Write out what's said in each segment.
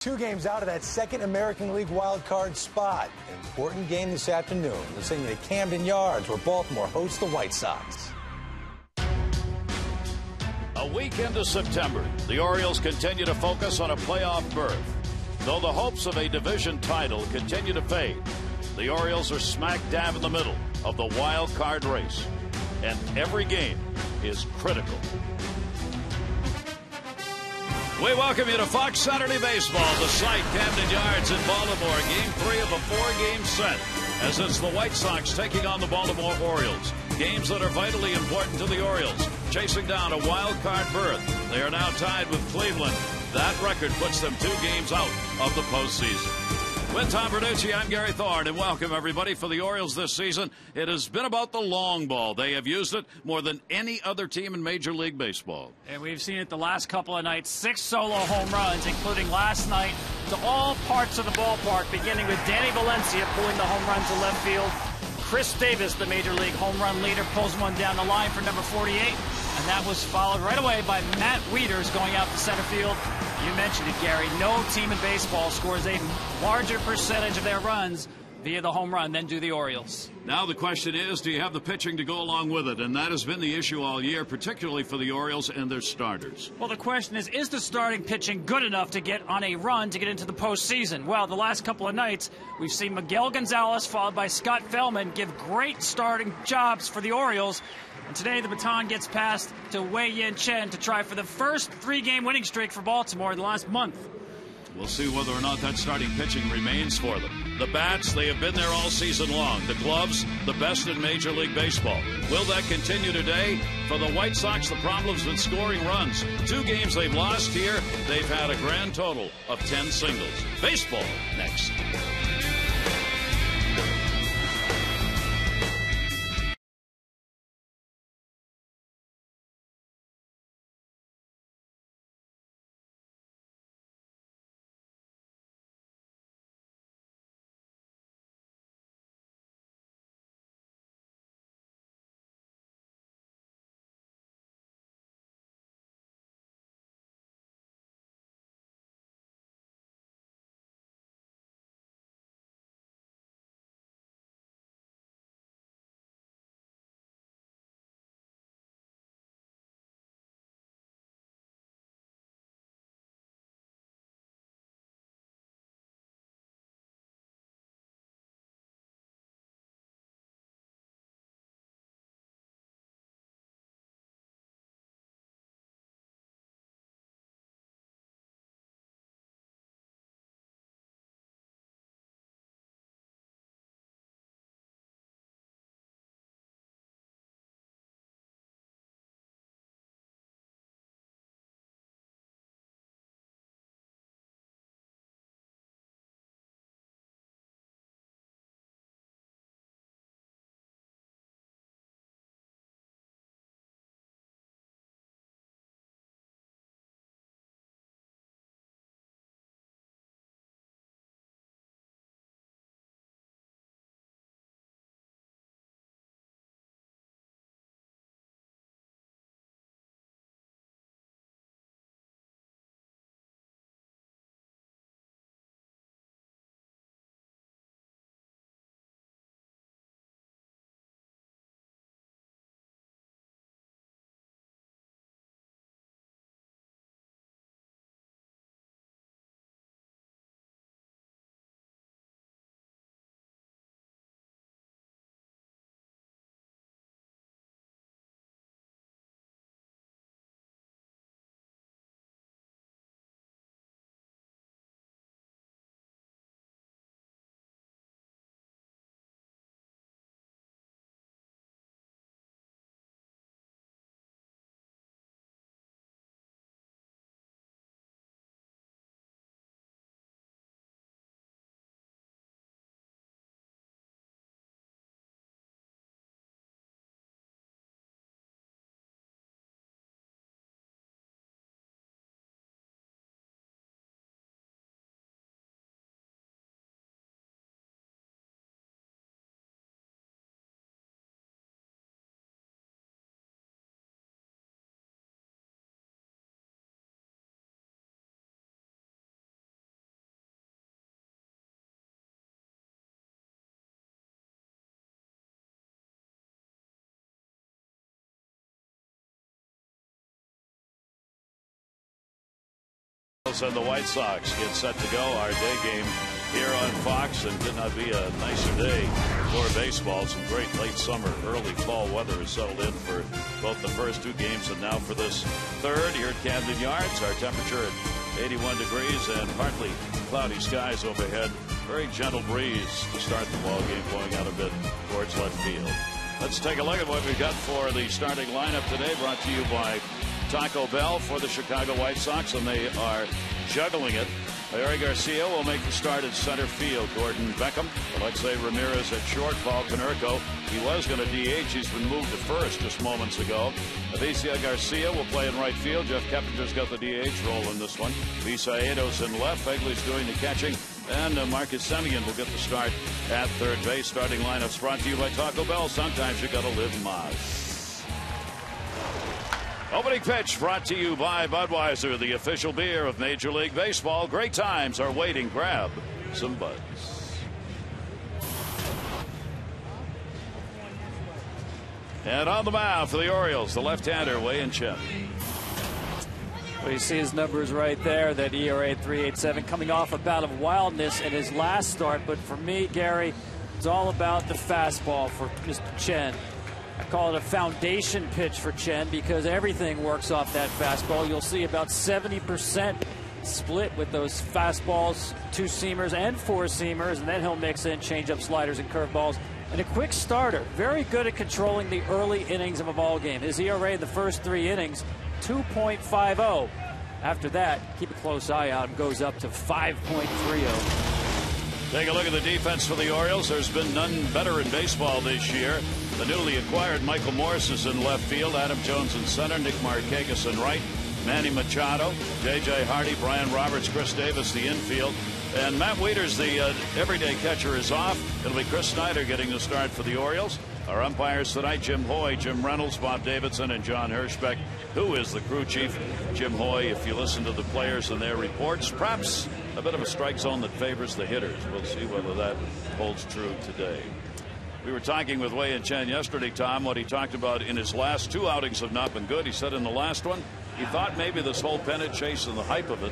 2 games out of that second American League wild card spot. An important game this afternoon. Listening to Camden Yards, where Baltimore hosts the White Sox. A week into September, the Orioles continue to focus on a playoff berth. Though the hopes of a division title continue to fade, the Orioles are smack dab in the middle of the wild card race. And every game is critical. We welcome you to Fox Saturday Baseball, the site, Camden Yards in Baltimore. Game 3 of a 4-game set, as it's the White Sox taking on the Baltimore Orioles. Games that are vitally important to the Orioles, chasing down a wild card berth. They are now tied with Cleveland. That record puts them 2 games out of the postseason. With Tom Verducci, I'm Gary Thorne, and welcome everybody. For the Orioles this season, it has been about the long ball. They have used it more than any other team in Major League Baseball. And we've seen it the last couple of nights. 6 solo home runs, including last night, to all parts of the ballpark, beginning with Danny Valencia pulling the home run to left field. Chris Davis, the Major League home run leader, pulls one down the line for number 48. And that was followed right away by Matt Wieters going out to center field. You mentioned it, Gary. No team in baseball scores a larger percentage of their runs via the home run than do the Orioles. Now the question is, do you have the pitching to go along with it? And that has been the issue all year, particularly for the Orioles and their starters. Well, the question is the starting pitching good enough to get on a run to get into the postseason? Well, the last couple of nights, we've seen Miguel Gonzalez followed by Scott Feldman give great starting jobs for the Orioles. And today the baton gets passed to Wei Yin Chen to try for the first 3-game winning streak for Baltimore in the last month. We'll see whether or not that starting pitching remains for them. The bats, they have been there all season long. The gloves, the best in Major League Baseball. Will that continue today? For the White Sox, the problem's been scoring runs. 2 games they've lost here. They've had a grand total of 10 singles. Baseball next. And the White Sox get set to go. Our day game here on Fox, and could not be a nicer day for baseball. Some great late summer, early fall weather has settled in for both the first two games and now for this third here at Camden Yards. Our temperature at 81 degrees and partly cloudy skies overhead. Very gentle breeze to start the ball game, blowing out a bit towards left field. Let's take a look at what we've got for the starting lineup today, brought to you by Taco Bell for the Chicago White Sox, and they are juggling it. Larry Garcia will make the start at center field. Gordon Beckham, Alexei Ramirez at short. Paul Konerko, he was going to DH. He's been moved to first just moments ago. Avicia Garcia will play in right field. Jeff Kepinger's got the DH role in this one. Visaidos in left. Fegley's doing the catching. And Marcus Semien will get the start at third base. Starting lineups brought to you by Taco Bell. Sometimes you got to live Maz. Opening pitch brought to you by Budweiser, the official beer of Major League Baseball. Great times are waiting. Grab some Buds. And on the mound for the Orioles, the left-hander, Wei Chen. Well, you see his numbers right there, that ERA 3.87, coming off a bout of wildness in his last start. But for me, Gary, it's all about the fastball for Mr. Chen. I call it a foundation pitch for Chen because everything works off that fastball. You'll see about 70% split with those fastballs, two-seamers and four-seamers, and then he'll mix in changeup, sliders, and curveballs. And a quick starter, very good at controlling the early innings of a ball game. His ERA in the first 3 innings, 2.50. After that, keep a close eye on him, goes up to 5.30. Take a look at the defense for the Orioles. There's been none better in baseball this year. The newly acquired Michael Morse is in left field. Adam Jones in center. Nick Markakis in right. Manny Machado, J.J. Hardy, Brian Roberts, Chris Davis, the infield. And Matt Wieters, the everyday catcher, is off. It'll be Chris Snyder getting the start for the Orioles. Our umpires tonight, Jim Hoy, Jim Reynolds, Bob Davidson, and John Hirschbeck, who is the crew chief. Jim Hoy, if you listen to the players and their reports, perhaps a bit of a strike zone that favors the hitters. We'll see whether that holds true today. We were talking with Wei Chen yesterday, Tom. What he talked about in his last 2 outings have not been good. He said in the last one, he thought maybe this whole pennant chase and the hype of it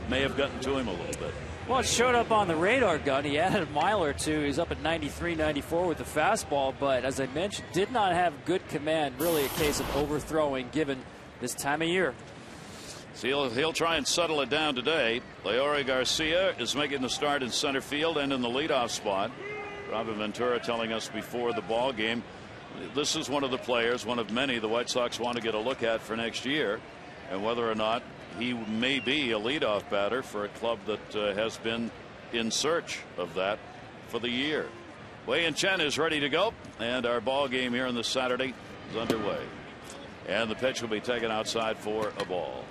may have gotten to him a little bit. Well, it showed up on the radar gun. He added a mile or two. He's up at 93, 94 with the fastball, but as I mentioned, did not have good command. Really a case of overthrowing given this time of year. So he'll try and settle it down today. Leori Garcia is making the start in center field and in the leadoff spot. Robin Ventura telling us before the ball game, this is one of the players, one of many the White Sox want to get a look at for next year, and whether or not he may be a leadoff batter for a club that has been in search of that for the year. Wei Chen is ready to go, and our ball game here on this Saturday is underway. And the pitch will be taken outside for a ball.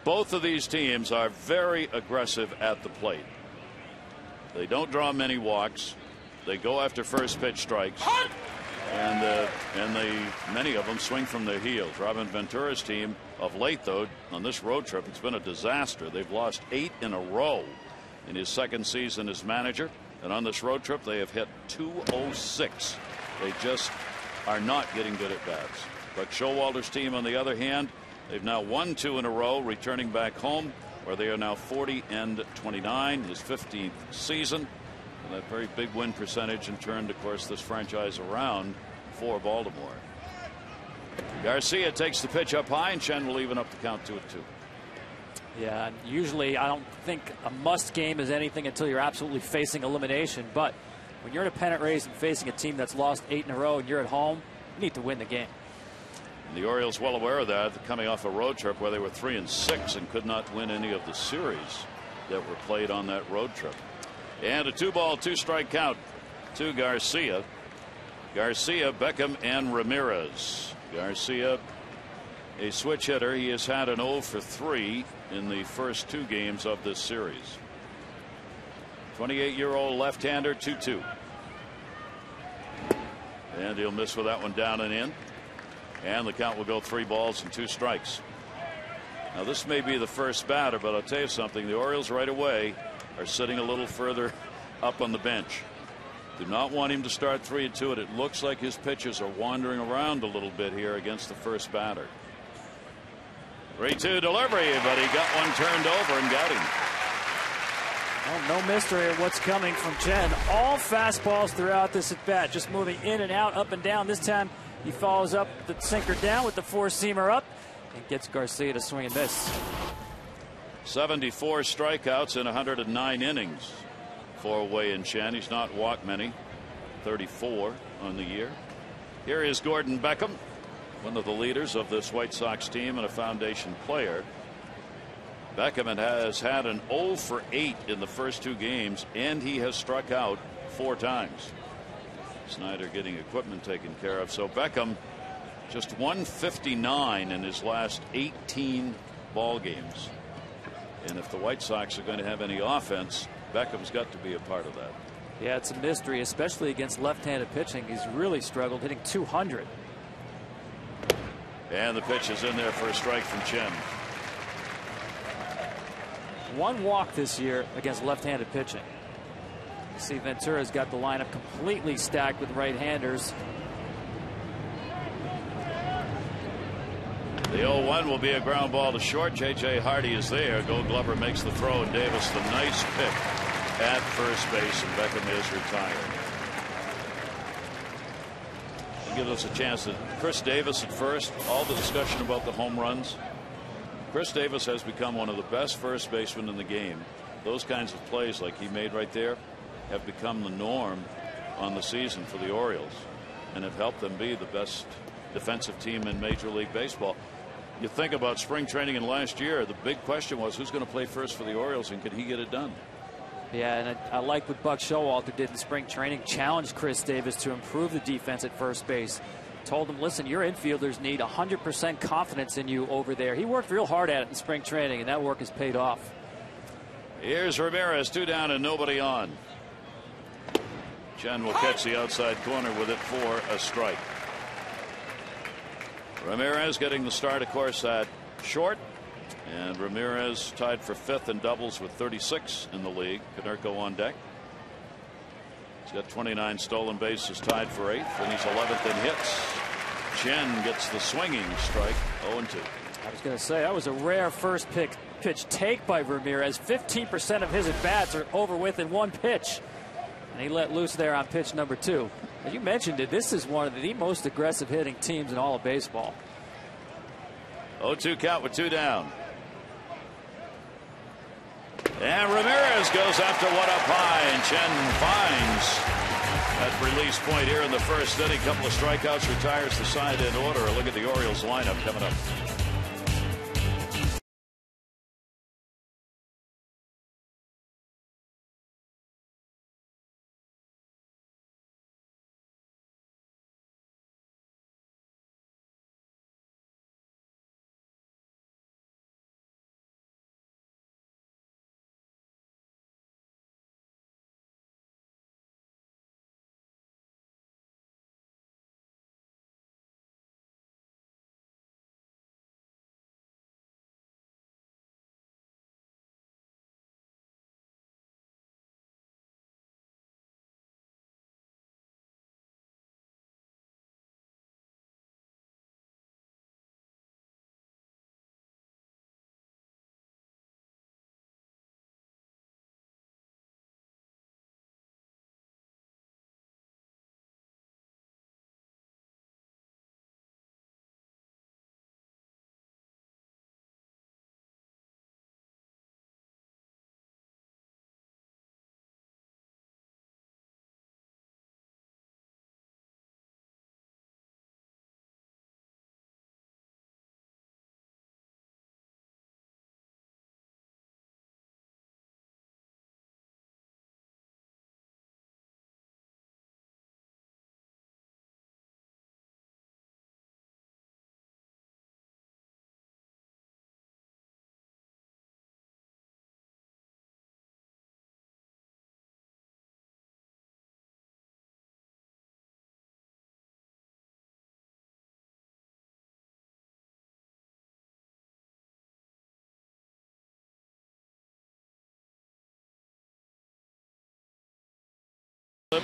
Both of these teams are very aggressive at the plate. They don't draw many walks. They go after first pitch strikes. And many of them swing from their heels. Robin Ventura's team of late, though, on this road trip, it's been a disaster. They've lost 8 in a row in his second season as manager. And on this road trip, they have hit .206. They just are not getting good at bats. Buck Showalter's team, on the other hand, they've now won 2 in a row, returning back home, where they are now 40-29, his 15th season. And that very big win percentage and turned, of course, this franchise around for Baltimore. Garcia takes the pitch up high, and Chen will even up the count 2-2. Yeah, usually I don't think a must game is anything until you're absolutely facing elimination. But when you're in a pennant race and facing a team that's lost 8 in a row and you're at home, you need to win the game. The Orioles well aware of that, coming off a road trip where they were 3-6 and could not win any of the series that were played on that road trip. And a 2-ball, 2-strike count to Garcia. Garcia, Beckham, and Ramirez. Garcia, a switch hitter. He has had an 0 for 3 in the first 2 games of this series. 28-year-old left-hander, 2-2. And he'll miss with that one down and in. And the count will go 3 balls and 2 strikes. Now, this may be the first batter, but I'll tell you something. The Orioles right away are sitting a little further up on the bench. Do not want him to start 3-2, and it looks like his pitches are wandering around a little bit here against the first batter. 3-2 delivery, but he got one turned over and got him. Well, no mystery of what's coming from Chen. All fastballs throughout this at bat, just moving in and out, up and down. This time he follows up the sinker down with the four-seamer up and gets Garcia to swing and miss. 74 strikeouts in 109 innings for Wei-Yin Chen. He's not walked many. 34 on the year. Here is Gordon Beckham, one of the leaders of this White Sox team and a foundation player. Beckham has had an 0 for 8 in the first 2 games, and he has struck out 4 times. Snyder getting equipment taken care of. So Beckham just 159 in his last 18 ball games. And if the White Sox are going to have any offense, Beckham's got to be a part of that. Yeah, it's a mystery, especially against left-handed pitching. He's really struggled, hitting 200. And the pitch is in there for a strike from Chen. 1 walk this year against left-handed pitching. You see Ventura's got the lineup completely stacked with right-handers. The 0-1 will be a ground ball to short. J.J. Hardy is there. Gold Glover makes the throw, and Davis the nice pick at first base, and Beckham is retired. It gives us a chance that Chris Davis at first, all the discussion about the home runs. Chris Davis has become one of the best first basemen in the game. Those kinds of plays like he made right there have become the norm on the season for the Orioles and have helped them be the best defensive team in Major League Baseball. You think about spring training in last year, the big question was who's going to play first for the Orioles and can he get it done? Yeah, and I like what Buck Showalter did in spring training. Challenged Chris Davis to improve the defense at first base. Told him, listen, your infielders need 100% confidence in you over there. He worked real hard at it in spring training, and that work has paid off. Here's Ramirez, 2 down and nobody on. Chen will catch the outside corner with it for a strike. Ramirez getting the start, of course, at short. And Ramirez tied for 5th in doubles with 36 in the league. Konerko on deck. He's got 29 stolen bases, tied for 8th, and he's 11th in hits. Chen gets the swinging strike, 0-2. I was going to say, that was a rare first pitch take by Ramirez. 15% of his at-bats are over with in 1 pitch. And he let loose there on pitch number 2. As you mentioned it, this is one of the most aggressive hitting teams in all of baseball. 0-2 count with 2 down. And Ramirez goes after one up high, and Chen finds that release point here in the first inning. Couple of strikeouts, retires the side in order. A look at the Orioles lineup coming up.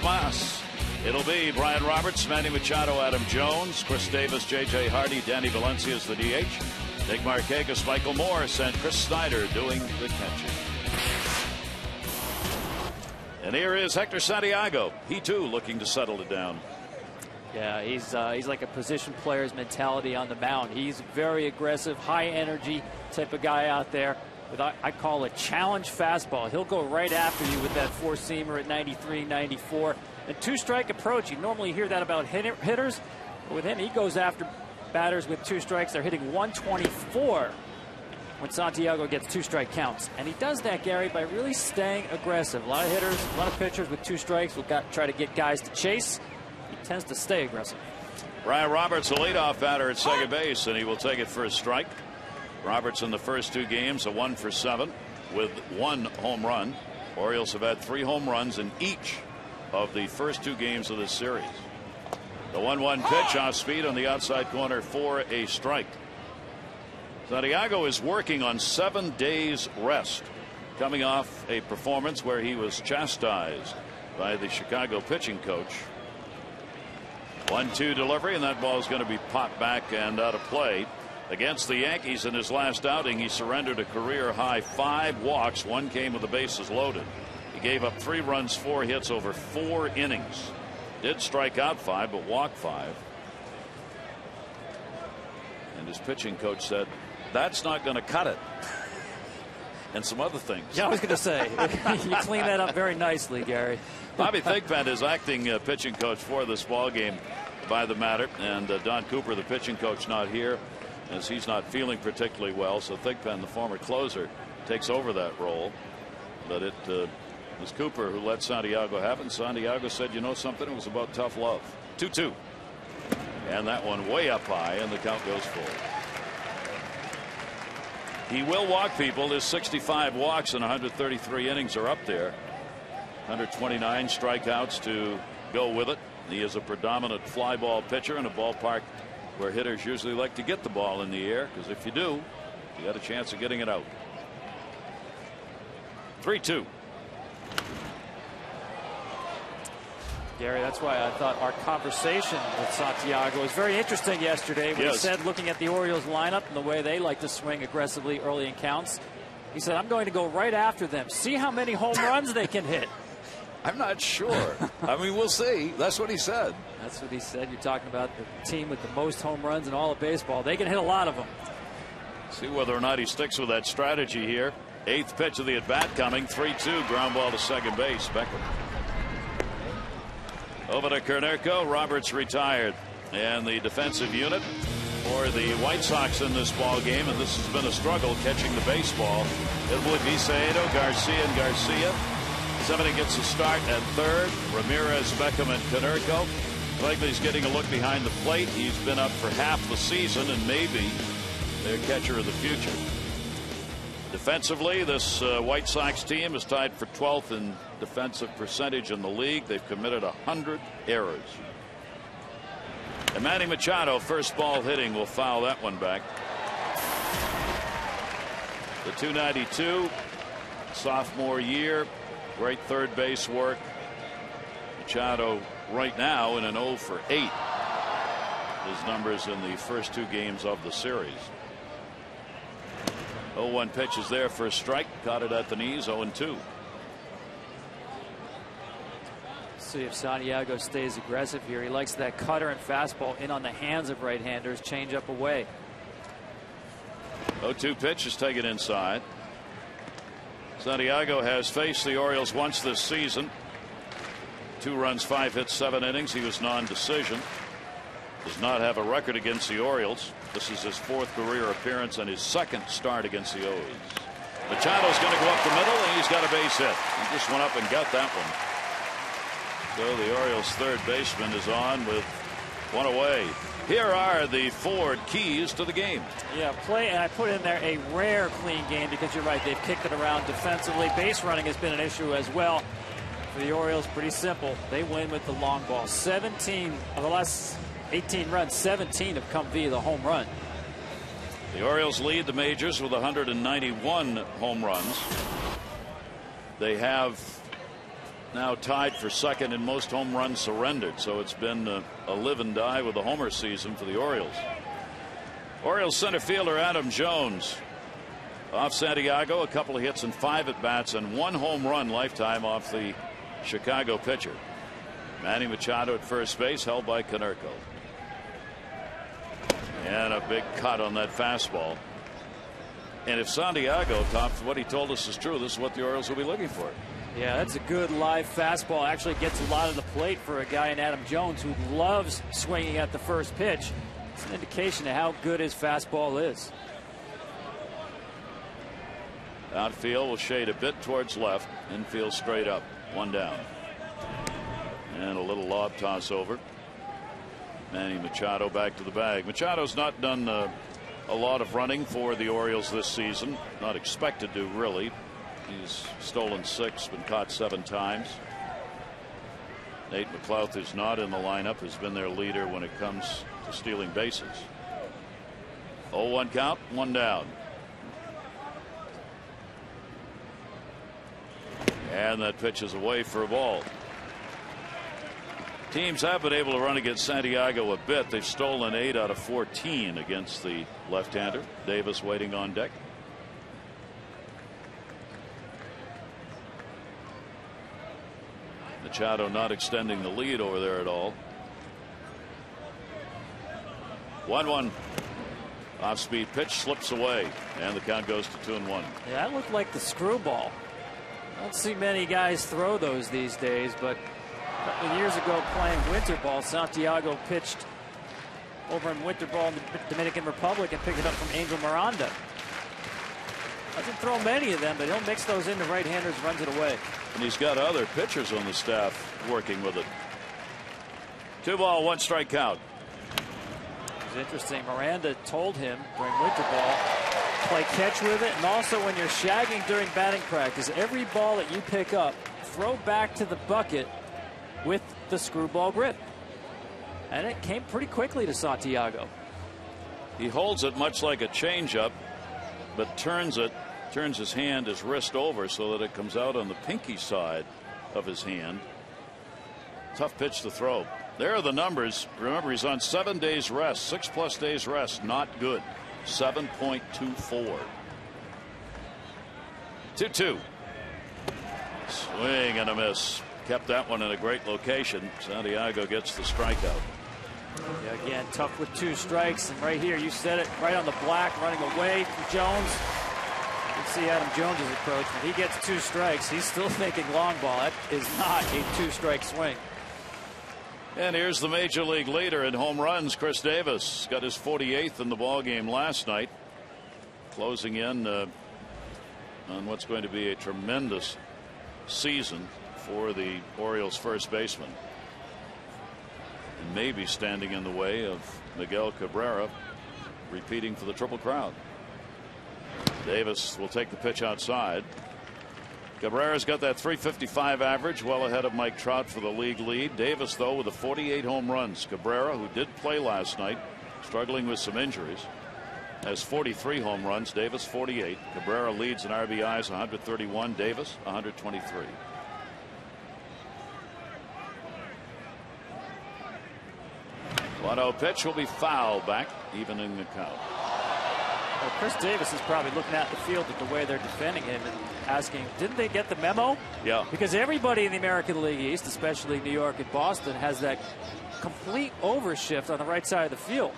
Pass. It'll be Brian Roberts, Manny Machado, Adam Jones, Chris Davis, J.J. Hardy, Danny Valencia is the DH. Nick Markakis, Michael Morse, and Chris Snyder doing the catching. And here is Hector Santiago. He too looking to settle it down. Yeah, he's like a position player's mentality on the mound. He's very aggressive, high energy type of guy out there. With I call it challenge fastball. He'll go right after you with that four-seamer at 93, 94. A two-strike approach. You normally hear that about hitters. But with him, he goes after batters with two strikes. They're hitting 124 when Santiago gets two-strike counts. And he does that, Gary, by really staying aggressive. A lot of hitters, a lot of pitchers with two strikes will try to get guys to chase. He tends to stay aggressive. Brian Roberts, a leadoff batter at second base, and he will take it for a strike. Roberts in the first two games, a 1 for 7 with 1 home run. Orioles have had 3 home runs in each of the first 2 games of this series. The 1-1 pitch off speed on the outside corner for a strike. Santiago is working on 7 days rest, coming off a performance where he was chastised by the Chicago pitching coach. 1-2 delivery, and that ball is going to be popped back and out of play. Against the Yankees in his last outing, he surrendered a career high 5 walks. 1 came with the bases loaded. He gave up 3 runs, 4 hits over 4 innings. Did strike out 5, but walked 5. And his pitching coach said, that's not going to cut it. And some other things. Yeah, I was going to say, you clean that up very nicely, Gary. Bobby Thigpen is acting pitching coach for this ball game by the matter. And Don Cooper, the pitching coach, not here, as he's not feeling particularly well. So Thigpen, the former closer, takes over that role. But it was Cooper who let Santiago have it. And Santiago said, you know something, it was about tough love. 2-2. And that one way up high, and the count goes full. He will walk people. His 65 walks in 133 innings are up there. 129 strikeouts to go with it. He is a predominant fly ball pitcher in a ballpark where hitters usually like to get the ball in the air, because if you do, you got a chance of getting it out. 3-2. Gary, that's why I thought our conversation with Santiago was very interesting yesterday when he said, looking at the Orioles lineup and the way they like to swing aggressively early in counts, he said, I'm going to go right after them, see how many home runs they can hit. I'm not sure. I mean, we'll see. That's what he said. That's what he said. You're talking about the team with the most home runs in all of baseball. They can hit a lot of them. See whether or not he sticks with that strategy here. 8th pitch of the at-bat coming. 3-2, ground ball to second base. Beckham. Over to Konerko. Roberts retired. And the defensive unit for the White Sox in this ball game, and this has been a struggle catching the baseball. It will be Vicedo, Garcia, and Garcia. Somebody gets a start at third. Ramirez, Beckham, and Konerko. Quigley's getting a look behind the plate. He's been up for half the season and maybe their catcher of the future. Defensively, this White Sox team is tied for 12th in defensive percentage in the league. They've committed 100 errors. And Manny Machado, first ball hitting, will foul that one back. The .292, sophomore year, great third base work. Machado right now in an 0 for 8. His numbers in the first 2 games of the series. 0-1 pitch is there for a strike. Caught it at the knees. 0-2. See if Santiago stays aggressive here. He likes that cutter and fastball in on the hands of right-handers. Change up away. 0-2 pitch is taken inside. Santiago has faced the Orioles once this season. 2 runs, 5 hits, 7 innings. He was non-decision. Does not have a record against the Orioles. This is his 4th career appearance and his 2nd start against the O's. Machado's going to go up the middle, and he's got a base hit. He just went up and got that one. So the Orioles' third baseman is on with 1 away. Here are the Ford keys to the game. Yeah, play, and I put in there a rare clean game because you're right. They've kicked it around defensively. Base running has been an issue as well. For the Orioles, pretty simple. They win with the long ball. 17 of the last 18 runs, 17 have come via the home run. The Orioles lead the majors with 191 home runs. They have now tied for 2nd in most home runs surrendered. So it's been a live and die with the homer season for the Orioles. Orioles center fielder Adam Jones off Santiago, a couple of hits and 5 at bats and 1 home run lifetime off the Chicago pitcher. Manny Machado at first base, held by Konerko. And a big cut on that fastball. And if Santiago, Tom, what he told us is true, this is what the Orioles will be looking for. Yeah, that's a good live fastball. Actually gets a lot of the plate for a guy in Adam Jones who loves swinging at the first pitch. It's an indication of how good his fastball is. Outfield will shade a bit towards left. Infield straight up. 1 down. And a little lob toss over. Manny Machado back to the bag. Machado's not done a lot of running for the Orioles this season. Not expected to, really. He's stolen 6, been caught 7 times. Nate McLouth, who's not in the lineup, has been their leader when it comes to stealing bases. 0-1 count, 1 down. And that pitch is away for a ball. Teams have been able to run against Santiago a bit. They've stolen 8 out of 14 against the left-hander. Davis waiting on deck. Machado not extending the lead over there at all. 1-1. Off-speed pitch slips away, and the count goes to 2-1. Yeah, that looked like the screwball. I don't see many guys throw those these days, but a couple of years ago playing winter ball, Santiago pitched over in winter ball in the Dominican Republic and picked it up from Angel Miranda. Doesn't throw many of them, but he'll mix those into right-handers, runs it away. And he's got other pitchers on the staff working with it. 2-1 1-strike count. It was interesting. Miranda told him during winter ball, play catch with it, and also when you're shagging during batting practice, every ball that you pick up, throw back to the bucket with the screwball grip. And it came pretty quickly to Santiago. He holds it much like a changeup, but turns his hand, his wrist over so that it comes out on the pinky side of his hand. Tough pitch to throw. There are the numbers. Remember, he's on 7 days rest, 6+ days rest. Not good. 7.24. 2-2. Swing and a miss. Kept that one in a great location. Santiago gets the strikeout. Yeah, again, tough with 2 strikes. And right here, you said it, right on the black, running away from Jones. You can see Adam Jones' approach. When he gets 2 strikes, he's still thinking long ball. That is not a 2-strike swing. And here's the major league leader in home runs, Chris Davis. Got his 48th in the ballgame last night. Closing in on what's going to be a tremendous season for the Orioles first baseman. And maybe standing in the way of Miguel Cabrera repeating for the Triple Crown. Davis will take the pitch outside. Cabrera's got that .355 average, well ahead of Mike Trout for the league lead. Davis, though, with the 48 home runs. Cabrera, who did play last night, struggling with some injuries, has 43 home runs. Davis 48. Cabrera leads in RBIs 131. Davis 123. One-0 pitch will be fouled back, evening the count. Well, Chris Davis is probably looking at the field at the way they're defending him and asking, didn't they get the memo? Yeah. Because everybody in the American League East, especially New York and Boston, has that complete overshift on the right side of the field,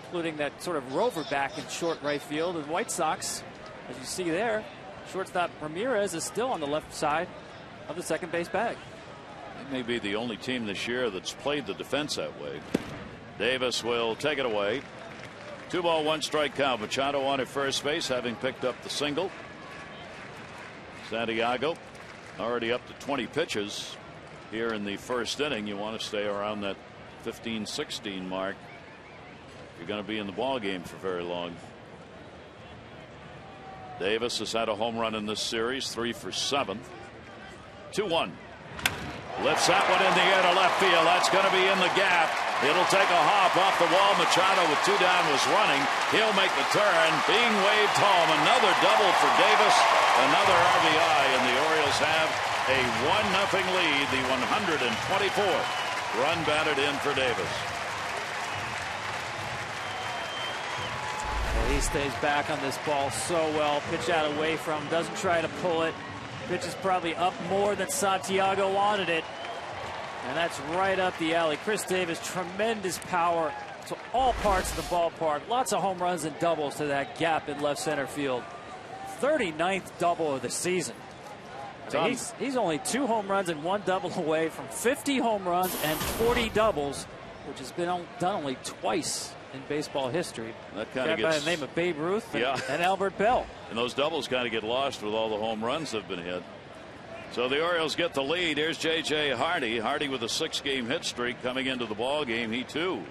including that sort of rover back in short right field. And White Sox, as you see there, shortstop Ramirez is still on the left side of the second base bag. They may be the only team this year that's played the defense that way. Davis will take it away. 2-1 1-strike count. Machado on at first base, having picked up the single. Santiago already up to 20 pitches here in the first inning. You want to stay around that 15-16 mark. You're going to be in the ball game for very long. Davis has had a home run in this series, 3 for 7. 2-1. Lifts that one in the air to left field. That's going to be in the gap. It'll take a hop off the wall. Machado with 2 down was running. He'll make the turn. Being waved home. Another double for Davis. Another RBI, and the Orioles have a 1-0 lead. The 124th run batted in for Davis. He stays back on this ball so well. Pitch out away from him. Doesn't try to pull it. Pitch is probably up more than Santiago wanted it. And that's right up the alley. Chris Davis, tremendous power to all parts of the ballpark. Lots of home runs and doubles to that gap in left center field. 39th double of the season. I mean, he's only 2 home runs and 1 double away from 50 home runs and 40 doubles, which has been done only twice in baseball history. That kind of gets by the name of Babe Ruth and, yeah, and Albert Bell. And those doubles kind of get lost with all the home runs that have been hit. So the Orioles get the lead. Here's J.J. Hardy. Hardy with a 6-game hit streak coming into the ball game. He too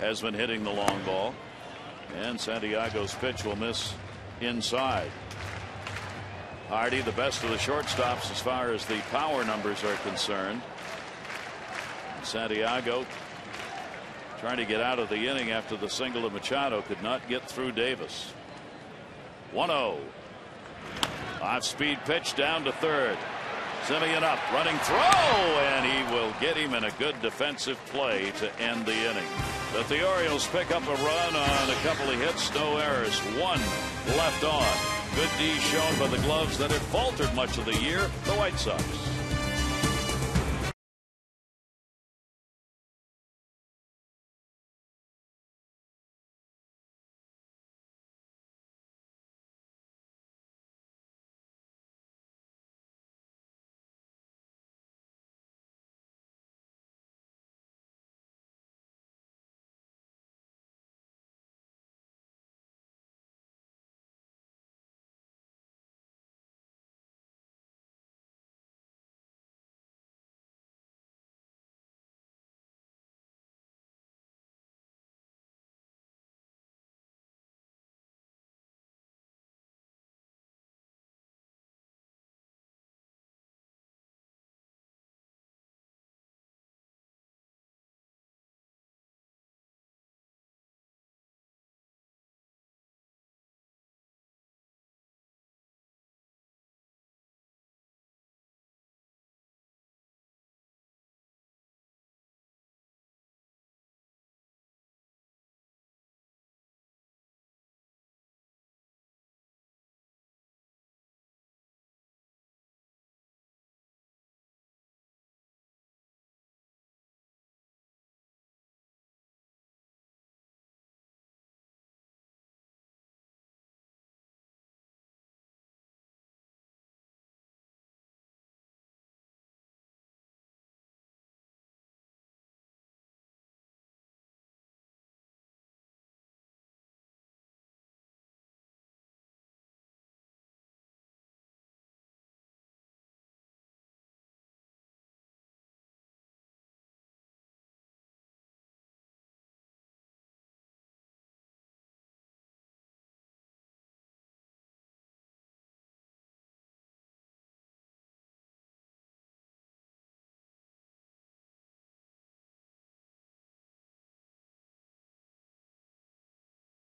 has been hitting the long ball. And Santiago's pitch will miss inside. Hardy, the best of the shortstops as far as the power numbers are concerned. Santiago trying to get out of the inning after the single to Machado, could not get through Davis. 1-0. Off-speed pitch down to third. Simeon up, running throw, and he will get him in a good defensive play to end the inning. But the Orioles pick up a run on a couple of hits, no errors, 1 left on. Good D shown by the gloves that had faltered much of the year, the White Sox.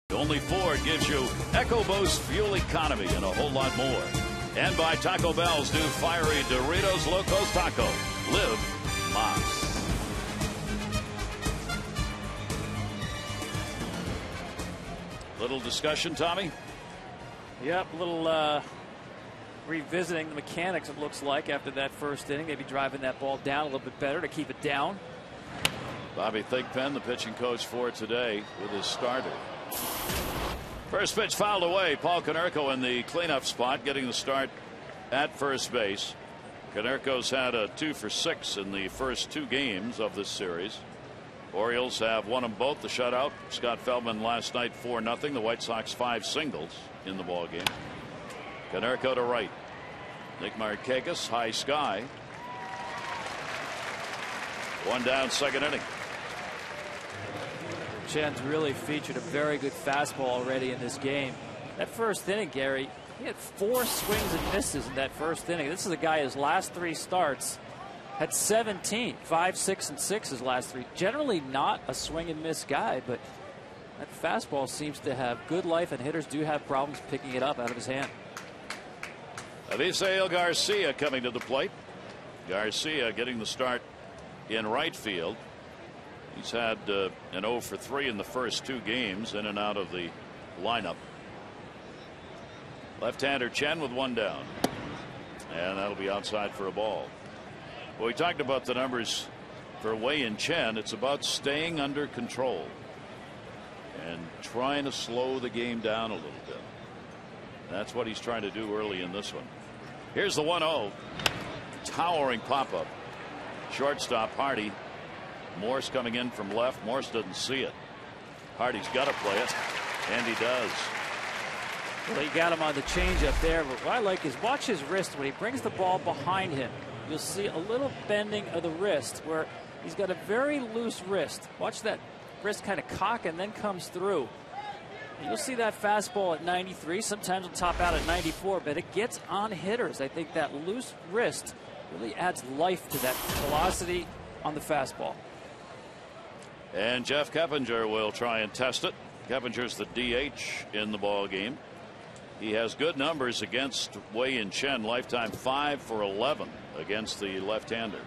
Only Ford gives you EcoBoost fuel economy and a whole lot more. And by Taco Bell's new fiery Doritos Locos Taco. Live Mas. Little discussion, Tommy? Yep, a little revisiting the mechanics, it looks like, after that first inning. Maybe driving that ball down a little bit better to keep it down. Bobby Thigpen, the pitching coach for today, with his starter. First pitch fouled away. Paul Konerko in the cleanup spot, getting the start at first base. Konerko's had a 2 for 6 in the first 2 games of this series. Orioles have won them both. The shutout, Scott Feldman last night, 4-0. The White Sox 5 singles in the ball game. Konerko to right. Nick Markakis, high sky. 1 down, second inning. Chen's really featured a very good fastball already in this game. That first inning, Gary, he had 4 swings and misses in that first inning. This is a guy, his last 3 starts had 17, 5, 6, and 6 his last 3. Generally not a swing and miss guy, but that fastball seems to have good life, and hitters do have problems picking it up out of his hand. Avisail Garcia coming to the plate. Garcia getting the start in right field. He's had an 0 for 3 in the first 2 games, in and out of the lineup. Left-hander Chen with one down. And that'll be outside for a ball. Well, we talked about the numbers for Wei and Chen. It's about staying under control and trying to slow the game down a little bit. That's what he's trying to do early in this one. Here's the 1-0. Towering pop-up. Shortstop Hardy. Morse coming in from left. Morse doesn't see it. Hardy's got to play it, and he does. Well, he got him on the changeup there, but what I like is watch his wrist when he brings the ball behind him. You'll see a little bending of the wrist where he's got a very loose wrist. Watch that wrist kind of cock and then comes through. You'll see that fastball at 93. Sometimes it'll top out at 94, but it gets on hitters. I think that loose wrist really adds life to that velocity on the fastball. And Jeff Keppinger will try and test it. Keppinger's the DH in the ball game. He has good numbers against Wei and Chen. Lifetime 5 for 11 against the left-hander.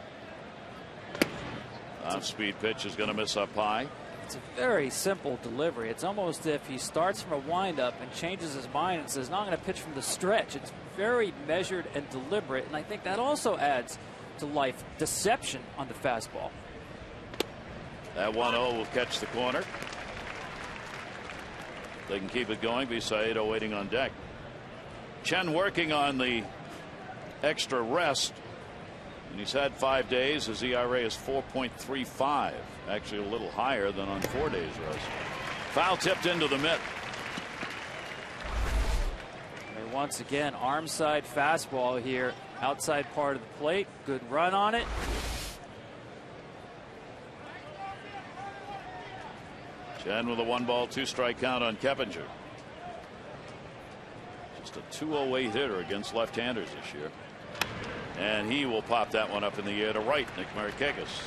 Off-speed pitch is going to miss up high. It's a very simple delivery. It's almost if he starts from a windup and changes his mind and says, no, I'm going to pitch from the stretch. It's very measured and deliberate, and I think that also adds to life. Deception on the fastball. That 1-0 will catch the corner. They can keep it going. Bisaito waiting on deck. Chen working on the extra rest. And he's had 5 days. His ERA is 4.35. Actually a little higher than on 4 days rest. Foul tipped into the mitt. And once again, arm side fastball here. Outside part of the plate. Good run on it. Chen with a 1-ball 2-strike count on Keppinger. Just a 208 hitter against left-handers this year. And he will pop that one up in the air to right. Nick Markakis.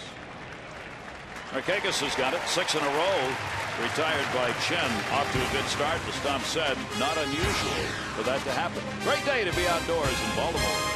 Markakis has got it 6 in a row. Retired by Chen. Off to a good start. As Tom said, not unusual for that to happen. Great day to be outdoors in Baltimore.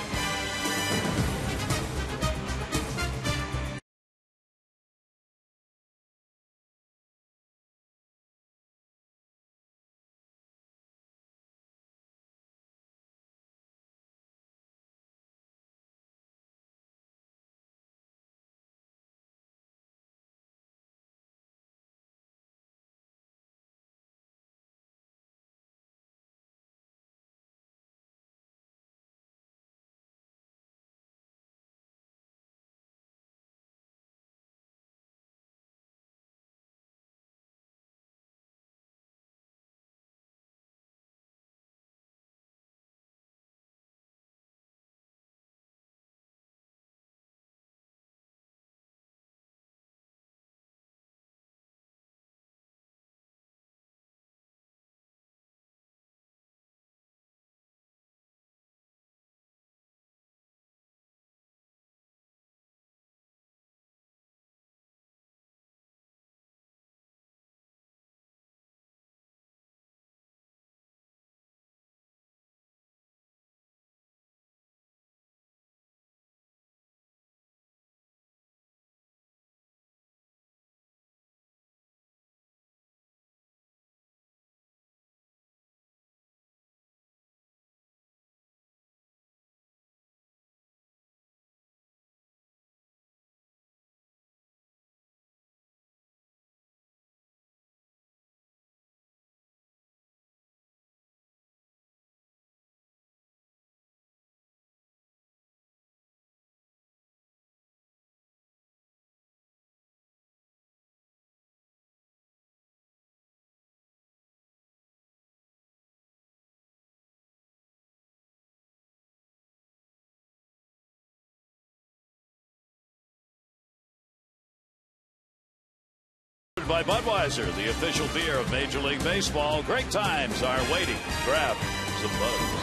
By Budweiser, the official beer of Major League Baseball. Great times are waiting. Grab some Buds.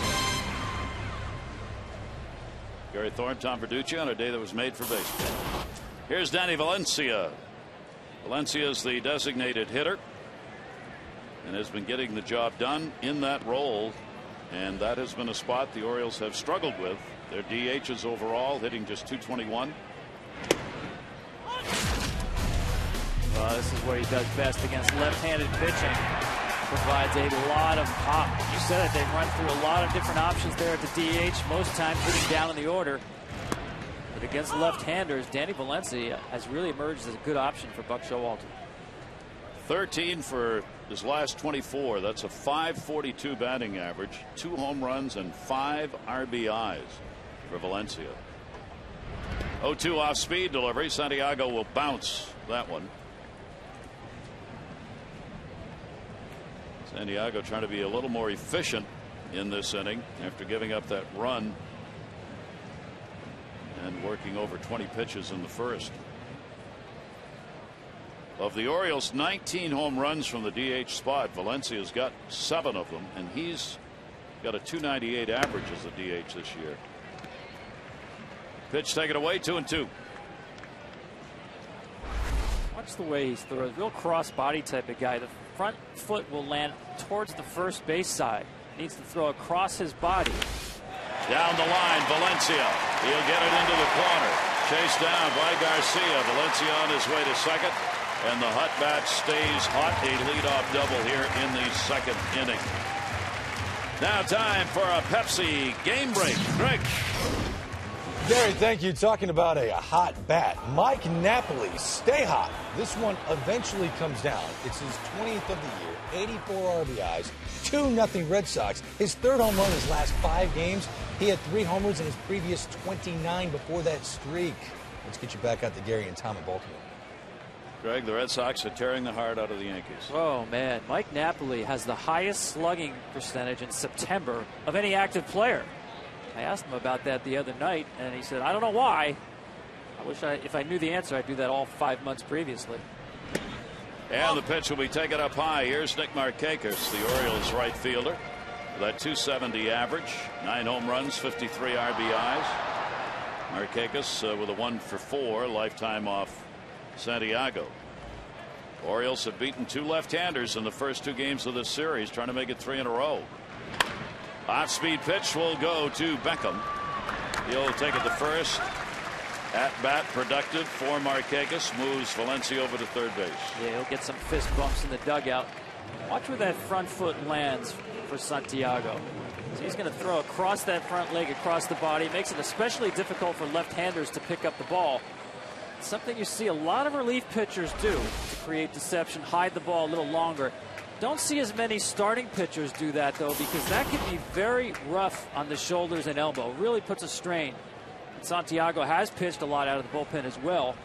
Gary Thorne, Tom Verducci on a day that was made for baseball. Here's Danny Valencia. Valencia is the designated hitter and has been getting the job done in that role, and that has been a spot the Orioles have struggled with. Their DHs overall hitting just .221. This is what he does best against left-handed pitching. provides a lot of pop. You said it, they run through a lot of different options there at the DH, most times hitting down in the order. But against left-handers, Danny Valencia has really emerged as a good option for Buck Showalter. 13 for his last 24. That's a .542 batting average, 2 home runs and 5 RBIs for Valencia. 0-2 off speed delivery. Santiago will bounce that one. Santiago trying to be a little more efficient in this inning after giving up that run and working over 20 pitches in the first. Of the Orioles' 19 home runs from the DH spot, Valencia's got 7 of them, and he's got a .298 average as a DH this year. Pitch taken away, 2-2. Watch the way he throws. Real cross body type of guy. The front foot will land towards the first base side. Needs to throw across his body. Down the line, Valencia. He'll get it into the corner. Chased down by Garcia. Valencia on his way to second. And the hot bat stays hot. A leadoff double here in the second inning. Now time for a Pepsi game break. Greg. Gary, thank you. Talking about a hot bat. Mike Napoli, stay hot. This one eventually comes down. It's his 20th of the year, 84 RBIs, 2-0 Red Sox. His 3rd home run in his last 5 games. He had 3 homers in his previous 29 before that streak. Let's get you back out to Gary and Tom in Baltimore. Greg, the Red Sox are tearing the heart out of the Yankees. Oh, man. Mike Napoli has the highest slugging percentage in September of any active player. I asked him about that the other night, and he said, I don't know why. I wish if I knew the answer, I'd do that all 5 months previously. And the pitch will be taken up high. Here's Nick Markakis, the Orioles right fielder, with that .270 average, 9 home runs, 53 RBIs. Markakis with a 1-for-4 lifetime off Santiago. Orioles have beaten 2 left-handers in the first 2 games of this series, trying to make it 3 in a row. Off-speed pitch will go to Beckham. He'll take it to first. At bat productive for Markakis. Moves Valencia over to third base. Yeah, he'll get some fist bumps in the dugout. Watch where that front foot lands for Santiago. So he's going to throw across that front leg, across the body. Makes it especially difficult for left-handers to pick up the ball. It's something you see a lot of relief pitchers do to create deception, hide the ball a little longer. Don't see as many starting pitchers do that, though, because that can be very rough on the shoulders and elbow. Really puts a strain. And Santiago has pitched a lot out of the bullpen as well.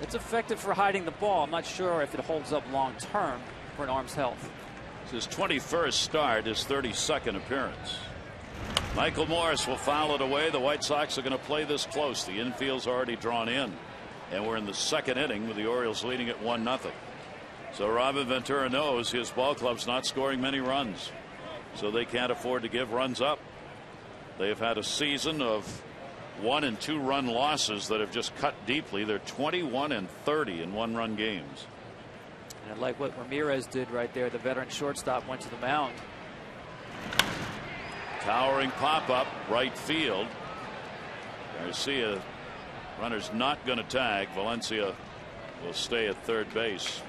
It's effective for hiding the ball. I'm not sure if it holds up long term for an arm's health. It's his 21st start, his 32nd appearance. Michael Morris will foul it away. The White Sox are going to play this close. The infield's already drawn in, and we're in the second inning with the Orioles leading at 1-0. So Robin Ventura knows his ball club's not scoring many runs, so they can't afford to give runs up. They've had a season of 1- and 2-run losses that have just cut deeply. They're 21 and 30 in 1-run games. And I like what Ramirez did right there. The veteran shortstop went to the mound. Towering pop-up right field. Garcia, runner's not going to tag. Valencia will stay at third base.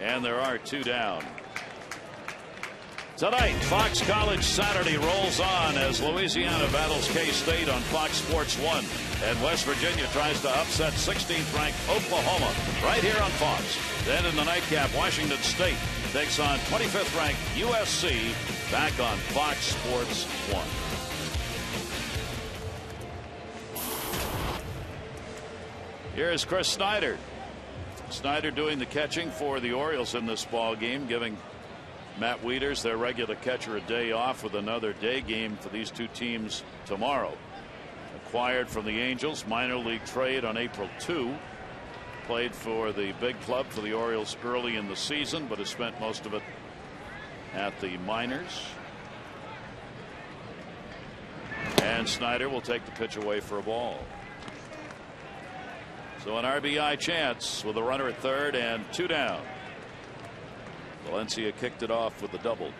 And there are 2 down. Tonight, Fox College Saturday rolls on as Louisiana battles K-State on Fox Sports 1. And West Virginia tries to upset 16th-ranked Oklahoma right here on Fox. Then in the nightcap, Washington State takes on 25th-ranked USC back on Fox Sports 1. Here's Chris Snyder. Snyder doing the catching for the Orioles in this ball game, giving Matt Wieters, their regular catcher, a day off with another day game for these 2 teams tomorrow. Acquired from the Angels, minor league trade on April 2. Played for the big club for the Orioles early in the season, but has spent most of it at the minors. And Snyder will take the pitch away for a ball. So an RBI chance with a runner at third and 2 down. Valencia kicked it off with a double.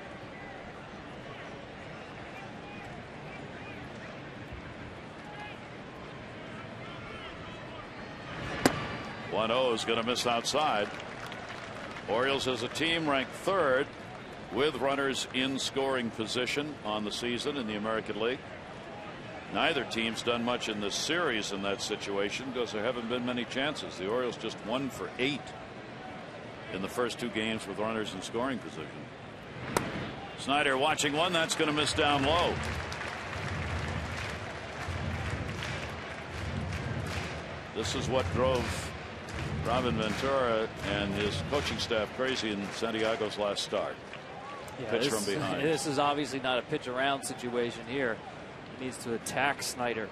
.1-0 is going to miss outside. Orioles as a team ranked 3rd with runners in scoring position on the season in the American League. Neither team's done much in this series in that situation because there haven't been many chances. The Orioles just 1 for 8 in the first 2 games with runners in scoring position. Snyder watching one. That's going to miss down low. This is what drove Robin Ventura and his coaching staff crazy in Santiago's last start. Yeah, Pitch from behind. This is obviously not a pitch around situation here. He needs to attack Snyder.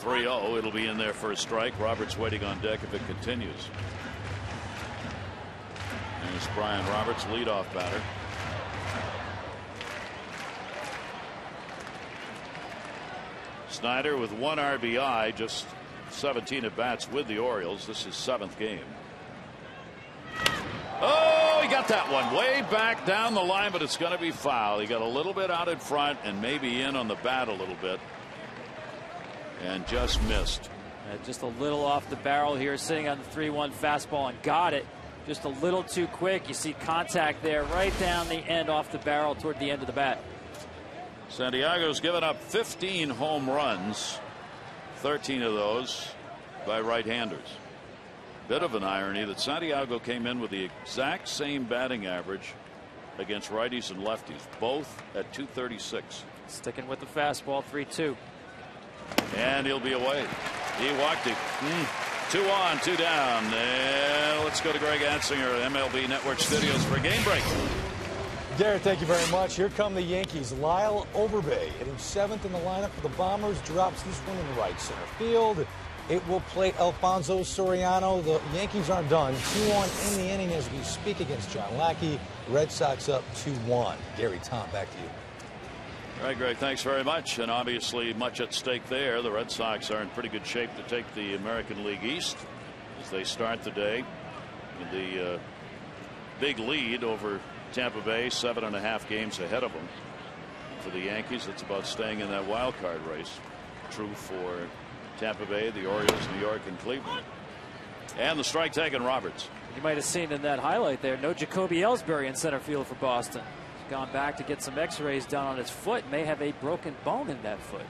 3-0. It'll be in there for a strike. Roberts waiting on deck if it continues. And it's Brian Roberts, leadoff batter. Snyder with 1 RBI, just 17 at bats with the Orioles. This is 7th game. Oh, he got that one way back down the line, but it's going to be foul. He got a little bit out in front and maybe in on the bat a little bit, and just missed. Just a little off the barrel here, sitting on the 3-1 fastball, and got it just a little too quick. You see contact there right down the end off the barrel toward the end of the bat. Santiago's given up 15 home runs, 13 of those by right-handers. Bit of an irony that Santiago came in with the exact same batting average against righties and lefties, both at .236. Sticking with the fastball, 3-2. And he'll be away. He walked it. 2 on, 2 down. And let's go to Greg Atzinger at MLB Network Studios for Game Break. Garrett, thank you very much. Here come the Yankees. Lyle Overbay hitting 7th in the lineup for the Bombers. Drops this one in the right center field. It will play Alfonso Soriano. The Yankees aren't done. 2-1 in the inning as we speak against John Lackey. Red Sox up 2-1. Gary, Tom, back to you. All right, Greg, thanks very much. And obviously much at stake there. The Red Sox are in pretty good shape to take the American League East as they start the day with the big lead over Tampa Bay, 7.5 games ahead of them. For the Yankees, it's about staying in that wild card race. True for Tampa Bay, the Orioles, New York, and Cleveland. And the strike taken, Roberts. You might have seen in that highlight there, no Jacoby Ellsbury in center field for Boston. He's gone back to get some x-rays done on his foot. May have a broken bone in that foot.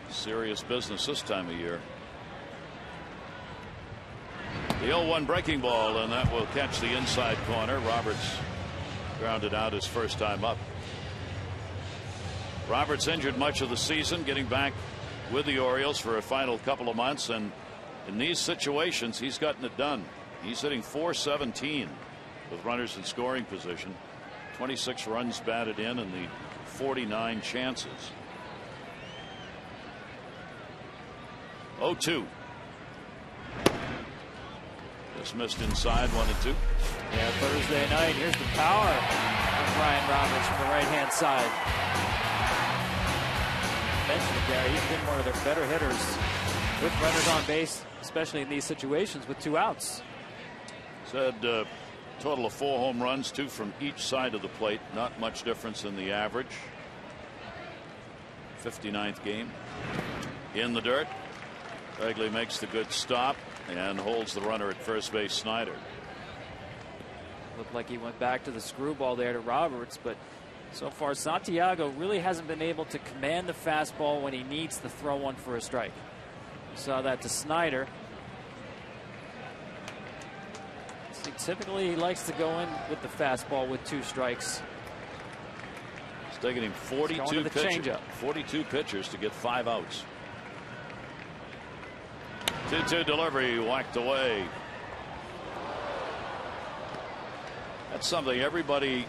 Serious business this time of year. The 0-1 breaking ball, and that will catch the inside corner. Roberts grounded out his first time up. Roberts injured much of the season, getting back with the Orioles for a final couple of months, and in these situations he's gotten it done. He's hitting .417 with runners in scoring position, 26 runs batted in and the 49 chances. 0-2. Dismissed inside, 1-2. Yeah, Thursday night. Here's the power of Brian Roberts from the right-hand side. Mentioned it, Gary. He's been one of their better hitters with runners on base, especially in these situations with 2 outs. Said total of 4 home runs, 2 from each side of the plate. Not much difference in the average. 59th game in the dirt. Wrigley makes the good stop and holds the runner at first base, Snyder. Looked like he went back to the screwball there to Roberts, but so far Santiago really hasn't been able to command the fastball when he needs to throw one for a strike. We saw that to Snyder. Typically he likes to go in with the fastball with 2 strikes. It's taken him 42 pitchers to get 5 outs. 2-2 delivery, whacked away. That's something everybody,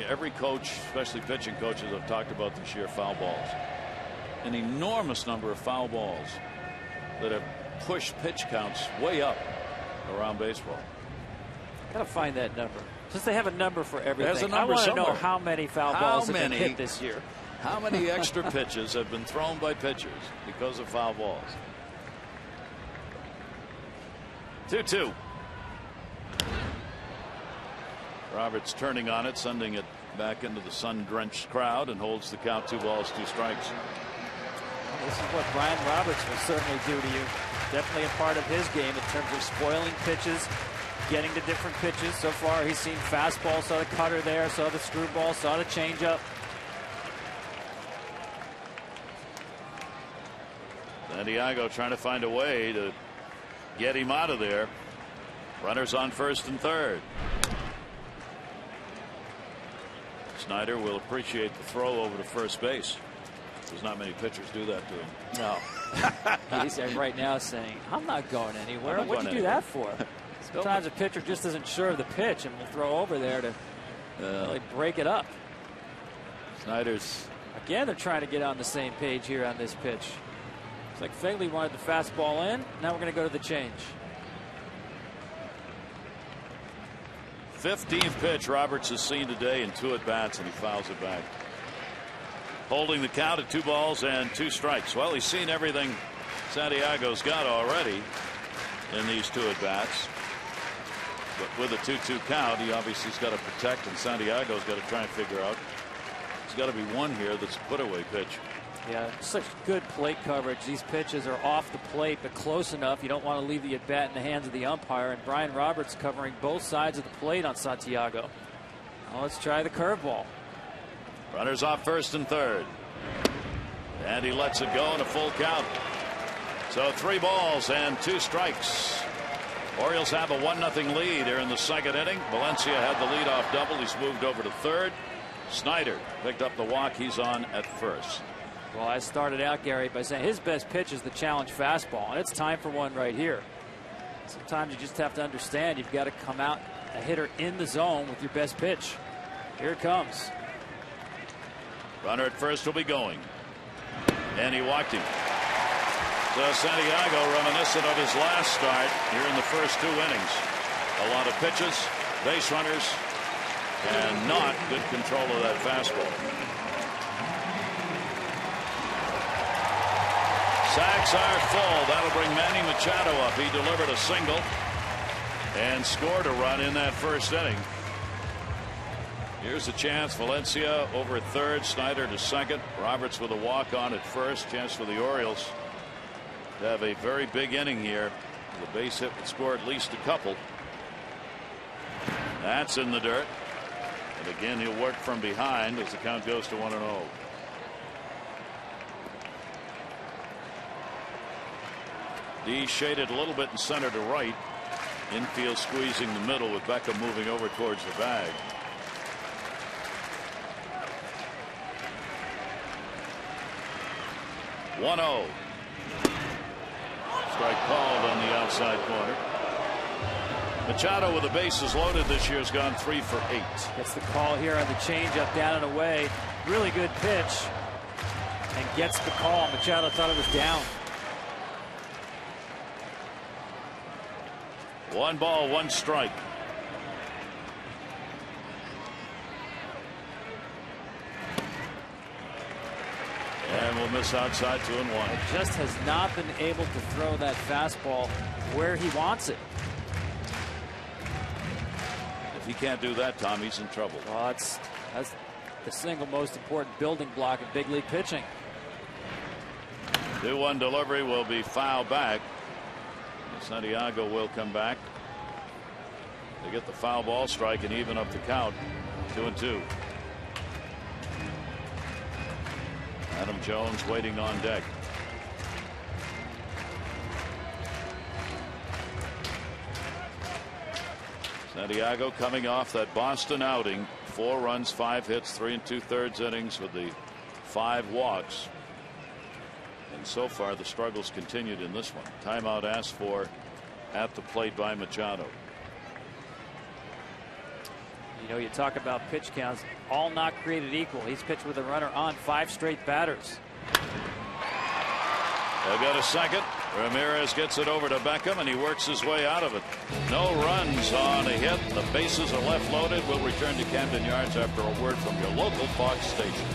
every coach, especially pitching coaches, have talked about this year: foul balls. An enormous number of foul balls that have pushed pitch counts way up around baseball. Gotta find that number. Since they have a number for everything, There's a number I want to know somewhere. how many foul balls have been hit this year. How many extra pitches have been thrown by pitchers because of foul balls? 2-2. Roberts turning on it, sending it back into the sun-drenched crowd, and holds the count. 2 balls, 2 strikes. this is what Brian Roberts will certainly do to you. Definitely a part of his game in terms of spoiling pitches, getting to different pitches. So far, he's seen fastball, saw the cutter there, saw the screwball, saw the changeup. Santiago trying to find a way to get him out of there. Runners on first and third. Snyder will appreciate the throw over to first base. There's not many pitchers do that to him. No. He's right now saying, I'm not going anywhere. What'd you do that for? Sometimes a pitcher just isn't sure of the pitch and will throw over there to really break it up. Snyder's. Again, they're trying to get on the same page here on this pitch. It's like Fegley wanted the fastball in. Now we're going to go to the change. 15th pitch Roberts has seen today in 2 at-bats, and he fouls it back. Holding the count at 2 balls and 2 strikes. Well, he's seen everything Santiago's got already in these 2 at-bats. But with a 2-2 count, he obviously has got to protect, and Santiago's got to try and figure out. There's got to be one here that's a put-away pitch. Yeah, such good plate coverage. These pitches are off the plate, but close enough. You don't want to leave the at-bat in the hands of the umpire. And Brian Roberts covering both sides of the plate on Santiago. Now let's try the curveball. Runners off first and third. And he lets it go in a full count. So 3 balls and 2 strikes. Orioles have a 1-0 lead here in the 2nd inning. Valencia had the leadoff double. He's moved over to third. Snyder picked up the walk. He's on at first. Well, I started out, Gary, by saying his best pitch is the challenge fastball, and it's time for one right here. Sometimes you just have to understand you've got to come out a hitter in the zone with your best pitch. Here it comes. Runner at first will be going. And he walked him. So Santiago reminiscent of his last start here in the first 2 innings. A lot of pitches, base runners, and not good control of that fastball. Sacks are full. That'll bring Manny Machado up. He delivered a single and scored a run in that first inning. Here's a chance. Valencia over at third. Snyder to second. Roberts with a walk-on at first. Chance for the Orioles to have a very big inning here. The base hit would score at least a couple. That's in the dirt. And again, he'll work from behind as the count goes to 1-0. D shaded a little bit in center to right. Infield squeezing the middle with Beckham moving over towards the bag. One-0. Strike called on the outside corner. Machado with the bases loaded this year has gone 3 for 8. Gets the call here on the changeup down and away. Really good pitch. And gets the call. Machado thought it was down. 1 ball, 1 strike. And we'll miss outside 2-1. It just has not been able to throw that fastball where he wants it. If he can't do that, Tom, he's in trouble. Well, that's the single most important building block of big league pitching. 2-1 delivery will be fouled back. Santiago will come back. They get the foul ball strike and even up the count. 2-2. Adam Jones waiting on deck. Santiago coming off that Boston outing. 4 runs, 5 hits, 3 2/3 innings with the 5 walks. And so far the struggles continued in this one. Timeout asked for at the plate by Machado. You know, you talk about pitch counts, all not created equal. He's pitched with a runner on 5 straight batters. They'll go to second. Ramirez gets it over to Beckham and he works his way out of it. No runs on a hit. The bases are left loaded. We'll return to Camden Yards after a word from your local Fox station.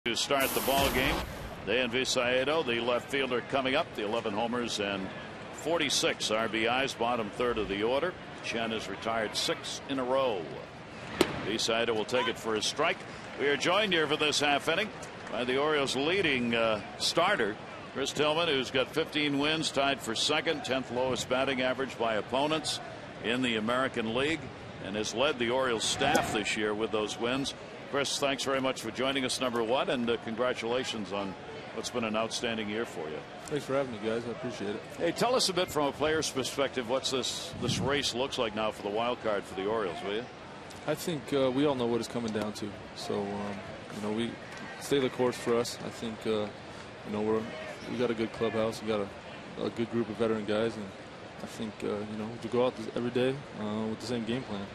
To start the ball game, Dan Visaedo, the left fielder, coming up. The 11 homers and 46 RBIs, bottom third of the order. Chen has retired 6 in a row. Visaedo will take it for his strike. We are joined here for this half inning by the Orioles' leading starter, Chris Tillman, who's got 15 wins, tied for second, 10th lowest batting average by opponents in the American League, and has led the Orioles staff this year with those wins. Chris, thanks very much for joining us, number one, and congratulations on what's been an outstanding year for you. Thanks for having me, guys. I appreciate it. Hey, tell us a bit from a player's perspective what's this race looks like now for the wild card for the Orioles, will you? I think we all know what it's coming down to. So, we stay the course for us. I think, we got a good clubhouse. We got a good group of veteran guys, and I think, we go out every day with the same game plan.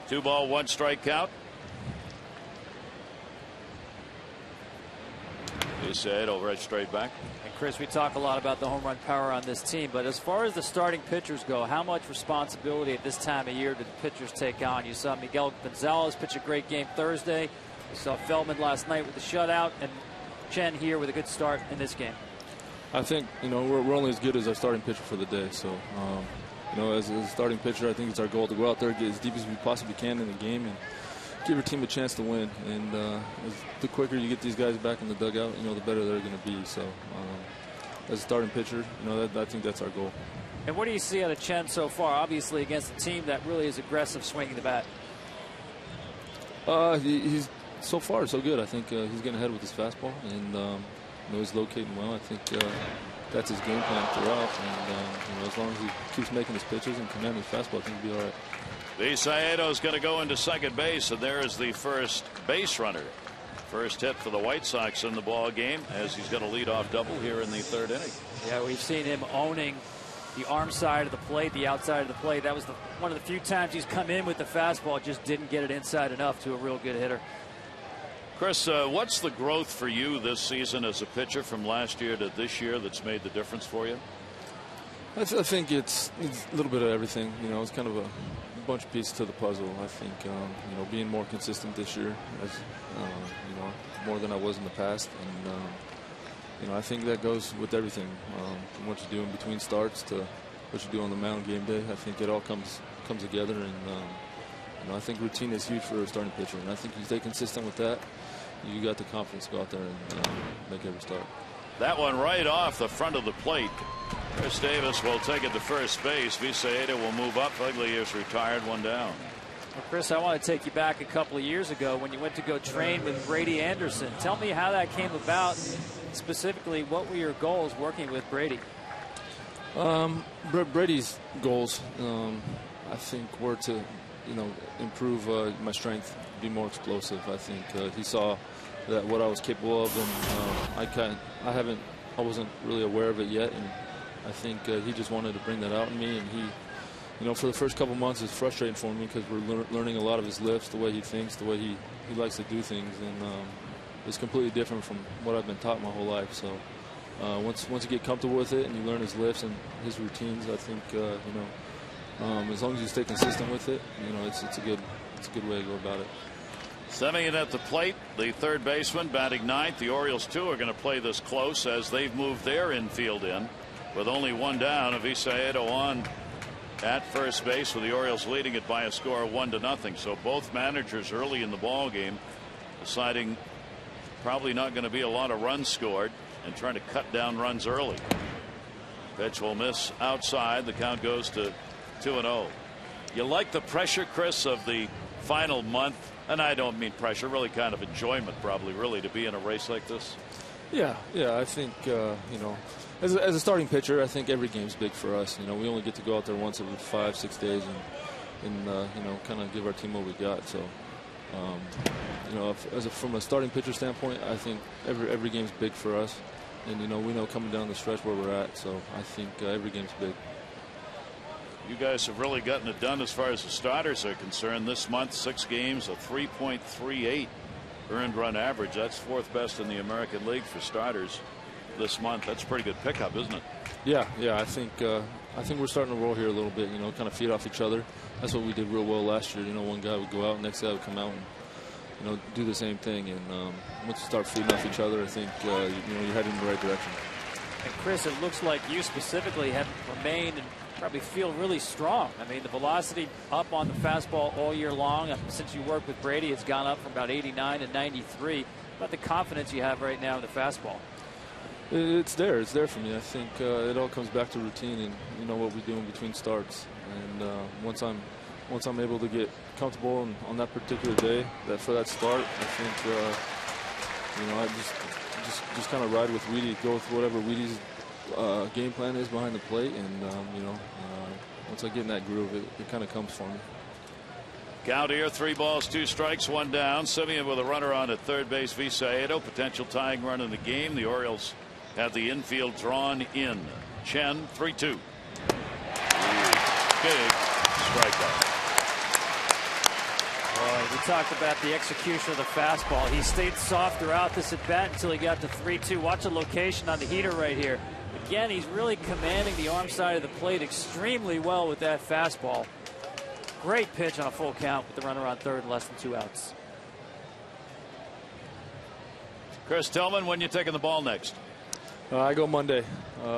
2 ball, 1 strike count. You said over right straight back. And Chris, we talk a lot about the home run power on this team, but as far as the starting pitchers go, how much responsibility at this time of year do the pitchers take on? You saw Miguel Gonzalez pitch a great game Thursday. You saw Feldman last night with the shutout, and Chen here with a good start in this game. I think, we're only as good as our starting pitcher for the day. So, as a starting pitcher, I think it's our goal to go out there, get as deep as we possibly can in the game, and give your team a chance to win. And the quicker you get these guys back in the dugout, the better they're going to be. So, as a starting pitcher, I think that's our goal. And what do you see out of Chen so far? Obviously, against a team that really is aggressive swinging the bat. He's so far so good. I think he's getting ahead with his fastball, and he's locating well. I think that's his game plan throughout. And as long as he keeps making his pitches and commanding his fastball, I think he'll be all right. Visaedo is going to go into second base, and there is the first base runner. First hit for the White Sox in the ball game, as he's got a leadoff double here in the 3rd inning. Yeah, we've seen him owning the arm side of the plate, the outside of the plate. That was one of the few times he's come in with the fastball, just didn't get it inside enough to a real good hitter. Chris, what's the growth for you this season as a pitcher from last year to this year that's made the difference for you? I think it's a little bit of everything. It's kind of a bunch of pieces to the puzzle. I think being more consistent this year, as more than I was in the past, and I think that goes with everything, from what you do in between starts to what you do on the mound game day. I think it all comes together, and I think routine is huge for a starting pitcher, and I think you stay consistent with that, you got the confidence to go out there and make every start. That one right off the front of the plate. Chris Davis will take it to first base. Visaedo will move up. Ugly is retired, 1 down. Well, Chris, I want to take you back a couple of years ago when you went to go train with Brady Anderson. Tell me how that came about. Specifically, what were your goals working with Brady? Brady's goals, I think, were to, improve my strength, be more explosive. I think he saw that what I was capable of, and I wasn't really aware of it yet, and I think he just wanted to bring that out in me. And he, for the first couple months, it's frustrating for me because we're learning a lot of his lifts, the way he thinks, the way he likes to do things, and it's completely different from what I've been taught my whole life. So once you get comfortable with it and you learn his lifts and his routines, I think as long as you stay consistent with it, it's a good way to go about it. Sending it at the plate, the 3rd baseman batting 9th. The Orioles, too, are going to play this close as they've moved their infield in with only 1 down. Visaedo on at first base, with the Orioles leading it by a score of 1-0. So both managers early in the ball game deciding probably not going to be a lot of runs scored and trying to cut down runs early. Pitch will miss outside. The count goes to 2-0. You like the pressure, Chris, of the final month? And I don't mean pressure, really kind of enjoyment, probably, really, to be in a race like this. Yeah, I think as a starting pitcher, I think every game's big for us. We only get to go out there once every 5-6 days and kind of give our team what we got. So from a starting pitcher standpoint, I think every game's big for us, and we know coming down the stretch where we're at. So I think every game's big. You guys have really gotten it done as far as the starters are concerned. This month, 6 games, a 3.38 earned run average. That's 4th best in the American League for starters this month. That's a pretty good pickup, isn't it? Yeah. I think we're starting to roll here a little bit. Kind of feed off each other. That's what we did real well last year. One guy would go out, next guy would come out, do the same thing. And once you start feeding off each other, I think you're heading in the right direction. And Chris, it looks like you specifically have remained and probably feel really strong. I mean, the velocity up on the fastball all year long. Since you worked with Brady, it's gone up from about 89 to 93. About the confidence you have right now in the fastball. It's there for me. I think it all comes back to routine and what we do in between starts. And once I'm able to get comfortable on that particular day, for that start, I think I just kind of ride with Weedy, go with whatever Weedy's game plan is behind the plate, and once I get in that groove, it kind of comes for me. Count here, 3 balls, 2 strikes, 1 down. Simeon with a runner on at third base. Visaedo, potential tying run in the game. The Orioles have the infield drawn in. Chen, 3-2. Big strikeout. Boy, we talked about the execution of the fastball. He stayed soft throughout this at bat until he got to 3-2. Watch the location on the heater right here. Again, he's really commanding the arm side of the plate extremely well with that fastball. Great pitch on a full count with the runner on third and less than 2 outs. Chris Tillman, when you taking the ball next? I go Monday.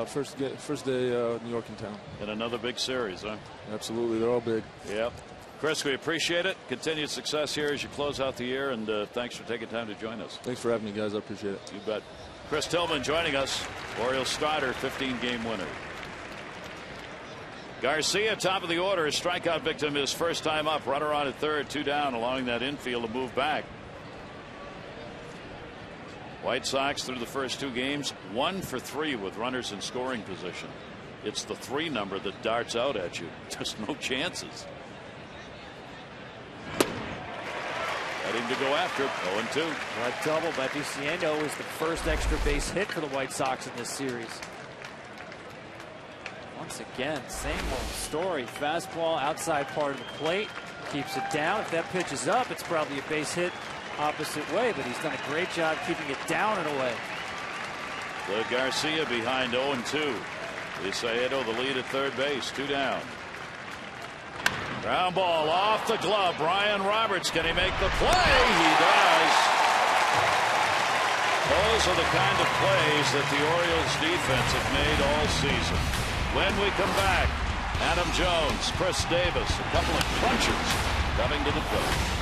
First day New York in town. In another big series, huh? Absolutely. They're all big. Yep. Chris, we appreciate it. Continued success here as you close out the year, and thanks for taking time to join us. Thanks for having me, guys. I appreciate it. You bet. Chris Tillman joining us. Orioles starter, 15-game winner. Garcia, top of the order. His strikeout victim is first time up. Runner on at third, 2 down, allowing that infield to move back. White Sox through the first 2 games, 1 for 3 with runners in scoring position. It's the 3 number that darts out at you. Just no chances. Heading to go after it, 0-2. A double by Visaedo is the first extra base hit for the White Sox in this series. Once again, same old story. Fastball outside part of the plate. Keeps it down. If that pitch is up, it's probably a base hit opposite way, but he's done a great job keeping it down and away. The Garcia behind 0-2. Visaedo the lead at third base, 2 down. Ground ball off the glove. Brian Roberts, can he make the play? He does. Those are the kind of plays that the Orioles defense have made all season. When we come back, Adam Jones, Chris Davis, a couple of crunchers coming to the plate.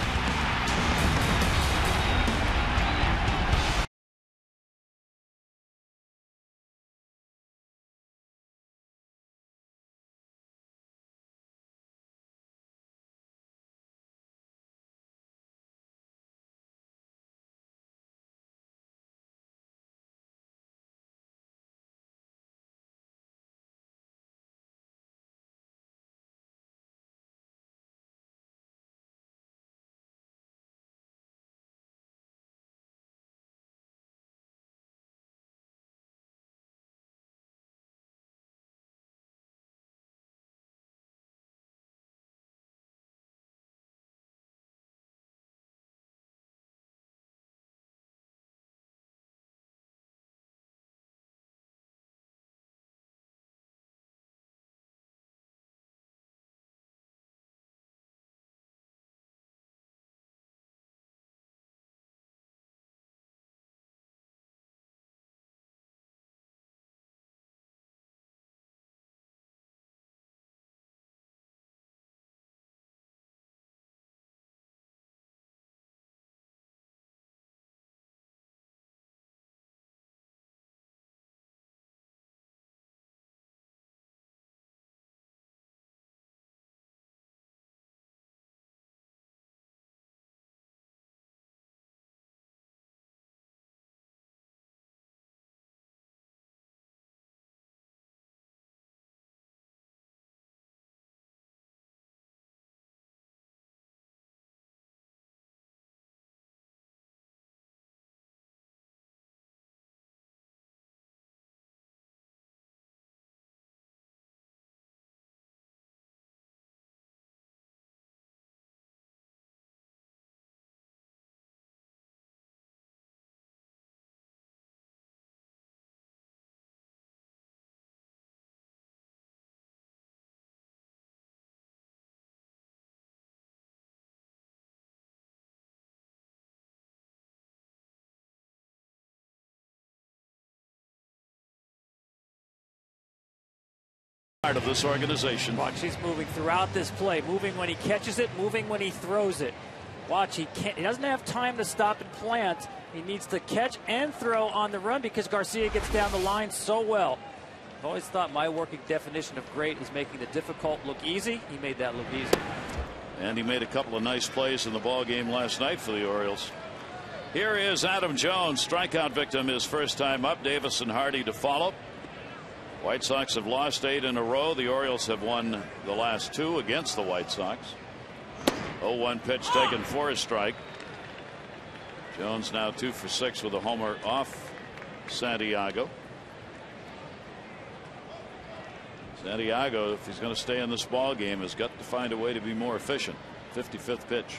of this organization. Watch, he's moving throughout this play, moving when he catches it, moving when he throws it. Watch, he doesn't have time to stop and plant. He needs to catch and throw on the run because Garcia gets down the line so well. I've always thought my working definition of great is making the difficult look easy. He made that look easy. And he made a couple of nice plays in the ball game last night for the Orioles. Here is Adam Jones, strikeout victim his first time up. Davis and Hardy to follow. White Sox have lost 8 in a row. The Orioles have won the last 2 against the White Sox. 0-1 pitch taken for a strike. Jones now 2 for 6 with a homer off Santiago. Santiago, if he's going to stay in this ball game, has got to find a way to be more efficient. 55th pitch.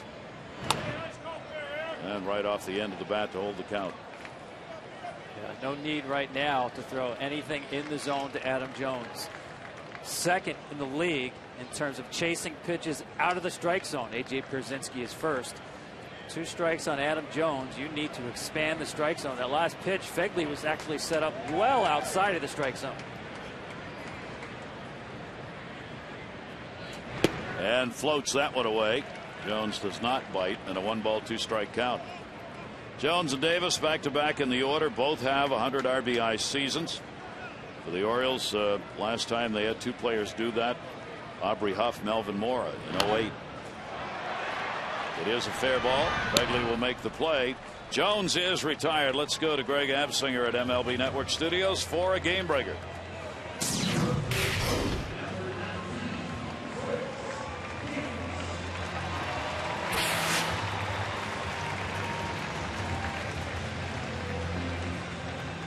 And right off the end of the bat to hold the count. Yeah, no need right now to throw anything in the zone to Adam Jones. Second in the league in terms of chasing pitches out of the strike zone. A.J. Pierzynski is first. 2 strikes on Adam Jones. You need to expand the strike zone. That last pitch, Fegley was actually set up well outside of the strike zone. And floats that one away. Jones does not bite, and a 1-ball 2-strike count. Jones and Davis back to back in the order. Both have 100 RBI seasons. For the Orioles, last time they had 2 players do that. Aubrey Huff, Melvin Mora in 08. It is a fair ball. Begley will make the play. Jones is retired. Let's go to Greg Absinger at MLB Network Studios for a game breaker.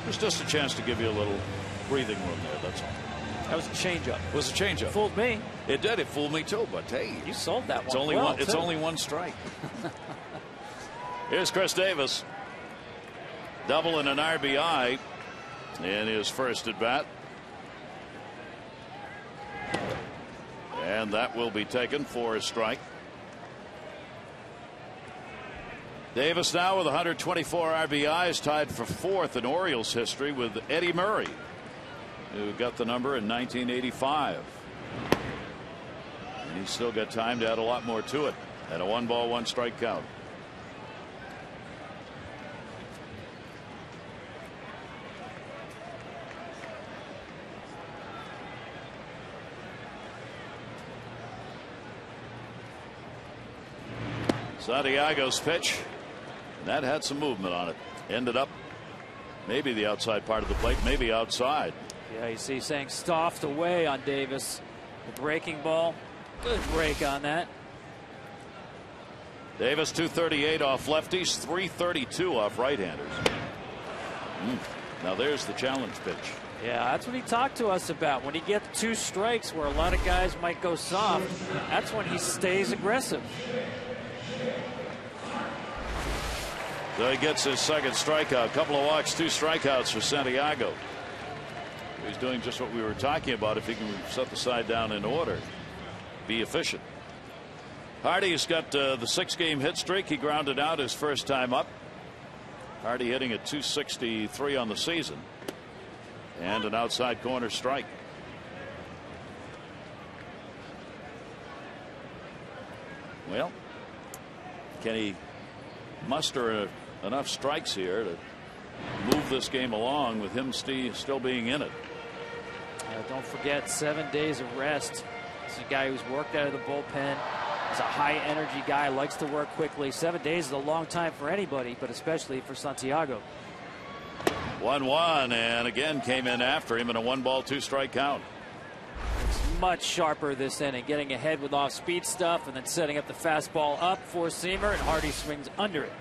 It's just a chance to give you a little breathing room there. That's all. That was a changeup. It was a changeup. Fooled me. It did. It fooled me too. But hey, you sold that it's one. Only well, one. It's only 1 strike. Here's Chris Davis. Double and an RBI in his first at bat. And that will be taken for a strike. Davis now with 124 RBIs, tied for 4th in Orioles history with Eddie Murray, who got the number in 1985. And he's still got time to add a lot more to it. And a 1-ball 1-strike count. Santiago's pitch. That had some movement on it. Ended up maybe the outside part of the plate, maybe outside. Yeah, you see saying stuffed away on Davis. The breaking ball. Good break on that. Davis 238 off lefties, 332 off right-handers. Now there's the challenge pitch. Yeah, that's what he talked to us about. When he gets 2 strikes where a lot of guys might go soft, that's when he stays aggressive. So he gets his second strikeout. Couple of walks, 2 strikeouts for Santiago. He's doing just what we were talking about. If he can set the side down in order, be efficient. Hardy's got the 6-game hit streak. He grounded out his first time up. Hardy hitting at .263 on the season. And an outside corner strike. Well, can he muster enough strikes here to move this game along with him still being in it? Don't forget 7 days of rest. This is a guy who's worked out of the bullpen. He's a high energy guy, likes to work quickly. 7 days is a long time for anybody, but especially for Santiago. 1-1, and again came in after him in a 1-ball 2-strike count. It's much sharper this inning, getting ahead with off speed stuff and then setting up the fastball up for seamer, and Hardy swings under it.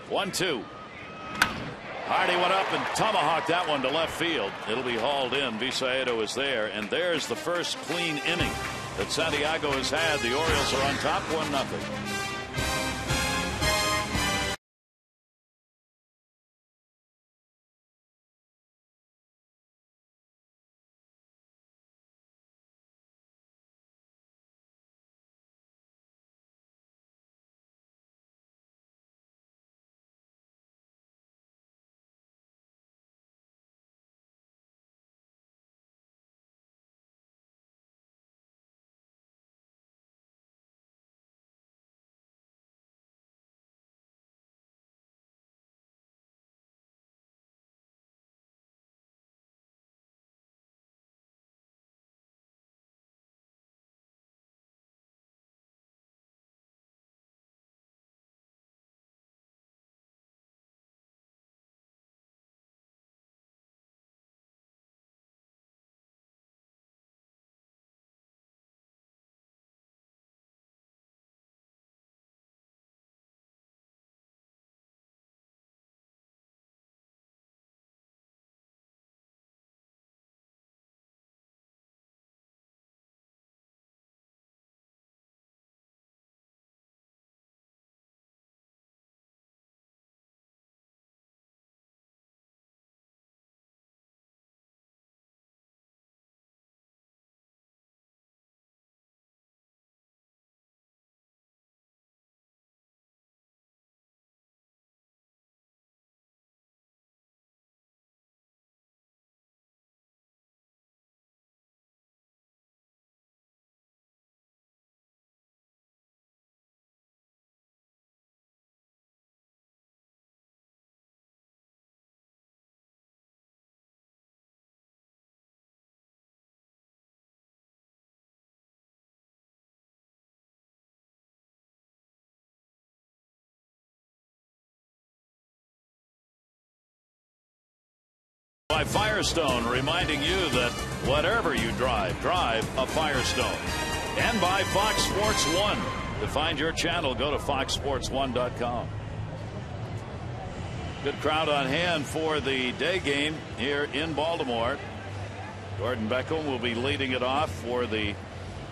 1-2. Hardy went up and tomahawked that one to left field. It'll be hauled in. Visaedo is there, and there's the first clean inning that Santiago has had. The Orioles are on top 1-0. by Firestone, reminding you that whatever you drive, drive a Firestone. And by Fox Sports 1. To find your channel, go to foxsports1.com. Good crowd on hand for the day game here in Baltimore. Gordon Beckham will be leading it off for the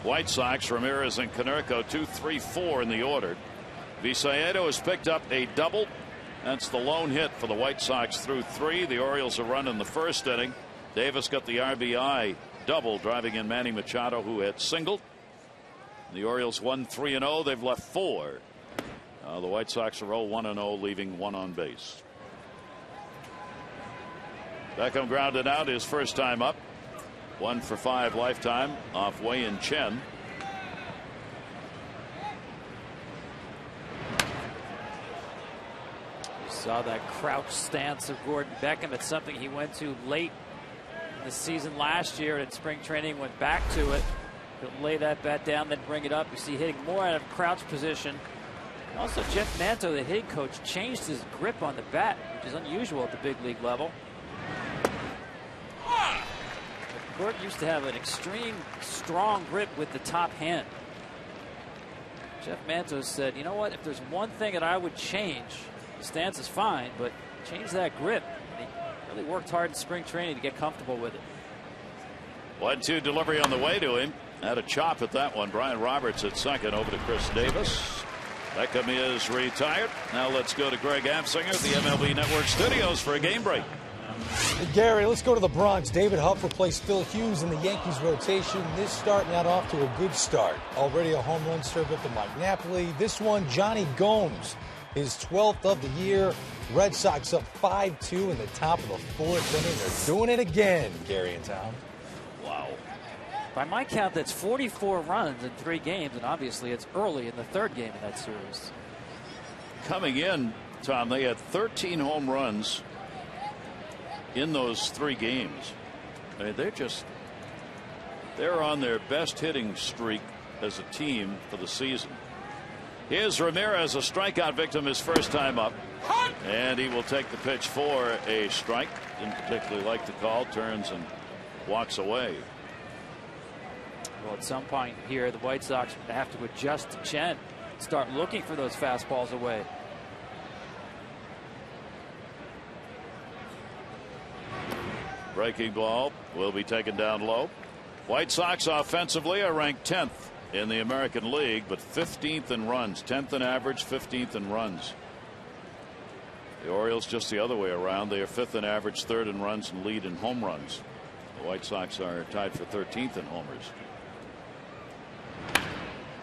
White Sox. Ramirez and Konerko 2, 3, 4 in the order. Viciedo has picked up a double. That's the lone hit for the White Sox through 3. The Orioles are run in the first inning. Davis got the RBI double, driving in Manny Machado, who had singled. The Orioles won 3-0. They've left 4. The White Sox are 0-1-0, leaving 1 on base. Beckham grounded out his first time up. 1 for 5 lifetime off Wei-Yin Chen. Saw that crouch stance of Gordon Beckham. It's something he went to late in the season last year, and in spring training went back to it. He'll lay that bat down, then bring it up. You see hitting more out of crouch position. And also, Jeff Manto, the hitting coach, changed his grip on the bat, which is unusual at the big league level. Gordon used to have an extreme strong grip with the top hand. Jeff Manto said, you know what, if there's one thing that I would change, the stance is fine, but change that grip. And he really worked hard in spring training to get comfortable with it. 1-2 delivery on the way to him. Had a chop at that one. Brian Roberts at second, over to Chris Davis. Beckham is retired. Now let's go to Greg Amsinger at the MLB Network studios for a game break. Hey, Gary, let's go to the Bronx. David Huff replaced Phil Hughes in the Yankees rotation. This start not off to a good start. Already a home run served up to Mike Napoli. This one, Johnny Gomes, his 12th of the year. Red Sox up 5-2 in the top of the 4th inning. They're doing it again, Gary and Tom. Wow. By my count, that's 44 runs in 3 games, and obviously it's early in the 3rd game of that series. Coming in, Tom, they had 13 home runs in those 3 games. I mean, they're on their best hitting streak as a team for the season. Here's Ramirez, a strikeout victim, his first time up, and he will take the pitch for a strike. Didn't particularly like the call, turns and walks away. Well, at some point here, the White Sox have to adjust to Chen, start looking for those fastballs away. Breaking ball will be taken down low. White Sox offensively are ranked 10th in the American League, but 15th in runs. 10th in average, 15th in runs. The Orioles just the other way around. They are 5th in average, 3rd in runs, and lead in home runs. The White Sox are tied for 13th in homers.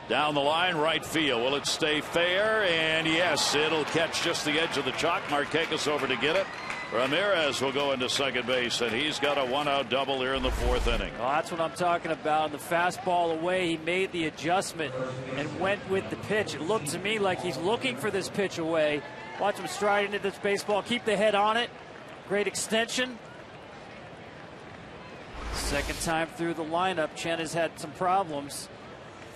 Down the line, right field. Will it stay fair? And yes, it'll catch just the edge of the chalk. Markakis over to get it. Ramirez will go into second base, and he's got a 1-out double here in the 4th inning. Well, that's what I'm talking about. The fastball away, he made the adjustment and went with the pitch. It looked to me like he's looking for this pitch away. Watch him stride into this baseball. Keep the head on it. Great extension. Second time through the lineup, Chen has had some problems.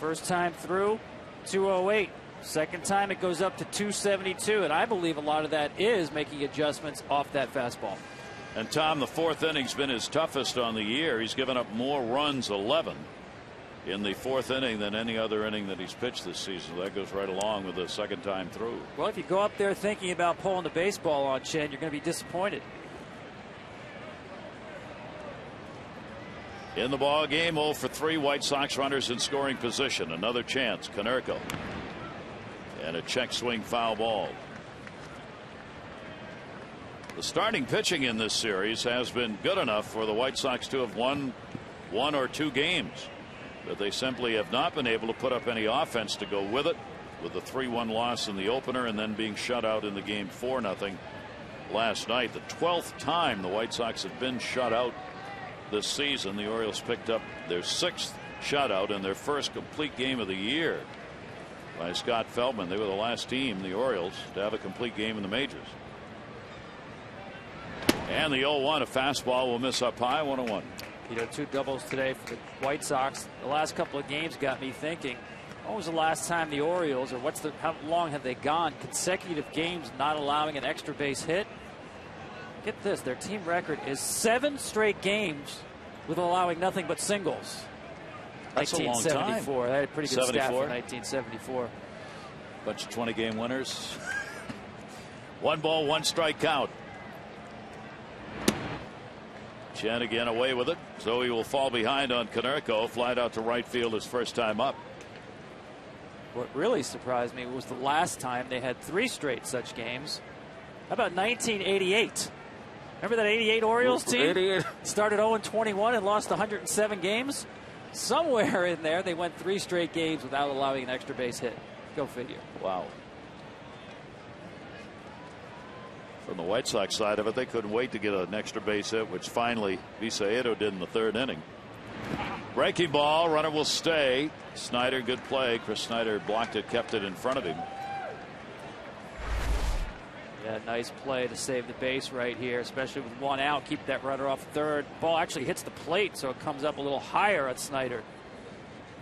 First time through, 208. Second time it goes up to 272, and I believe a lot of that is making adjustments off that fastball. And Tom, the 4th inning's been his toughest on the year. He's given up more runs, 11, in the 4th inning than any other inning that he's pitched this season. That goes right along with the second time through. Well, if you go up there thinking about pulling the baseball on Chen, you're going to be disappointed. In the ball game, 0 for 3 White Sox runners in scoring position. Another chance, Konerko. And a check swing foul ball. The starting pitching in this series has been good enough for the White Sox to have won 1 or 2 games. But they simply have not been able to put up any offense to go with it, with the 3-1 loss in the opener and then being shut out in the game 4-0 last night. The 12th time the White Sox have been shut out this season. The Orioles picked up their 6th shutout in their first complete game of the year by Scott Feldman. They were the last team, the Orioles, to have a complete game in the majors. And the 0-1, a fastball will miss up high, 1-1. You know, 2 doubles today for the White Sox. The last couple of games got me thinking, when was the last time the Orioles, or how long have they gone consecutive games not allowing an extra base hit? Get this, their team record is 7 straight games with allowing nothing but singles. That's a long time. 1974. They had a pretty good 74? stat for 1974. Bunch of 20-game winners. 1 ball, 1 strike count. Chen again away with it, so he will fall behind on Konerko. Flied out to right field his first time up. What really surprised me was the last time they had 3 straight such games. How about 1988? Remember that 88 Orioles team? 88. Started 0-21 and lost 107 games. Somewhere in there, they went 3 straight games without allowing an extra base hit. Go figure. Wow. From the White Sox side of it, they couldn't wait to get an extra base hit, which finally Visaedo did in the 3rd inning. Breaking ball, runner will stay. Snyder, good play. Chris Snyder blocked it, kept it in front of him. Yeah, nice play to save the base right here, especially with 1 out. Keep that runner off third. Ball actually hits the plate, so it comes up a little higher at Snyder.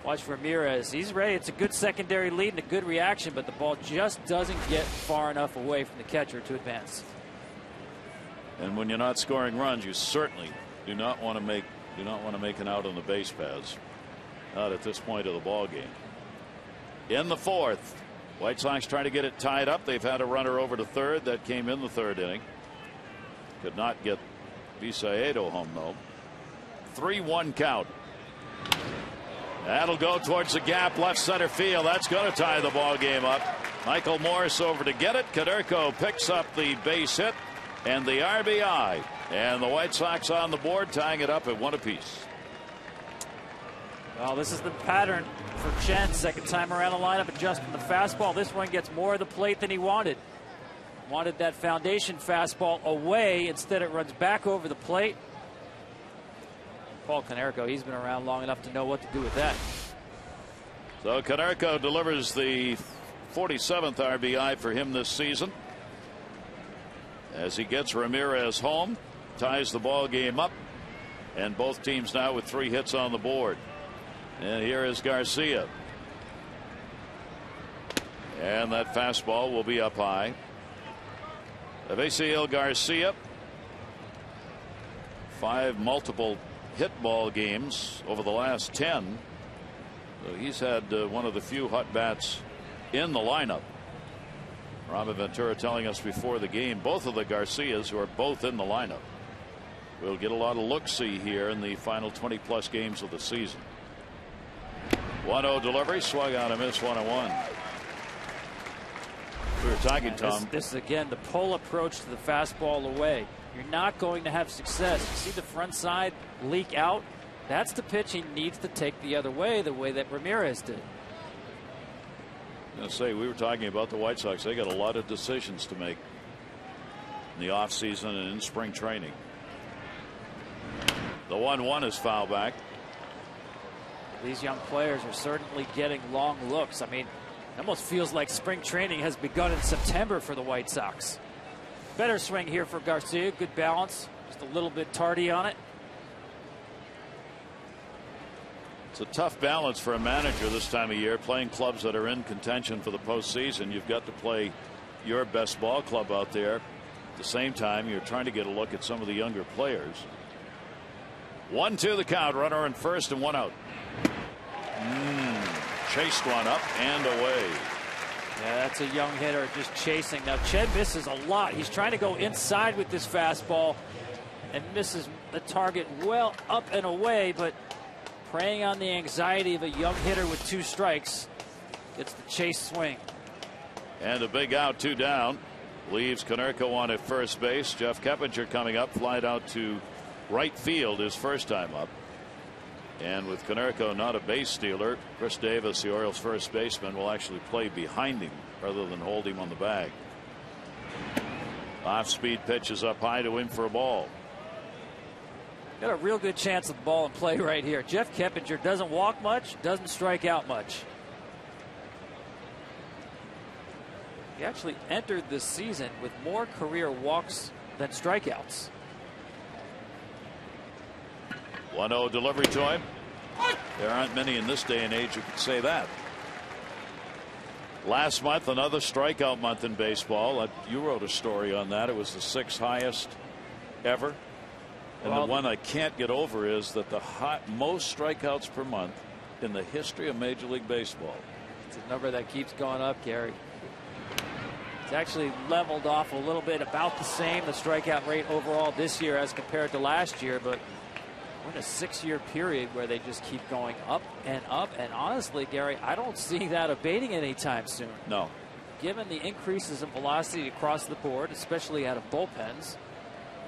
Watch Ramirez. He's ready. It's a good secondary lead and a good reaction, but the ball just doesn't get far enough away from the catcher to advance. And when you're not scoring runs, you certainly do not want to make an out on the base paths. Not at this point of the ball game. In the 4th, White Sox trying to get it tied up. They've had a runner over to third that came in the 3rd inning. Could not get Visaedo home though. 3-1 count. That'll go towards the gap left center field. That's going to tie the ball game up. Michael Morris over to get it. Konerko picks up the base hit and the RBI, and the White Sox on the board, tying it up at 1 apiece. Well, this is the pattern for Chen. 2nd time around the lineup, adjusting the fastball. This one gets more of the plate than he wanted. Wanted that foundation fastball away. Instead, it runs back over the plate. Paul Konerko, he's been around long enough to know what to do with that. So Konerko delivers the 47th RBI for him this season, as he gets Ramirez home, ties the ball game up, and both teams now with 3 hits on the board. And here is Garcia, and that fastball will be up high. Avisail Garcia, 5 multiple hit ball games over the last 10. So he's had one of the few hot bats in the lineup. Robin Ventura telling us before the game, both of the Garcias, who are both in the lineup, will get a lot of look-see here in the final 20-plus games of the season. 1-0 delivery, swung out and missed, 1-1. We were talking, Tom. This is again the pull approach to the fastball away. You're not going to have success. You see the front side leak out. That's the pitch he needs to take the other way, the way that Ramirez did. I was going to say, we were talking about the White Sox. They got a lot of decisions to make in the offseason and in spring training. The 1-1 is foul back. These young players are certainly getting long looks. I mean, it almost feels like spring training has begun in September for the White Sox. Better swing here for Garcia. Good balance. Just a little bit tardy on it. It's a tough balance for a manager this time of year, playing clubs that are in contention for the postseason. You've got to play your best ball club out there. At the same time, you're trying to get a look at some of the younger players. 1-2 the count. Runner in first and 1 out. Chased one up and away. Yeah, that's a young hitter just chasing. Now, Chen misses a lot. He's trying to go inside with this fastball and misses the target well up and away, but preying on the anxiety of a young hitter with 2 strikes, gets the chase swing. And a big out, 2 down. Leaves Konerko on at first base. Jeff Keppinger coming up, flied out to right field his first time up. And with Konerko not a base stealer, Chris Davis, the Orioles' first baseman, will actually play behind him rather than hold him on the bag. Off-speed pitch is up high to in for a ball. Got a real good chance of the ball in play right here. Jeff Keppinger doesn't walk much, doesn't strike out much. He actually entered this season with more career walks than strikeouts. 1-0 delivery to him. There aren't many in this day and age who could say that. Last month, another strikeout month in baseball. You wrote a story on that. It was the 6th highest ever. And Well, the one I can't get over is that the most strikeouts per month in the history of Major League Baseball. It's a number that keeps going up, Gary. It's actually leveled off a little bit, about the same, the strikeout rate overall this year as compared to last year, but we're in a 6-year period where they just keep going up and up. And honestly, Gary, I don't see that abating anytime soon. No. Given the increases in velocity across the board, especially out of bullpens,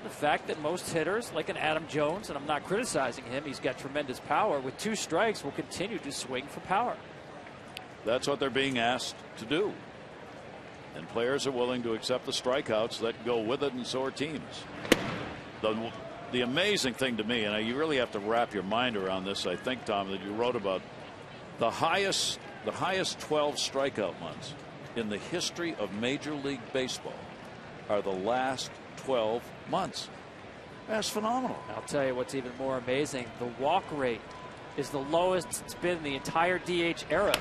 the fact that most hitters, like an Adam Jones, and I'm not criticizing him, he's got tremendous power, with 2 strikes will continue to swing for power. That's what they're being asked to do. And players are willing to accept the strikeouts that go with it, and so are teams. The amazing thing to me, and you really have to wrap your mind around this, I think, Tom, that you wrote about the highest 12 strikeout months in the history of Major League Baseball are the last 12 months. That's phenomenal. I'll tell you what's even more amazing. The walk rate is the lowest it's been in the entire DH era.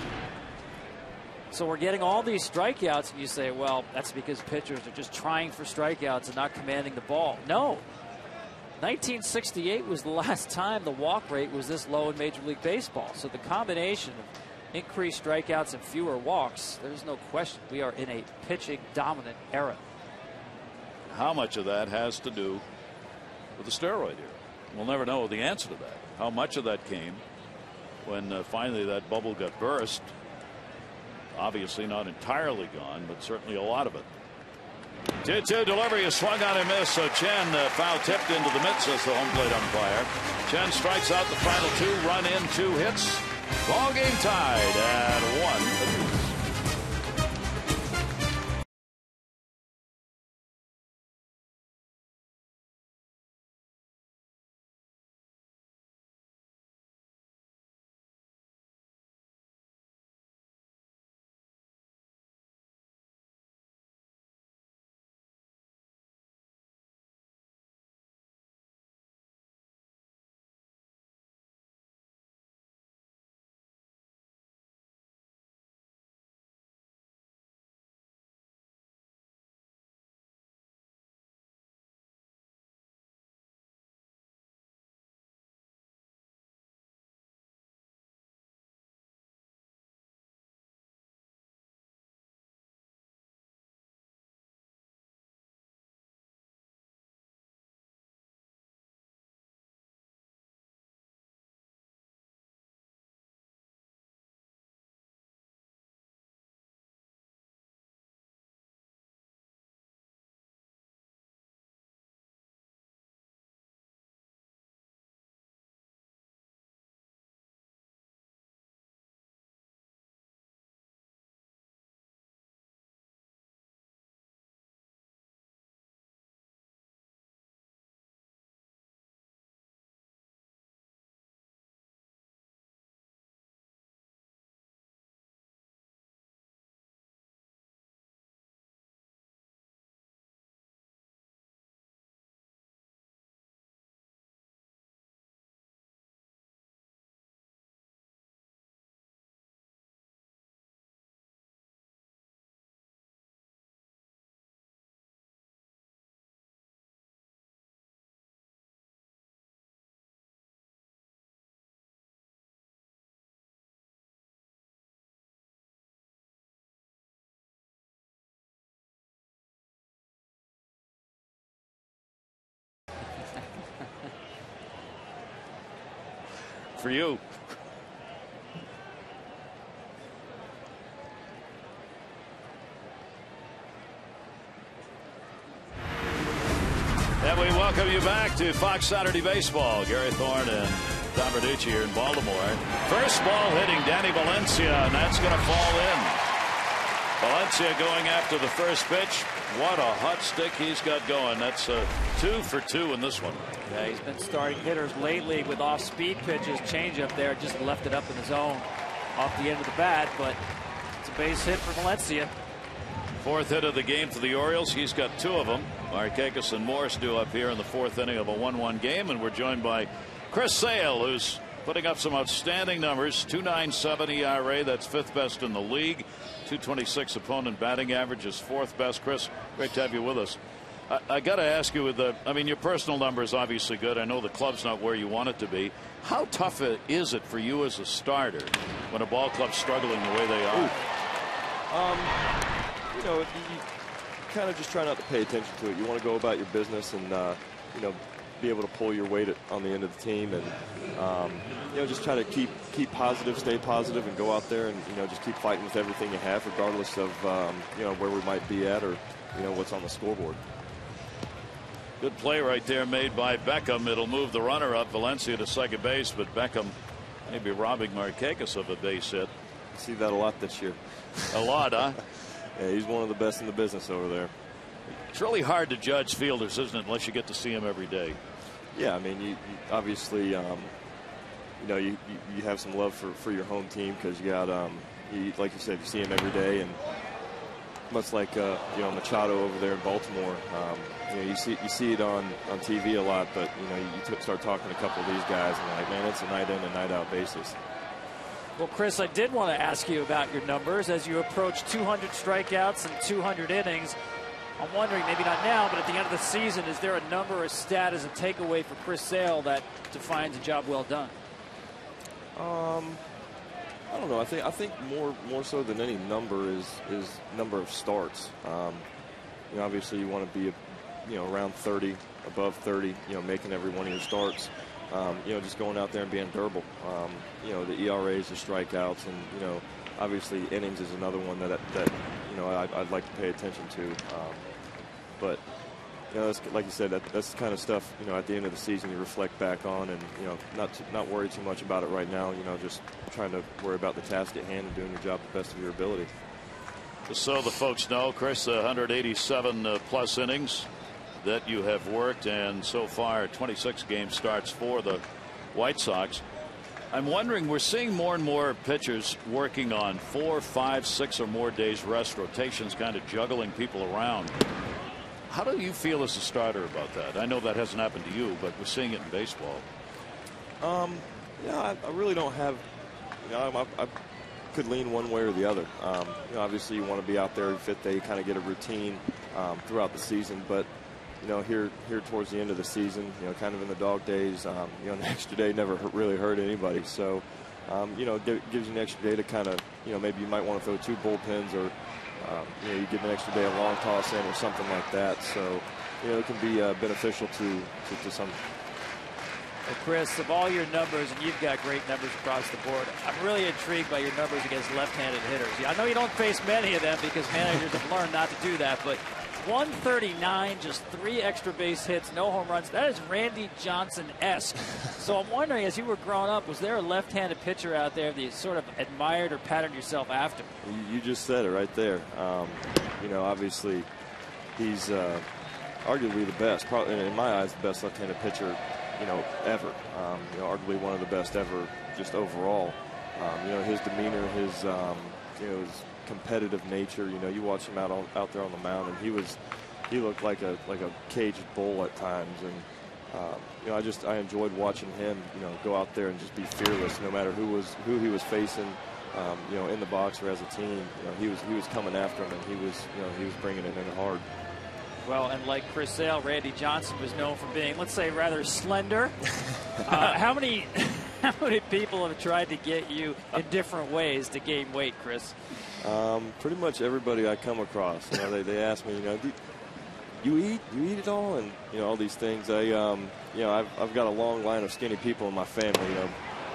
So we're getting all these strikeouts, and you say, well, that's because pitchers are just trying for strikeouts and not commanding the ball. No. 1968 was the last time the walk rate was this low in Major League Baseball. So the combination of increased strikeouts and fewer walks, there's no question we are in a pitching dominant era. How much of that has to do with the steroid era? We'll never know the answer to that. How much of that came when finally that bubble got burst? Obviously not entirely gone, but certainly a lot of it. 2-2 delivery is swung on and missed. So Chen foul tipped into the mid, says the home plate umpire. Chen strikes out the final 2, run in, 2 hits. Ball game tied at 1. For you. And we welcome you back to Fox Saturday Baseball. Gary Thorne and Tom Verducci here in Baltimore. First ball hitting Danny Valencia, and that's going to fall in. Valencia going after the first pitch. What a hot stick he's got going. That's 2 for 2 in this one. Yeah, he's been starting hitters lately with off-speed pitches. Changeup there, just left it up in the zone off the end of the bat, but it's a base hit for Valencia. 4th hit of the game for the Orioles. He's got 2 of them. Markakis and Morse due up here in the 4th inning of a 1-1 game, and we're joined by Chris Sale, who's putting up some outstanding numbers. 2.97 ERA, that's 5th best in the league. 226 opponent batting average is 4th best. Chris, great to have you with us. I got to ask you, with your personal number is obviously good. I know the club's not where you want it to be. How tough is it for you as a starter when a ball club's struggling the way they are? You kind of just try not to pay attention to it. You want to go about your business and, be able to pull your weight on the end of the team, and just try to keep positive, stay positive, and go out there and just keep fighting with everything you have, regardless of where we might be at or what's on the scoreboard. Good play right there made by Beckham. It'll move the runner up, Valencia, to second base, but Beckham maybe robbing Markakis of a base hit. You see that a lot this year. A lot, huh? Yeah, he's one of the best in the business over there. It's really hard to judge fielders, isn't it, unless you get to see him every day? Yeah, I mean, you obviously, you have some love for your home team because you got, like you said, you see him every day, and much like Machado over there in Baltimore, you see it on TV a lot, but you start talking to a couple of these guys, and like, man, it's a night in and night out basis. Well, Chris, I did want to ask you about your numbers as you approach 200 strikeouts and 200 innings. I'm wondering, maybe not now, but at the end of the season, is there a number or stat as a takeaway for Chris Sale that defines a job well done? I don't know. I think more so than any number is number of starts. Obviously you want to be around 30, above 30. Making every one of your starts. Just going out there and being durable. The ERAs, the strikeouts, and obviously innings is another one that I'd like to pay attention to. But that's, like you said, that's the kind of stuff at the end of the season you reflect back on, and not worry too much about it right now. Just trying to worry about the task at hand and doing your job to the best of your ability. Just so the folks know, Chris, 187 plus innings that you have worked, and so far 26 game starts for the White Sox. I'm wondering, we're seeing more and more pitchers working on 4, 5, 6 or more days rest, rotations, kind of juggling people around. How do you feel as a starter about that? I know that hasn't happened to you, but we're seeing it in baseball. I really don't have. I could lean one way or the other. Obviously, you want to be out there every fifth day, kind of get a routine throughout the season. But here towards the end of the season, kind of in the dog days, an extra day never really hurt anybody. So, gives you an extra day to kind of, maybe you might want to throw 2 bullpens, or you give an extra day a long toss in or something like that. So, it can be beneficial to some. Well, Chris, of all your numbers, and you've got great numbers across the board, I'm really intrigued by your numbers against left-handed hitters. I know you don't face many of them because managers have learned not to do that, but 139, just 3 extra base hits, no home runs. That is Randy Johnson-esque. So I'm wondering, as you were growing up, was there a left-handed pitcher out there that you sort of admired or patterned yourself after? You just said it right there. Obviously, he's arguably the best, probably in my eyes, the best left-handed pitcher ever. Arguably one of the best ever, just overall. His demeanor, his competitive nature. You watch him out there on the mound, and he looked like a caged bull at times. And I enjoyed watching him go out there and just be fearless, no matter who he was facing. In the box or as a team, he was coming after him, and he was bringing it in hard. Well, and like Chris Sale, Randy Johnson was known for being, let's say, rather slender. How many people have tried to get you in different ways to gain weight, Chris? Pretty much everybody I come across. They ask me, do you eat it all, and all these things. I've got a long line of skinny people in my family.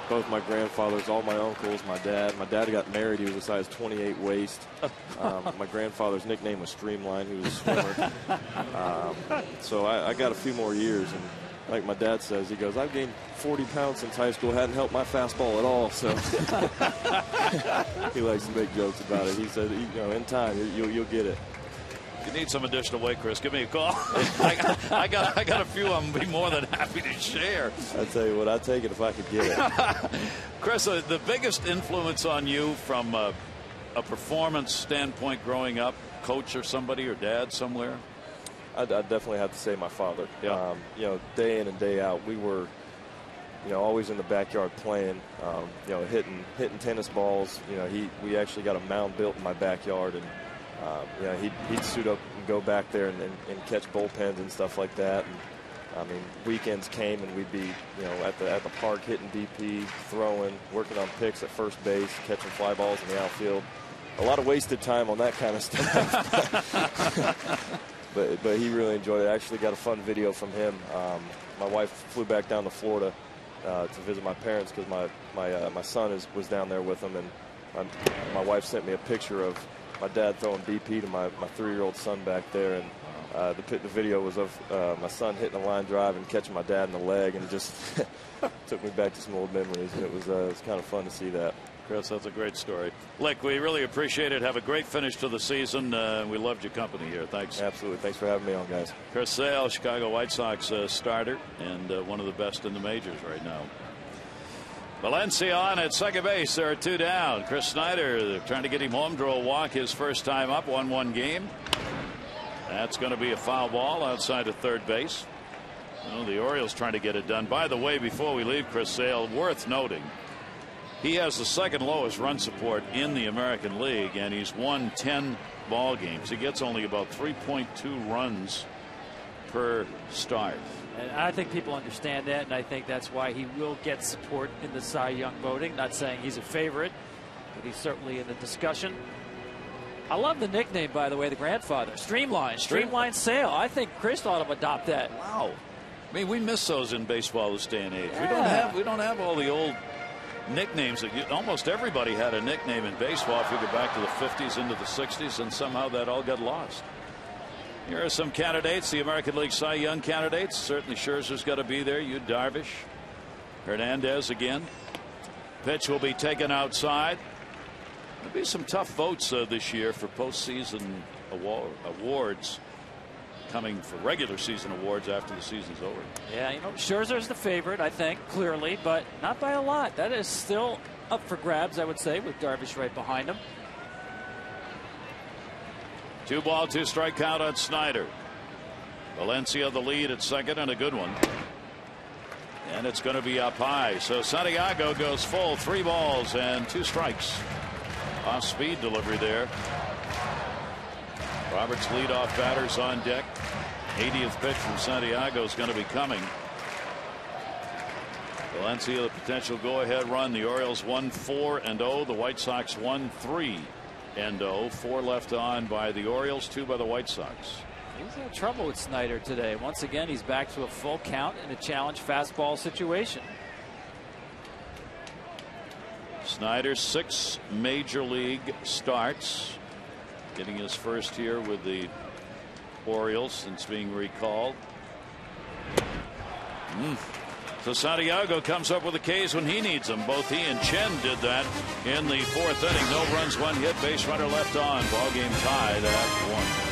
Both my grandfathers, all my uncles, my dad. My dad got married. He was a size 28 waist. My grandfather's nickname was Streamline. He was a swimmer. So I got a few more years. And like my dad says, he goes, I've gained 40 pounds since high school. Hadn't helped my fastball at all. So he likes to make jokes about it. He said, in time, you'll get it. If you need some additional weight, Chris, give me a call. I got a few of them. Be more than happy to share. I tell you what, I'd take it if I could get it. Chris, the biggest influence on you from a performance standpoint growing up, coach or somebody or dad somewhere? I'd definitely have to say my father. Yeah. Day in and day out, we were, always in the backyard playing, hitting tennis balls. We actually got a mound built in my backyard, and he'd suit up and go back there and catch bullpens and stuff like that. And, I mean, weekends came and we'd be, at the park hitting BP, throwing, working on picks at first base, catching fly balls in the outfield. A lot of wasted time on that kind of stuff. but he really enjoyed it. I actually got a fun video from him. My wife flew back down to Florida to visit my parents because my son was down there with them, and my wife sent me a picture of my dad throwing BP to my 3-year-old son back there, and the video was of my son hitting a line drive and catching my dad in the leg, and it just took me back to some old memories, and it was kind of fun to see that. Chris, that's a great story. Lick, we really appreciate it. Have a great finish to the season. We loved your company here. Thanks. Absolutely. Thanks for having me on, guys. Chris Sale, Chicago White Sox starter, and one of the best in the majors right now. Valencia on at second base. There are 2 down. Chris Snyder, they're trying to get him home, drew a walk his first time up, 1-1 game. That's going to be a foul ball outside of third base. Well, the Orioles trying to get it done. By the way, before we leave, Chris Sale, worth noting, he has the second lowest run support in the American League, and he's won 10 ball games. He gets only about 3.2 runs per start. And I think people understand that, and I think that's why he will get support in the Cy Young voting. Not saying he's a favorite, but he's certainly in the discussion. I love the nickname, by the way, the grandfather. Streamline Sale. I think Chris ought to adopt that. Wow. I mean, we miss those in baseball this day and age. Yeah. We don't have all the old nicknames that almost everybody had a nickname in baseball if you go back to the 50s into the 60s, and somehow that all got lost. Here are some candidates, the American League Cy Young candidates. Certainly Scherzer's got to be there. Yu Darvish, Hernandez again. Pitch will be taken outside. There'll be some tough votes this year for postseason awards, coming for regular season awards after the season's over. Yeah, Scherzer's the favorite, I think, clearly, but not by a lot. That is still up for grabs, I would say, with Darvish right behind him. 2-ball, 2-strike count on Snyder. Valencia the lead at second, and a good one. And it's going to be up high. So Santiago goes full, 3 balls and 2 strikes. Off speed delivery there. Roberts leadoff batters on deck. 80th pitch from Santiago is going to be coming. Valencia the potential go-ahead run. The Orioles won 4-0. The White Sox won 3-0. 4 left on by the Orioles, 2 by the White Sox. He's had trouble with Snyder today. Once again, he's back to a full count in a challenge fastball situation. Snyder, 6 major league starts, getting his first here with the Orioles since being recalled. So Santiago comes up with the K's when he needs them. Both he and Chen did that in the 4th inning. No runs, 1 hit, base runner left on. Ball game tied at 1.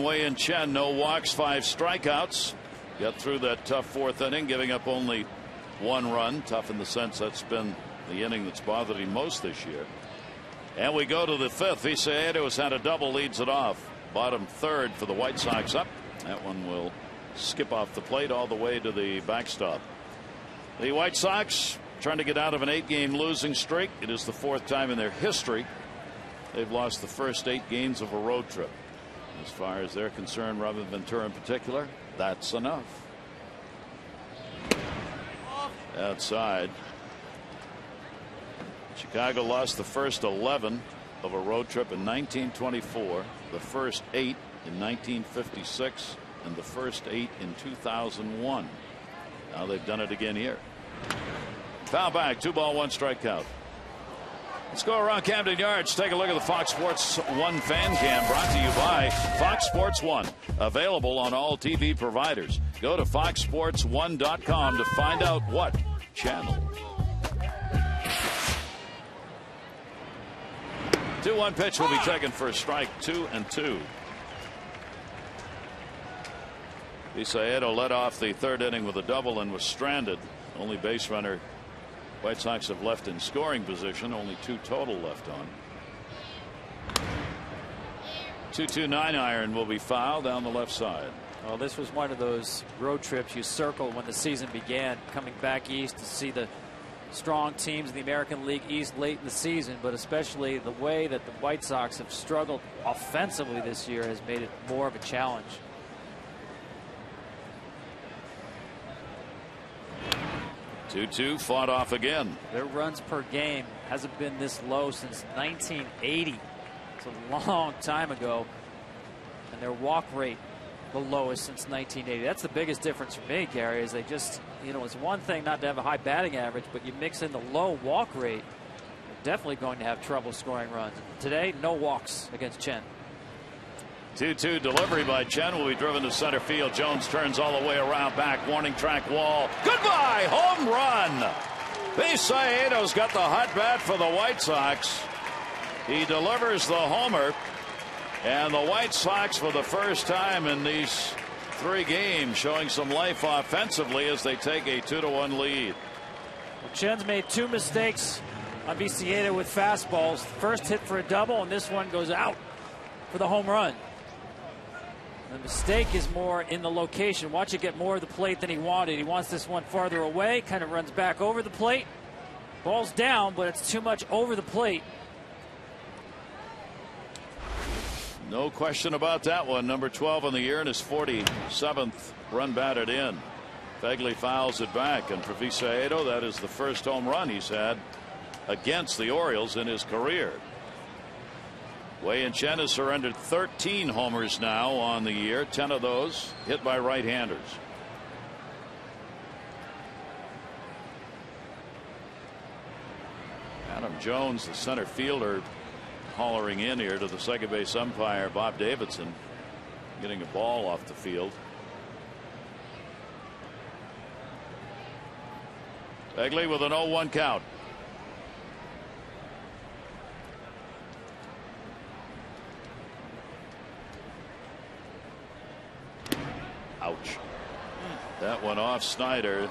Wei-Yin Chen, no walks, 5 strikeouts. Got through that tough 4th inning, giving up only 1 run. Tough in the sense that's been the inning that's bothered him most this year. And we go to the 5th. Viciedo has had a double, leads it off. Bottom 3rd for the White Sox up. That one will skip off the plate all the way to the backstop. The White Sox trying to get out of an 8-game losing streak. It is the 4th time in their history they've lost the first 8 games of a road trip. As far as they're concerned, Robin Ventura in particular, that's enough. Outside. Chicago lost the first 11 of a road trip in 1924, the first 8 in 1956, and the first 8 in 2001. Now they've done it again here. Foul back, 2 ball, 1 strike count. Let's go around Camden Yards. Take a look at the Fox Sports 1 fan cam, brought to you by Fox Sports 1. Available on all TV providers. Go to foxsports1.com to find out what channel. 2-1 pitch will be taken for a strike, 2-2. Viciedo led off the 3rd inning with a double and was stranded. Only base runner White Sox have left in scoring position. Only 2 total left on. 2-2 9-iron will be fouled down the left side. Well, this was one of those road trips you circled when the season began, coming back east to see the strong teams in the American League East late in the season, but especially the way that the White Sox have struggled offensively this year has made it more of a challenge. 2-2 fought off again. Their runs per game hasn't been this low since 1980. It's a long time ago. And their walk rate the lowest since 1980. That's the biggest difference for me, Gary, is they just, you know, it's one thing not to have a high batting average, but you mix in the low walk rate, you're definitely going to have trouble scoring runs. Today, no walks against Chen. 2-2 delivery by Chen will be driven to center field. Jones turns all the way around back. Warning track wall. Goodbye. Home run. Viciedo's got the hot bat for the White Sox. He delivers the homer. And the White Sox, for the first time in these 3 games, showing some life offensively as they take a 2-1 lead. Well, Chen's made 2 mistakes on Viciedo with fastballs. First hit for a double, and this one goes out for the home run. The mistake is more in the location. Watch it get more of the plate than he wanted. He wants this one farther away, kind of runs back over the plate. Ball's down, but it's too much over the plate. No question about that one. Number 12 on the year and his 47th run batted in. Fegley fouls it back, and for Viciedo, that is the first home run he's had against the Orioles in his career. Wei-Yin Chen has surrendered 13 homers now on the year, 10 of those hit by right-handers. Adam Jones, the center fielder, hollering in here to the second base umpire, Bob Davidson, getting a ball off the field. Fegley with an 0-1 count. Ouch. That went off Snyder.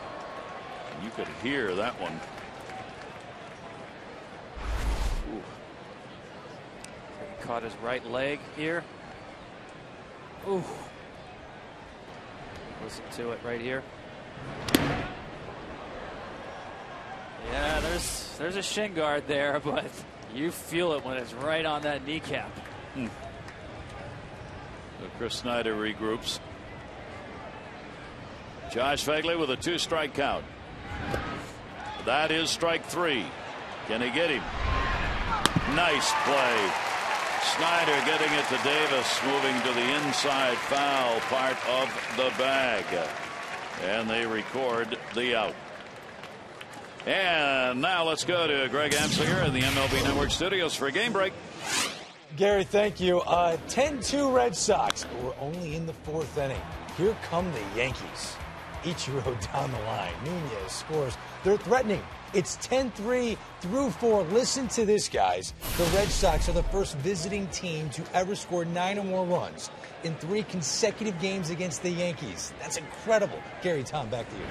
You could hear that one. Ooh. He caught his right leg here. Ooh. Listen to it right here. Yeah, there's a shin guard there, but you feel it when it's right on that kneecap. So Chris Snyder regroups. Josh Fegley with a 2-strike count. That is strike 3. Can he get him? Nice play. Snyder getting it to Davis, moving to the inside foul part of the bag. And they record the out. And now let's go to Greg Amsinger in the MLB Network studios for a game break. Gary, thank you. 10-2 Red Sox. We're only in the 4th inning. Here come the Yankees. Ichiro down the line. Nunez scores. They're threatening. It's 10-3 through 4. Listen to this, guys. The Red Sox are the first visiting team to ever score 9 or more runs in 3 consecutive games against the Yankees. That's incredible. Gary, Tom, back to you.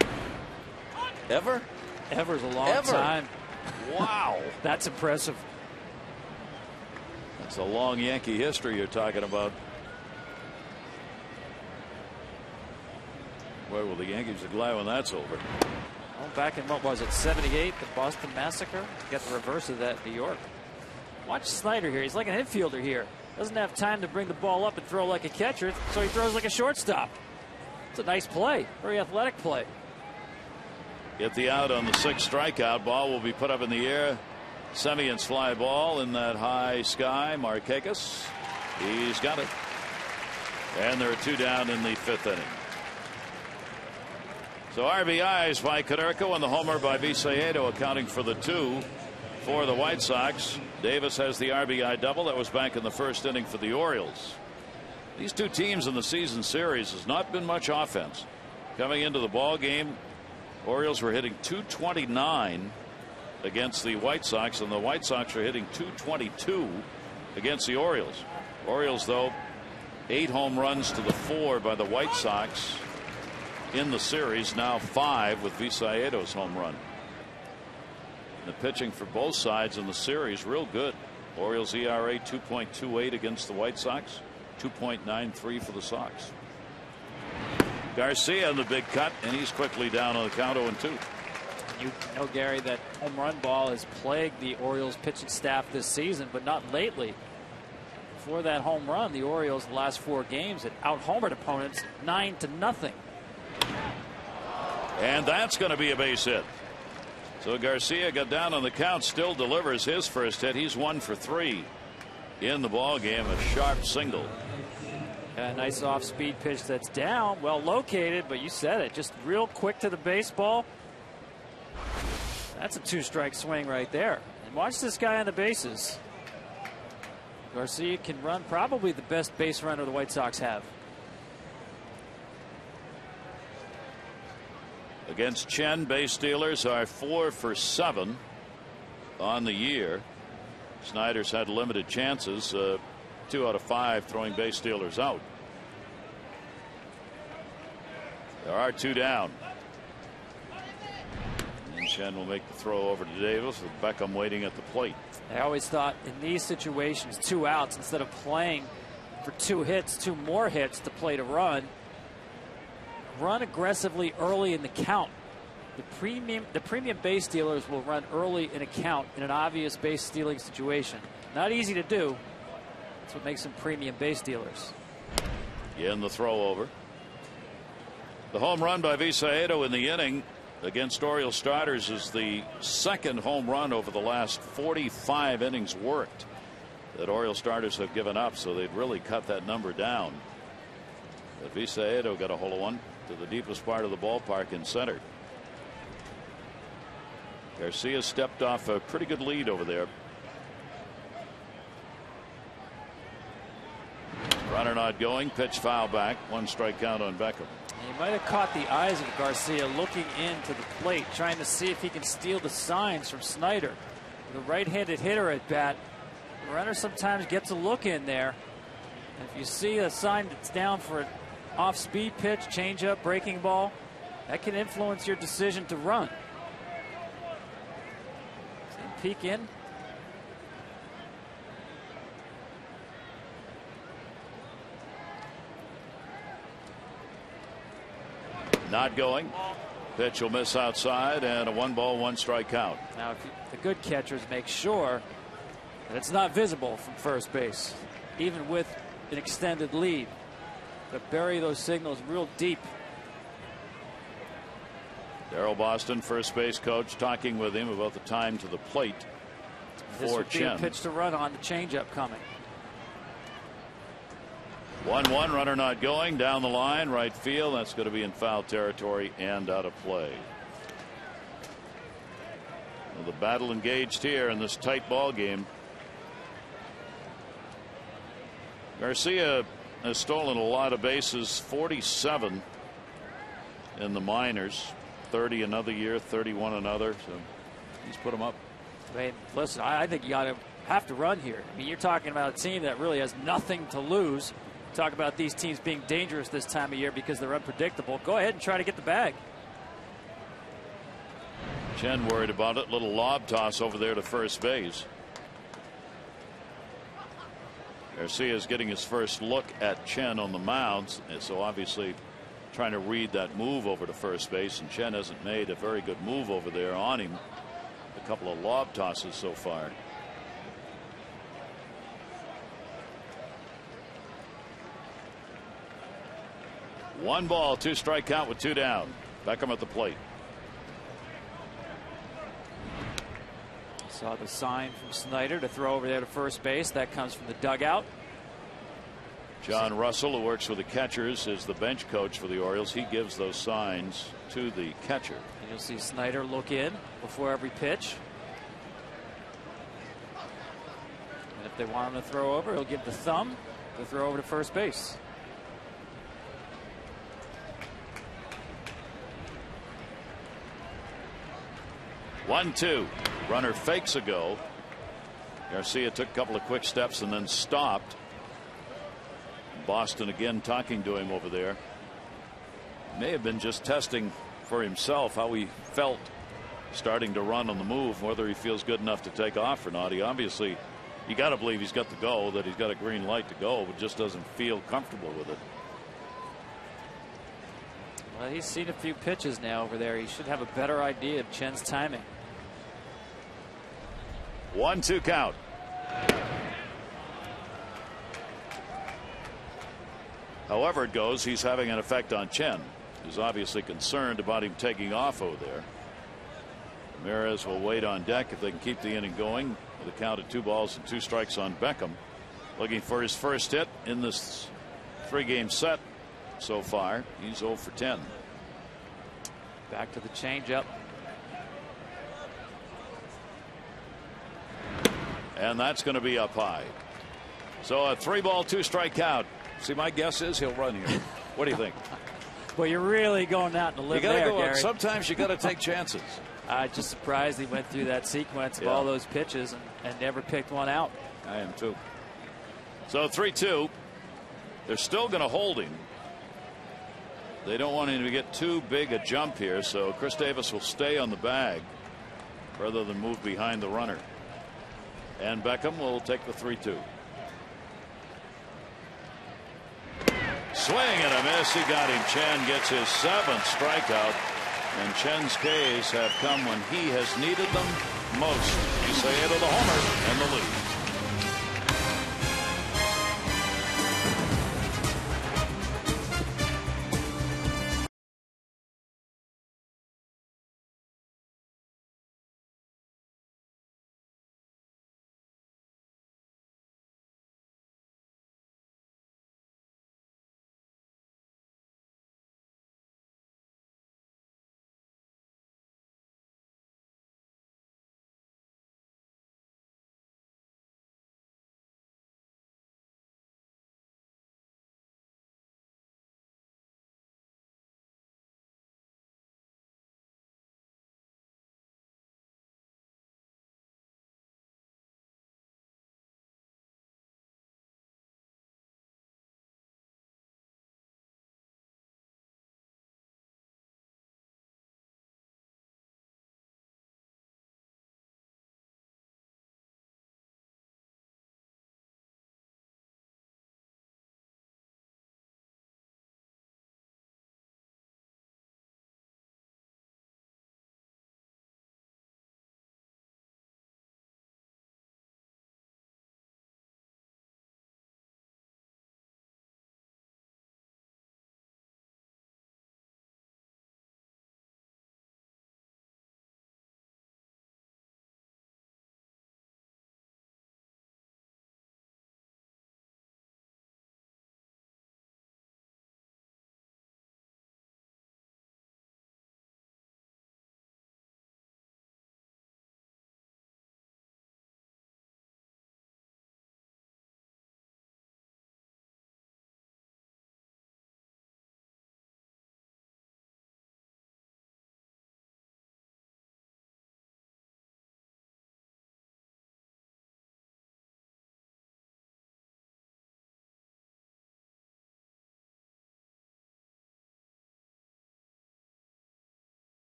Ever? Ever's a long time. Wow. That's impressive. That's a long Yankee history you're talking about. Where will the Yankees lie when that's over? Well, back in, what was it, 78, the Boston Massacre? Got the reverse of that in New York. Watch Snyder here. He's like an infielder here. Doesn't have time to bring the ball up and throw like a catcher, so he throws like a shortstop. It's a nice play. Very athletic play. Get the out on the 6th strikeout. Ball will be put up in the air. Semion's fly ball in that high sky. Markakis. He's got it. And there are 2 down in the 5th inning. So RBIs by Konerko and the homer by Visayedo accounting for the 2 for the White Sox. Davis has the RBI double. That was back in the 1st inning for the Orioles. These 2 teams in the season series has not been much offense. Coming into the ball game, Orioles were hitting .229 against the White Sox, and the White Sox are hitting .222 against the Orioles. Orioles, though, 8 home runs to the 4 by the White Sox in the series, now 5 with Visayedo's home run. The pitching for both sides in the series real good. Orioles ERA 2.28 against the White Sox, 2.93 for the Sox. Garcia in the big cut, and he's quickly down on the count 0-2. You know, Gary, that home run ball has plagued the Orioles pitching staff this season, but not lately. Before that home run, the Orioles the last 4 games had out-homered opponents 9-0. And that's going to be a base hit. So Garcia got down on the count, still delivers his first hit. He's 1 for 3 in the ball game. A sharp single. A nice off-speed pitch that's down, well located, but you said it, just real quick to the baseball. That's a 2-strike swing right there. And watch this guy on the bases. Garcia can run probably the best base runner the White Sox have. Against Chen, base stealers are 4 for 7 on the year. Snyder's had limited chances, 2 out of 5 throwing base stealers out. There are 2 down. And Chen will make the throw over to Davis with Beckham waiting at the plate. I always thought in these situations, 2 outs, instead of playing for 2 hits, 2 more hits to play to run aggressively early in the count. The premium base stealers will run early in a count in an obvious base stealing situation. Not easy to do. That's what makes them premium base stealers. Again, the throw over. The home run by Visayedo in the inning against Orioles starters is the 2nd home run over the last 45 innings worked that Orioles starters have given up, so they'd really cut that number down. But Visayedo got a hold of one to the deepest part of the ballpark in center. Garcia stepped off a pretty good lead over there. Runner not going, pitch foul back, 1 strike count on Beckham. He might have caught the eyes of Garcia looking into the plate, trying to see if he can steal the signs from Snyder. The right-handed hitter at bat, the runner sometimes gets a look in there. If you see a sign that's down for an off-speed pitch, changeup, breaking ball, that can influence your decision to run. Peek in. Not going. Pitch will miss outside, and a 1-ball, 1-strike count. Now, if the good catchers make sure that it's not visible from first base, even with an extended lead, but bury those signals real deep. Darryl Boston, first base coach, talking with him about the time to the plate This for would be Chen. a pitch to run on the changeup coming. 1-1, runner not going, down the line, right field. That's going to be in foul territory and out of play. Well, the battle engaged here in this tight ball game. Garcia has stolen a lot of bases, 47 in the minors, 30 another year, 31 another. So he's put them up. I mean, listen, I think you have to run here. I mean, you're talking about a team that really has nothing to lose. Talk about these teams being dangerous this time of year because they're unpredictable. Go ahead and try to get the bag. Chen worried about it. Little lob toss over there to first base. Garcia's getting his first look at Chen on the mound, and so obviously trying to read that move over to first base, and Chen hasn't made a very good move over there on him. A couple of lob tosses so far. One ball, 2 strike count with 2 down. Beckham at the plate. Saw the sign from Snyder to throw over there to first base. That comes from the dugout. John Russell, who works with the catchers, is the bench coach for the Orioles. He gives those signs to the catcher. And you'll see Snyder look in before every pitch. And if they want him to throw over, he'll give the thumb to throw over to first base. One, two. Runner fakes a go. Garcia took a couple of quick steps and then stopped. Boston again talking to him over there. May have been just testing for himself how he felt starting to run on the move, whether he feels good enough to take off or not. He obviously, you got to believe he's got the go, that he's got a green light to go, but just doesn't feel comfortable with it. Well, he's seen a few pitches now over there. He should have a better idea of Chen's timing. 1-2 count. However it goes, he's having an effect on Chen, who's obviously concerned about him taking off over there. Ramirez will wait on deck if they can keep the inning going with a count of 2 balls and 2 strikes on Beckham. Looking for his first hit in this 3-game set so far. He's 0 for 10. Back to the changeup. And that's going to be up high. So a 3-ball, 2-strike count. See, my guess is he'll run here. What do you think? Well, you're really going out on a limb there, go Gary. Sometimes you got to take chances. I'm just surprised he went through that sequence of all those pitches and never picked one out. I am too. So 3-2. They're still going to hold him. They don't want him to get too big a jump here, so Chris Davis will stay on the bag rather than move behind the runner. And Beckham will take the 3-2. Swing and a miss. He got him. Chen gets his 7th strikeout. And Chen's K's have come when he has needed them most. Isaiah to the homer and the lead.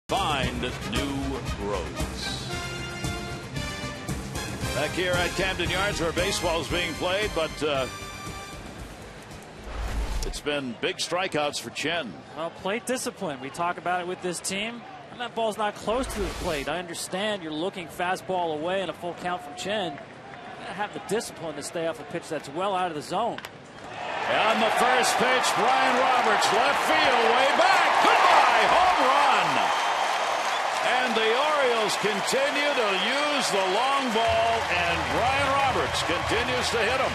find new roads. Back here at Camden Yards where baseball is being played, but it's been big strikeouts for Chen. Well, plate discipline. We talk about it with this team. And that ball's not close to the plate. I understand you're looking fastball away and a full count from Chen. You gotta have the discipline to stay off a pitch that's well out of the zone. On the first pitch, Brian Roberts, left field, way back. Goodbye, home run. And the Orioles continue to use the long ball, and Brian Roberts continues to hit him.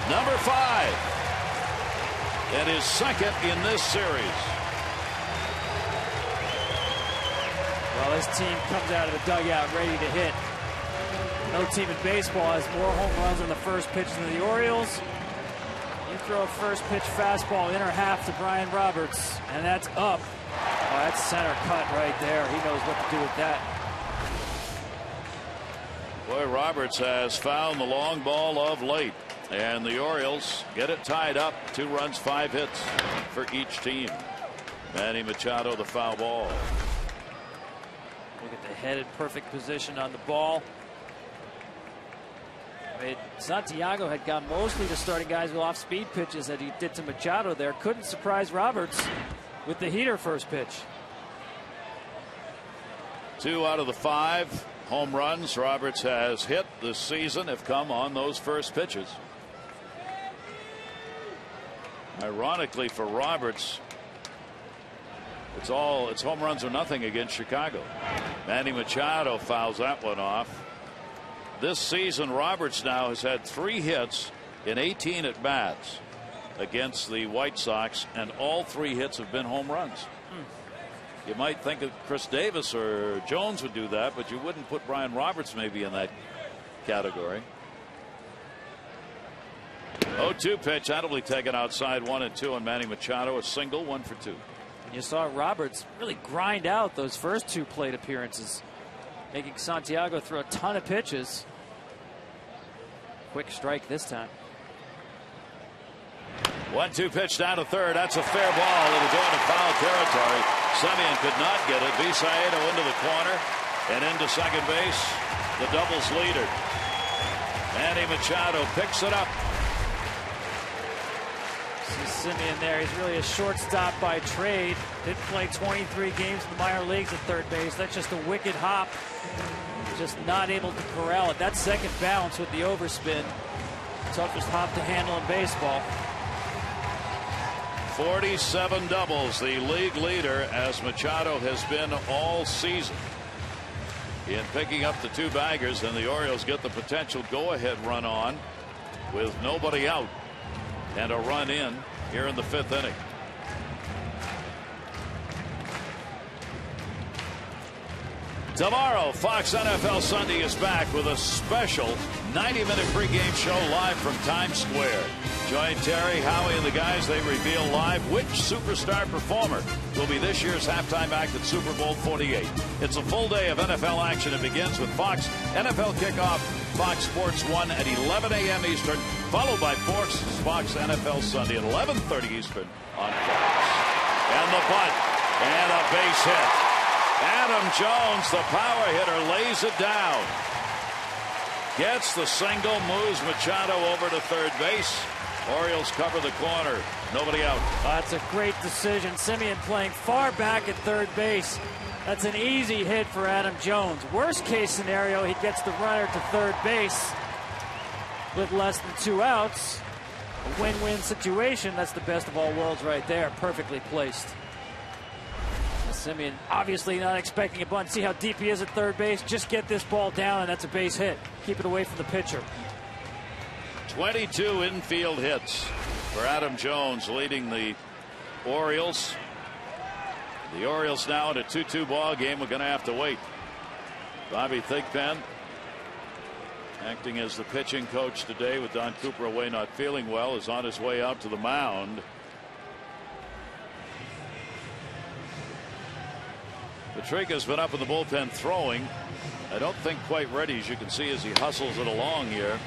Number 5. And his second in this series. Well, this team comes out of the dugout ready to hit. No team in baseball has more home runs on the first pitch than the Orioles. You throw a first pitch fastball inner half to Brian Roberts, and that's up. Oh, that's center cut right there. He knows what to do with that. Boy, Roberts has found the long ball of late. And the Orioles get it tied up. 2 runs, 5 hits for each team. Manny Machado, the foul ball. Look at the headed perfect position on the ball. I mean, Santiago had gone mostly to starting guys with off-speed pitches that he did to Machado there. Couldn't surprise Roberts with the heater first pitch. 2 out of the 5 home runs Roberts has hit this season have come on those first pitches. Ironically for Roberts, it's home runs or nothing against Chicago. Manny Machado fouls that one off. This season, Roberts now has had 3 hits in 18 at bats against the White Sox, and all 3 hits have been home runs. You might think that Chris Davis or Jones would do that, but you wouldn't put Brian Roberts maybe in that category. 0-2 pitch, that'll be taken outside, 1-2 on Manny Machado, a single, 1 for 2. You saw Roberts really grind out those first 2 plate appearances, making Santiago throw a ton of pitches. Quick strike this time. 1-2 pitch down to third. That's a fair ball. It'll go into foul territory. Semien could not get it. Bisaito into the corner and into second base. The doubles leader. Manny Machado picks it up. See Semien there. He's really a shortstop by trade. Didn't play 23 games in the minor leagues at third base. That's just a wicked hop. Just not able to corral it. That second bounce with the overspin. Toughest hop to handle in baseball. 47 doubles, the league leader, as Machado has been all season in picking up the 2 baggers, and the Orioles get the potential go-ahead run on with nobody out and a run in here in the 5th inning. Tomorrow, Fox NFL Sunday is back with a special 90-minute pregame show live from Times Square. Join Terry, Howie, and the guys. They reveal live which superstar performer will be this year's halftime act at Super Bowl 48. It's a full day of NFL action. It begins with Fox NFL kickoff, Fox Sports 1 at 11 a.m. Eastern, followed by Fox NFL Sunday at 11:30 Eastern on Fox. And the bunt, and a base hit. Adam Jones, the power hitter, lays it down. Gets the single, moves Machado over to third base. Orioles cover the corner. Nobody out. That's a great decision. Semien playing far back at third base. That's an easy hit for Adam Jones. Worst case scenario, he gets the runner to third base with less than 2 outs. A win-win situation. That's the best of all worlds right there. Perfectly placed. Semien obviously not expecting a bunt. See how deep he is at third base. Just get this ball down, and that's a base hit. Keep it away from the pitcher. 22 infield hits for Adam Jones, leading the Orioles. The Orioles now in a 2-2 ball game. We're going to have to wait. Bobby Thigpen acting as the pitching coach today with Don Cooper away not feeling well is on his way out to the mound. Patrica's been up in the bullpen throwing. I don't think quite ready, as you can see as he hustles it along here.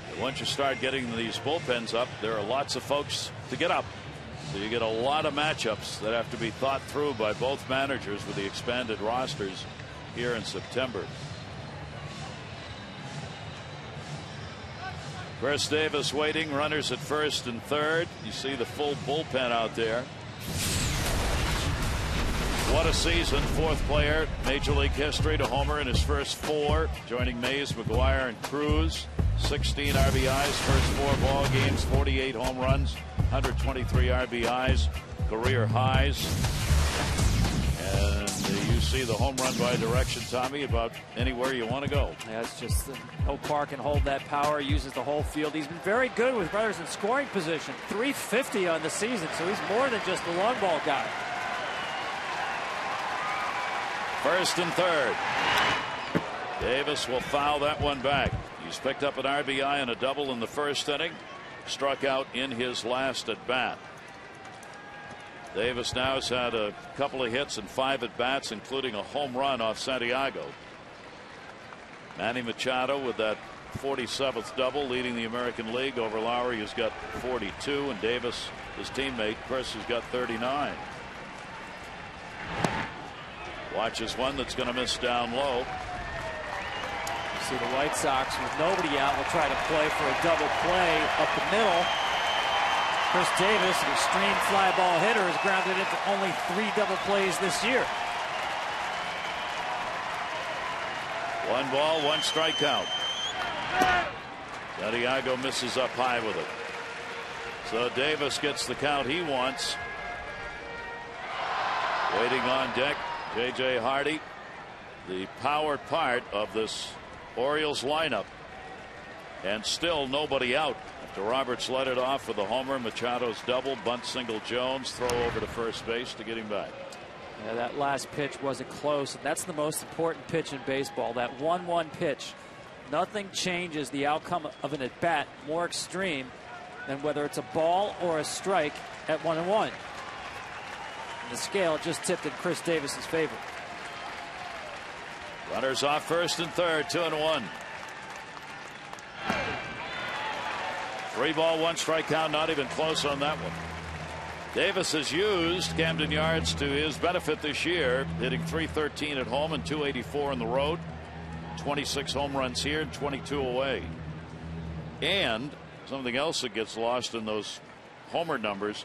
But once you start getting these bullpens up, there are lots of folks to get up. So you get a lot of matchups that have to be thought through by both managers with the expanded rosters here in September. Chris Davis waiting, runners at first and third. You see the full bullpen out there. What a season. Fourth player, Major League history to homer in his first 4, joining Mays, McGuire, and Cruz. 16 RBIs, first 4 ball games, 48 home runs, 123 RBIs, career highs. And you see the home run by direction, Tommy, about anywhere you want to go. Yeah, it's just no park can hold that power. Uses the whole field. He's been very good with runners in scoring position. 350 on the season, so he's more than just a long ball guy. First and third. Davis will foul that one back. He's picked up an RBI and a double in the first inning. Struck out in his last at bat. Davis now has had a couple of hits and 5 at bats, including a home run off Santiago. Manny Machado with that 47th double, leading the American League over Lowry, who's got 42, and Davis, his teammate Chris, has got 39. Watches one that's going to miss down low. You see the White Sox with nobody out will try to play for a double play up the middle. Chris Davis, an extreme fly ball hitter, has grounded into only 3 double plays this year. 1 ball, 1 strikeout. Santiago misses up high with it. So Davis gets the count he wants. Waiting on deck, J.J. Hardy, the powered part of this Orioles lineup, and still nobody out after Roberts led it off with a homer. Machado's double, bunt single Jones, throw over to first base to get him back. Yeah, that last pitch wasn't close, and that's the most important pitch in baseball, that 1-1 pitch. Nothing changes the outcome of an at-bat more extreme than whether it's a ball or a strike at 1-1. The scale just tipped in Chris Davis's favor. Runners off first and third, 2-1. 3 ball, 1 strike count, not even close on that one. Davis has used Camden Yards to his benefit this year, hitting .313 at home and .284 on the road. 26 home runs here and 22 away. And something else that gets lost in those homer numbers,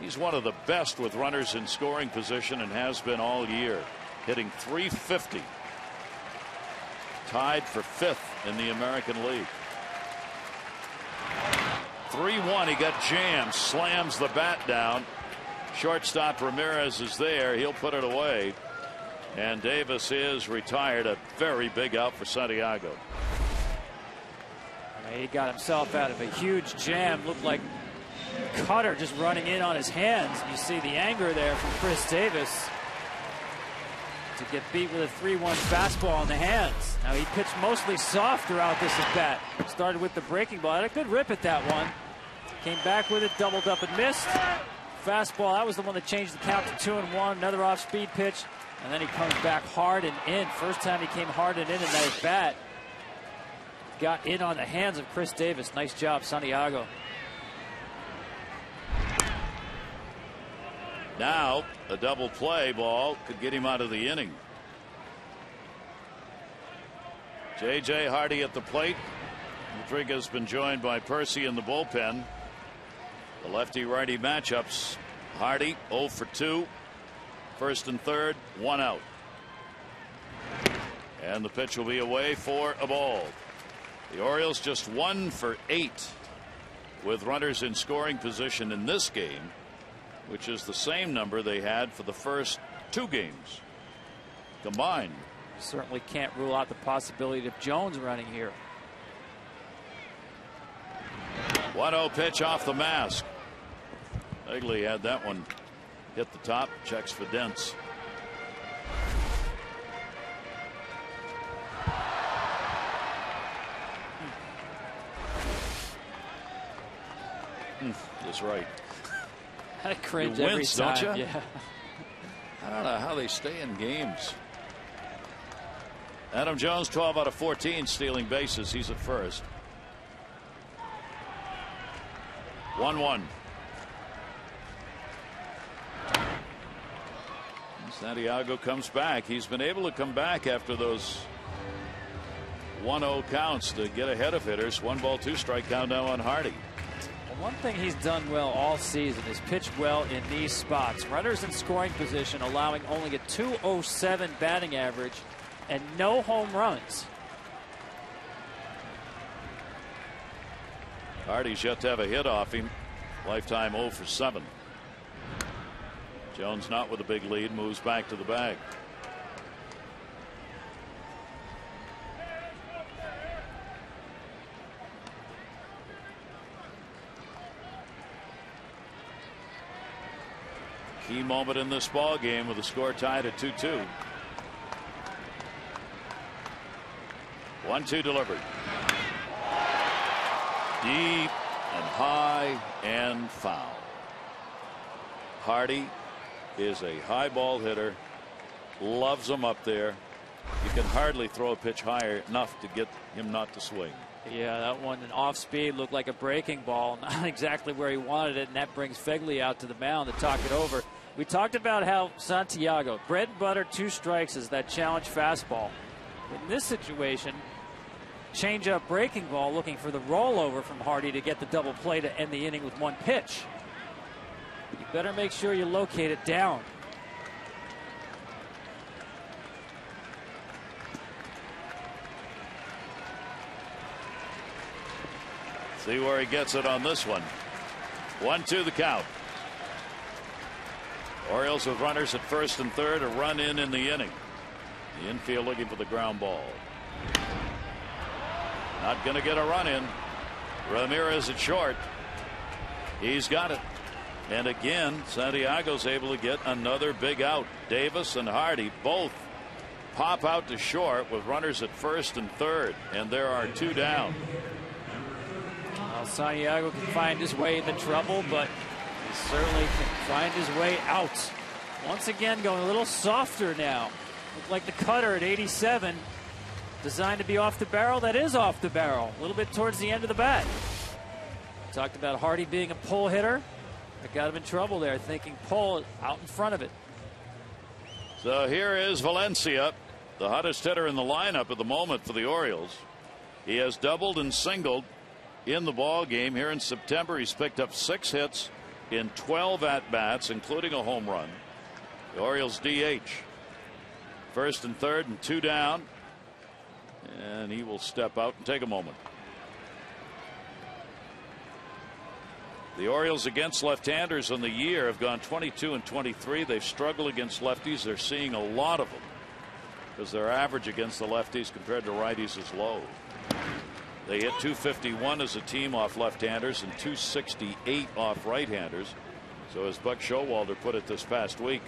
he's one of the best with runners in scoring position and has been all year, hitting .350. Tied for 5th in the American League. 3-1, he got jammed, slams the bat down. Shortstop Ramirez is there. He'll put it away. And Davis is retired. A very big out for Santiago. He got himself out of a huge jam. Looked like Cutter just running in on his hands. You see the anger there from Chris Davis to get beat with a 3-1 fastball in the hands. Now he pitched mostly soft throughout this at bat. Started with the breaking ball. Had a good rip at that one. Came back with it, doubled up and missed. Fastball, that was the one that changed the count to 2-1. Another off-speed pitch, and then he comes back hard and in. First time he came hard and in that at bat. Got in on the hands of Chris Davis. Nice job, Santiago. Now a double play ball could get him out of the inning. J.J. Hardy at the plate. Rodriguez has been joined by Percy in the bullpen. The lefty-righty matchups. Hardy 0 for 2. First and third, 1 out. And the pitch will be away for a ball. The Orioles just 1 for 8 with runners in scoring position in this game, which is the same number they had for the first 2 games combined. Certainly can't rule out the possibility of Jones running here. 1-0 pitch off the mask. Egley had that one hit the top. Checks for Dents. That's right. I cringe You every wince, time. don't you? Yeah. I don't know how they stay in games. Adam Jones 12 out of 14 stealing bases. He's at first. 1-1. Santiago comes back. He's been able to come back after those 1-0 counts to get ahead of hitters. 1-2 count now on Hardy. Well, one thing he's done well all season is pitched well in these spots. Runners in scoring position, allowing only a .207 batting average and no home runs. Hardy's yet to have a hit off him. Lifetime 0 for 7. Jones not with a big lead, moves back to the bag. Key moment in this ball game with the score tied at 2-2. 1-2 delivered. Deep and high and foul. Hardy is a high ball hitter, loves them up there. You can hardly throw a pitch higher enough to get him not to swing. Yeah, that one, an off speed, looked like a breaking ball, not exactly where he wanted it, and that brings Fegley out to the mound to talk it over. We talked about how Santiago, bread and butter, 2 strikes is that challenge fastball. In this situation, change up breaking ball, looking for the rollover from Hardy to get the double play to end the inning with 1 pitch. You better make sure you locate it down. See where he gets it on this one. 1-2 the count. Orioles with runners at first and third, a run in the inning. The infield looking for the ground ball. Not going to get a run in. Ramirez at short. He's got it. And again, Santiago's able to get another big out. Davis and Hardy both pop out to short with runners at first and third. And there are 2 down. Well, Santiago can find his way into trouble, but he certainly can find his way out. Once again, going a little softer now. Looked like the cutter at 87. Designed to be off the barrel. That is off the barrel. A little bit towards the end of the bat. Talked about Hardy being a pull hitter. That got him in trouble there, thinking pull out in front of it. So here is Valencia, the hottest hitter in the lineup at the moment for the Orioles. He has doubled and singled in the ball game. Here in September, he's picked up 6 hits in 12 at-bats, including a home run. The Orioles DH. First and third and 2 down. And he will step out and take a moment. The Orioles against left-handers on the year have gone 22 and 23. They've struggled against lefties. They're seeing a lot of them because their average against the lefties compared to righties is low. They hit .251 as a team off left-handers and .268 off right-handers. So as Buck Showalter put it this past week,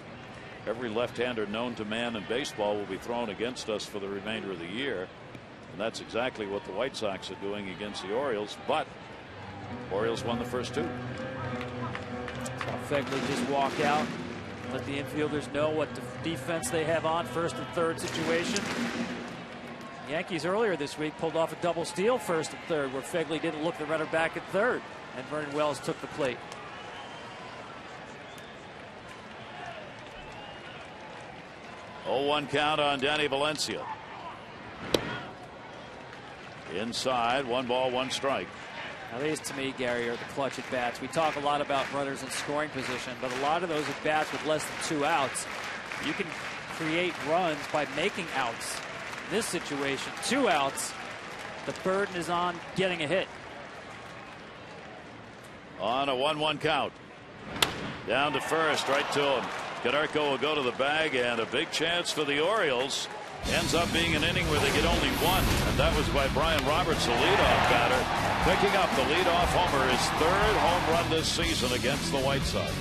every left-hander known to man in baseball will be thrown against us for the remainder of the year. And that's exactly what the White Sox are doing against the Orioles. But Orioles won the first 2. So Fegley just walk out, let the infielders know what defense they have on first and third situation. Yankees earlier this week pulled off a double steal first and third where Fegley didn't look the runner back at third, and Vernon Wells took the plate. Oh, 1 count on Danny Valencia. Inside, 1 ball, 1 strike. Now these, to me, Gary, are the clutch at bats. We talk a lot about runners in scoring position, but a lot of those at bats with less than 2 outs, you can create runs by making outs. In this situation, 2 outs, the burden is on getting a hit. On a 1-1 count. Down to first, right to him. Cadarco will go to the bag, and a big chance for the Orioles. Ends up being an inning where they get only 1, and that was by Brian Roberts, the leadoff batter, picking up the leadoff homer, his 3rd home run this season against the White Sox.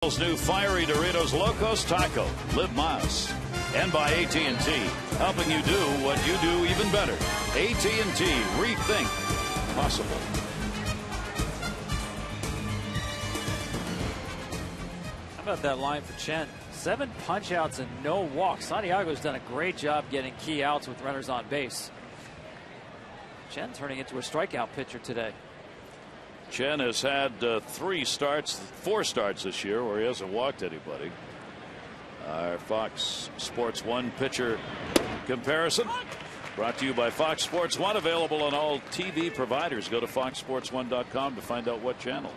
New fiery Doritos Locos Taco. Live Mas. And by AT&T, helping you do what you do even better. AT&T, rethink possible. How about that line for Chen? 7 punch-outs and no walks. Santiago's done a great job getting key outs with runners on base. Chen turning into a strikeout pitcher today. Chen has had 4 starts this year where he hasn't walked anybody. Our Fox Sports 1 pitcher comparison brought to you by Fox Sports 1, available on all TV providers. Go to foxsports1.com to find out what channel.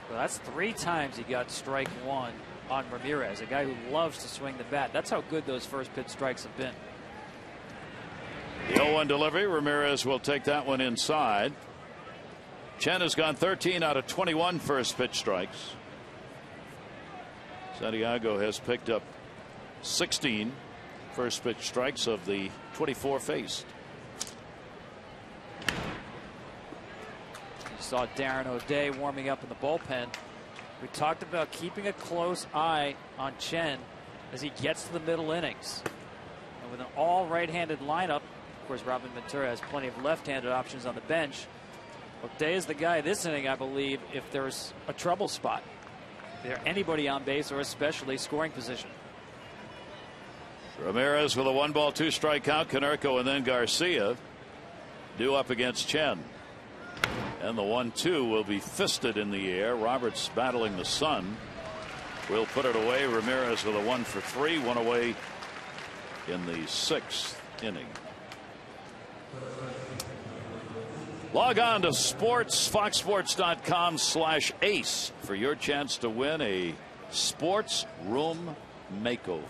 Well, that's 3 times he got strike 1 on Ramirez, a guy who loves to swing the bat. That's how good those first pitch strikes have been. The 0-1 delivery. Ramirez will take that one inside. Chen has gone 13 out of 21 first pitch strikes. Santiago has picked up 16 first pitch strikes of the 24 faced. You saw Darren O'Day warming up in the bullpen. We talked about keeping a close eye on Chen as he gets to the middle innings. And with an all right-handed lineup, of course, Robin Ventura has plenty of left-handed options on the bench. O'Day is the guy this inning, I believe, if there's a trouble spot. If there's anybody on base or especially scoring position. Ramirez with a 1-ball 2-strike count. Konerko and then Garcia due up against Chen. And the 1-2 will be fisted in the air. Roberts battling the sun. Will put it away. Ramirez with a 1-for-3. 1 away in the 6th inning. Log on to foxsports.com/ace for your chance to win a sports room makeover.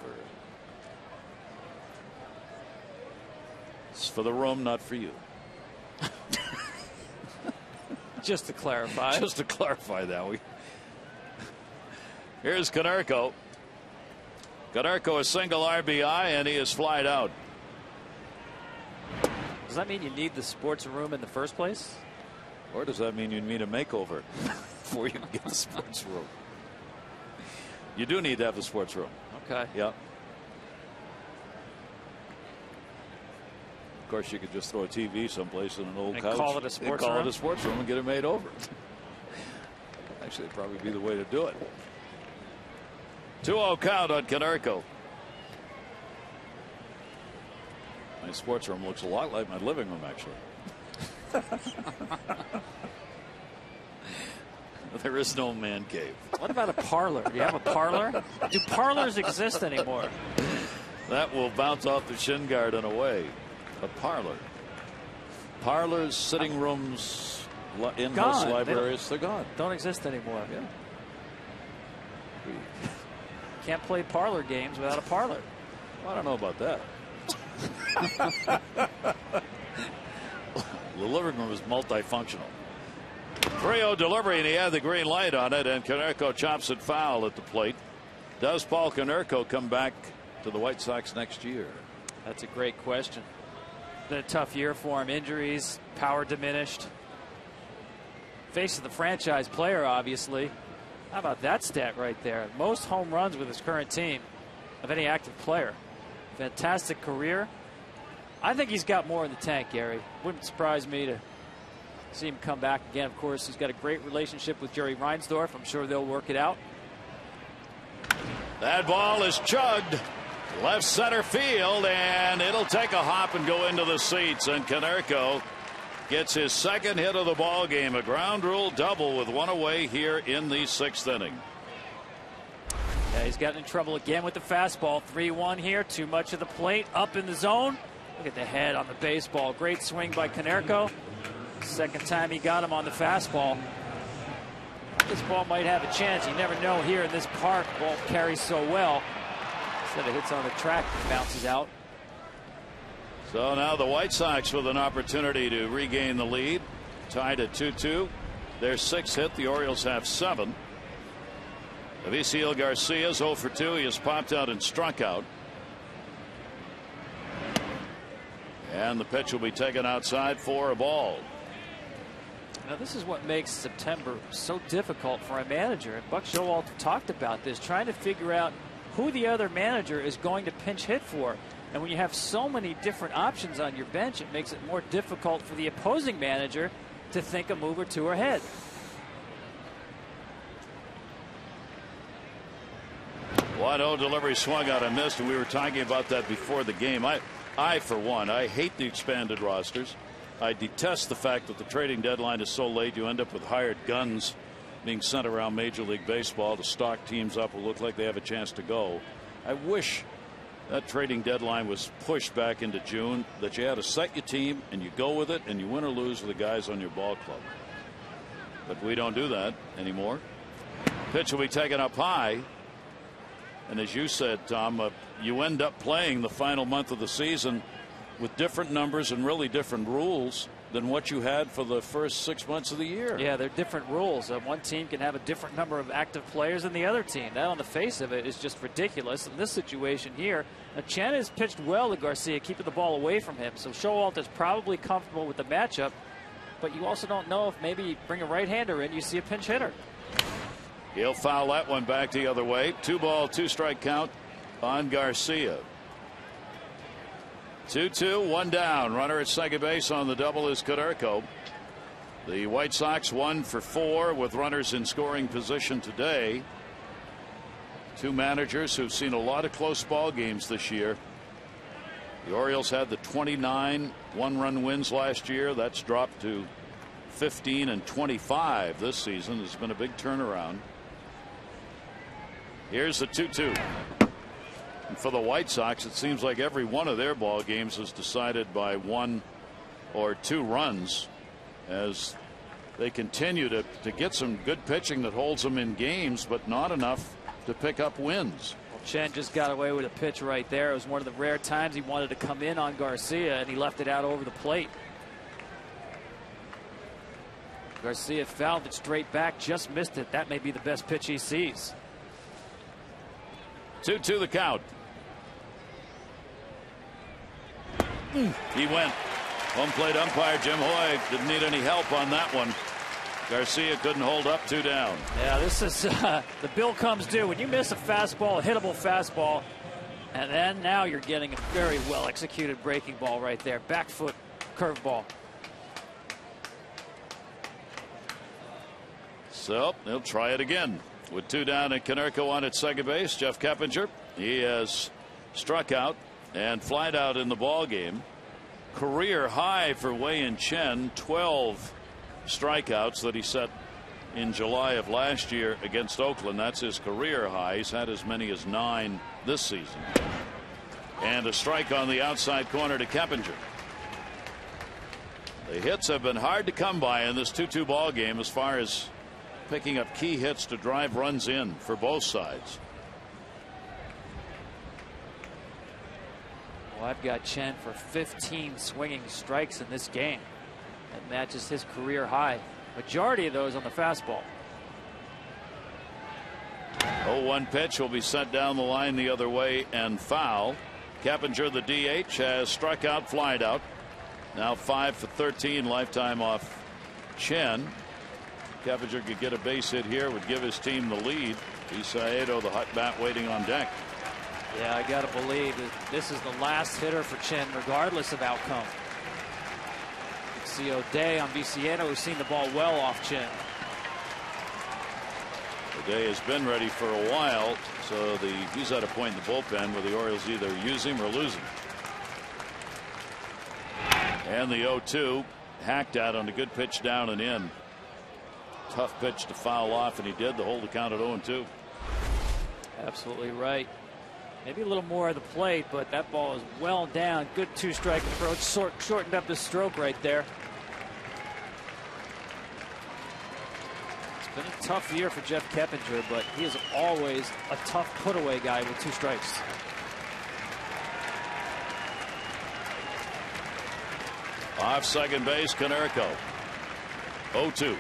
It's for the room, not for you. Just to clarify. Just to clarify that. Here's Konerko. Konerko a single RBI and he is flied out. Does that mean you need the sports room in the first place? Or does that mean you need a makeover before you can get the sports room? You do need to have the sports room. Okay. Yep. Of course, you could just throw a TV someplace in an old and couch. Call it a sports room. Call it a sports room and get it made over. Actually, it'd probably be the way to do it. 2-0 count on Konerko. My sports room looks a lot like my living room, actually. There is no man cave. What about a parlor? Do you have a parlor? Do parlors exist anymore? That will bounce off the shin guard and away. A parlor. Parlors, sitting rooms, in-house libraries, they're gone. Don't exist anymore. Yeah. Can't play parlor games without a parlor. Well, I don't know about that. The living room is multifunctional. 3-0 delivery, and he had the green light on it, and Konerko chops it foul at the plate. Does Paul Konerko come back to the White Sox next year? That's a great question. Been a tough year for him. Injuries, power diminished. Face of the franchise player, obviously. How about that stat right there? Most home runs with his current team of any active player. Fantastic career. I think he's got more in the tank, Gary. Wouldn't surprise me to see him come back again. Of course, he's got a great relationship with Jerry Reinsdorf. I'm sure they'll work it out. That ball is chugged left center field, and it'll take a hop and go into the seats. And Konerko gets his 2nd hit of the ball game, a ground rule double with 1 away here in the 6th inning. Yeah, he's gotten in trouble again with the fastball. 3-1 here. Too much of the plate. Up in the zone. Look at the head on the baseball. Great swing by Konerko. 2nd time he got him on the fastball. This ball might have a chance. You never know here in this park. Ball carries so well. Instead of hits on the track, it bounces out. So now the White Sox with an opportunity to regain the lead. Tied at 2-2. Their 6th hit. The Orioles have 7. Avisail Garcia is 0 for 2. He has popped out and struck out. And the pitch will be taken outside for a ball. Now, this is what makes September so difficult for a manager. And Buck Showalter talked about this, trying to figure out who the other manager is going to pinch hit for. And when you have so many different options on your bench, it makes it more difficult for the opposing manager to think a move or two ahead. Wide-O delivery swung out and missed, and we were talking about that before the game. I, for one, I hate the expanded rosters. I detest the fact that the trading deadline is so late. You end up with hired guns being sent around Major League Baseball to stock teams up who look like they have a chance to go. I wish that trading deadline was pushed back into June, that you had to set your team and you go with it and you win or lose with the guys on your ball club. But we don't do that anymore. Pitch will be taken up high. And as you said, Tom, you end up playing the final month of the season with different numbers and really different rules than what you had for the first 6 months of the year. Yeah, they're different rules. One team can have a different number of active players than the other team. That, on the face of it, is just ridiculous. In this situation here, Chen has pitched well to Garcia, keeping the ball away from him. So Showalter's probably comfortable with the matchup. But you also don't know if maybe you bring a right-hander in, you see a pinch hitter. He'll foul that one back the other way. 2-ball, 2-strike count on Garcia. 2-2, 1 down. Runner at second base on the double is Konerko. The White Sox 1 for 4 with runners in scoring position today. Two managers who've seen a lot of close ball games this year. The Orioles had the 29 one-run wins last year. That's dropped to 15 and 25 this season. It's been a big turnaround. Here's the 2-2. And for the White Sox, it seems like every one of their ball games is decided by 1 or 2 runs as they continue to get some good pitching that holds them in games, but not enough to pick up wins. Well, Chen just got away with a pitch right there. It was one of the rare times he wanted to come in on Garcia, and he left it out over the plate. Garcia fouled it straight back, just missed it. That may be the best pitch he sees. 2-2 the count. He went. Home plate umpire Jim Hoy didn't need any help on that one. Garcia couldn't hold up, 2 down. Yeah, this is the bill comes due. When you miss a fastball, a hittable fastball, and then now you're getting a very well executed breaking ball right there. Back foot curveball. So he'll try it again with 2 down and Konerko on at second base. Jeff Keppinger, he has struck out and flied out in the ball game. Career high for Wei-Yin Chen, 12 strikeouts that he set in July of last year against Oakland. That's his career high. He's had as many as 9 this season. And a strike on the outside corner to Keppinger. The hits have been hard to come by in this 2-2 ball game as far as picking up key hits to drive runs in for both sides. Well, I've got Chen for 15 swinging strikes in this game. That matches his career high. Majority of those on the fastball. 0-1 pitch will be sent down the line the other way and foul. Keppinger, the DH, has struck out, flied out. Now 5 for 13 lifetime off Chen. Keppinger could get a base hit here, would give his team the lead. Isaedo, the hot bat, waiting on deck. Yeah, I got to believe that this is the last hitter for Chen, regardless of outcome. You can see O'Day on Viciano, who's seen the ball well off Chen. O'Day has been ready for a while, so he's at a point in the bullpen where the Orioles either use him or lose him. And the 0-2 hacked out on a good pitch down and in. Tough pitch to foul off, and he did to hold the count at 0-2. Absolutely right. Maybe a little more of the plate, but that ball is well down. Good 2-strike approach. Shortened up his stroke right there. It's been a tough year for Jeff Keppinger, but he is always a tough put-away guy with 2 strikes. Off second base, Konerko. 0-2.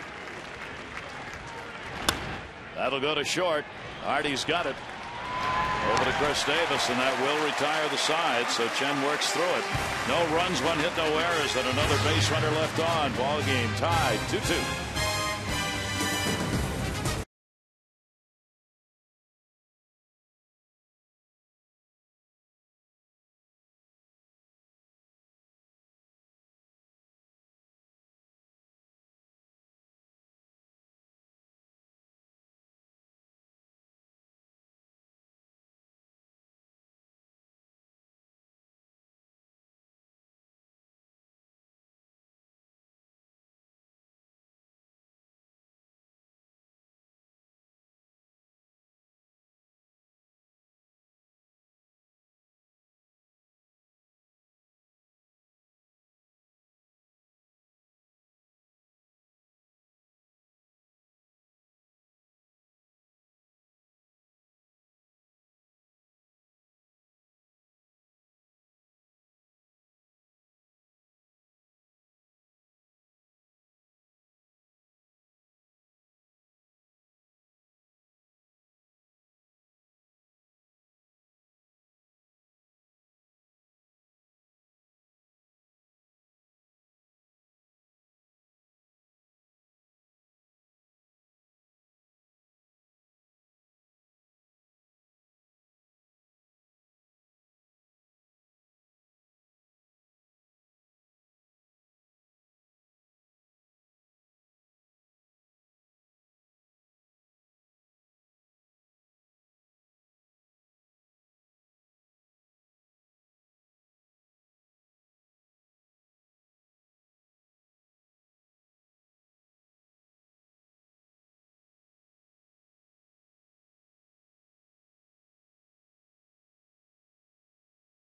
That'll go to short. Hardy's got it. Over to Chris Davis, and that will retire the side. So Chen works through it. No runs, one hit, no errors, and another base runner left on. Ball game tied 2-2.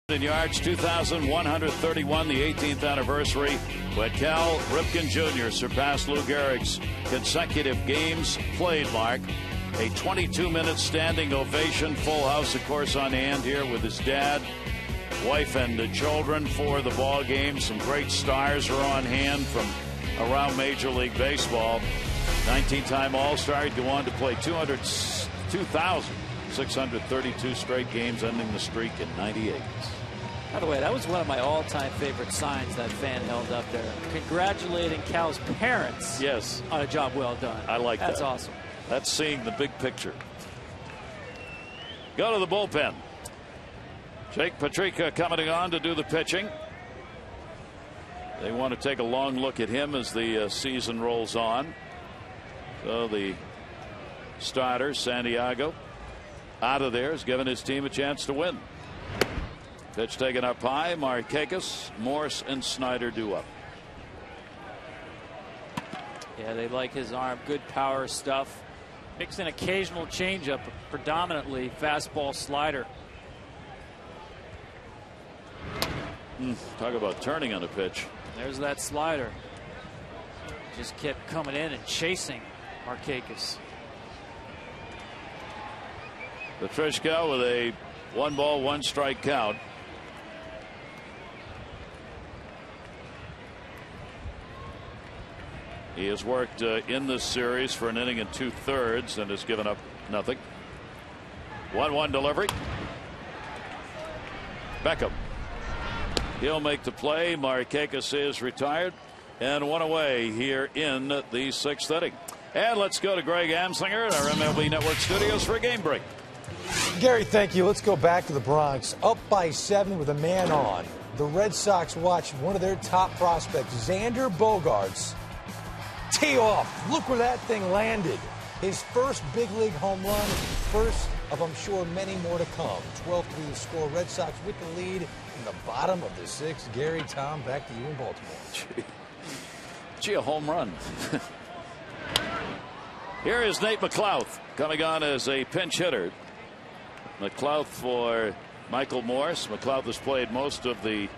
Yards, 2,131, the 18th anniversary when Cal Ripken Jr. surpassed Lou Gehrig's consecutive games played mark. A 22-minute standing ovation, full house, of course, on hand here with his dad, wife, and the children for the ball game. Some great stars are on hand from around Major League Baseball. 19-time All-Star, he'd go on to play 2,632 straight games, ending the streak in 98. By the way, that was one of my all-time favorite signs that fan held up there, congratulating Cal's parents. Yes, on a job well done. I like that. That's awesome. That's seeing the big picture. Go to the bullpen. Jake Patrica coming on to do the pitching. They want to take a long look at him as the season rolls on. So the starter, Santiago, out of there, has given his team a chance to win. Pitch taken up high. Markakis, Morse, and Snyder due up. Yeah, they like his arm. Good power stuff. Mix an occasional changeup, predominantly fastball slider. Talk about turning on a pitch. There's that slider. Just kept coming in and chasing Markakis. Petrushka with a 1-ball, 1-strike count. He has worked in this series for an inning and 2/3 and has given up nothing. 1-1 delivery. Beckham. He'll make the play. Markakis is retired and one away here in the 6th inning. And let's go to Greg Amslinger at our MLB Network studios for a game break. Gary, thank you. Let's go back to the Bronx. Up by 7 with a man on. The Red Sox watch one of their top prospects, Xander Bogaerts, tee off. Look where that thing landed. His first big league home run, first of, I'm sure, many more to come. 12-3 score. Red Sox with the lead in the bottom of the 6th. Gary, Tom, back to you in Baltimore. Gee, a home run. Here is Nate McLouth coming on as a pinch hitter. McLouth for Michael Morse. McLouth has played most of the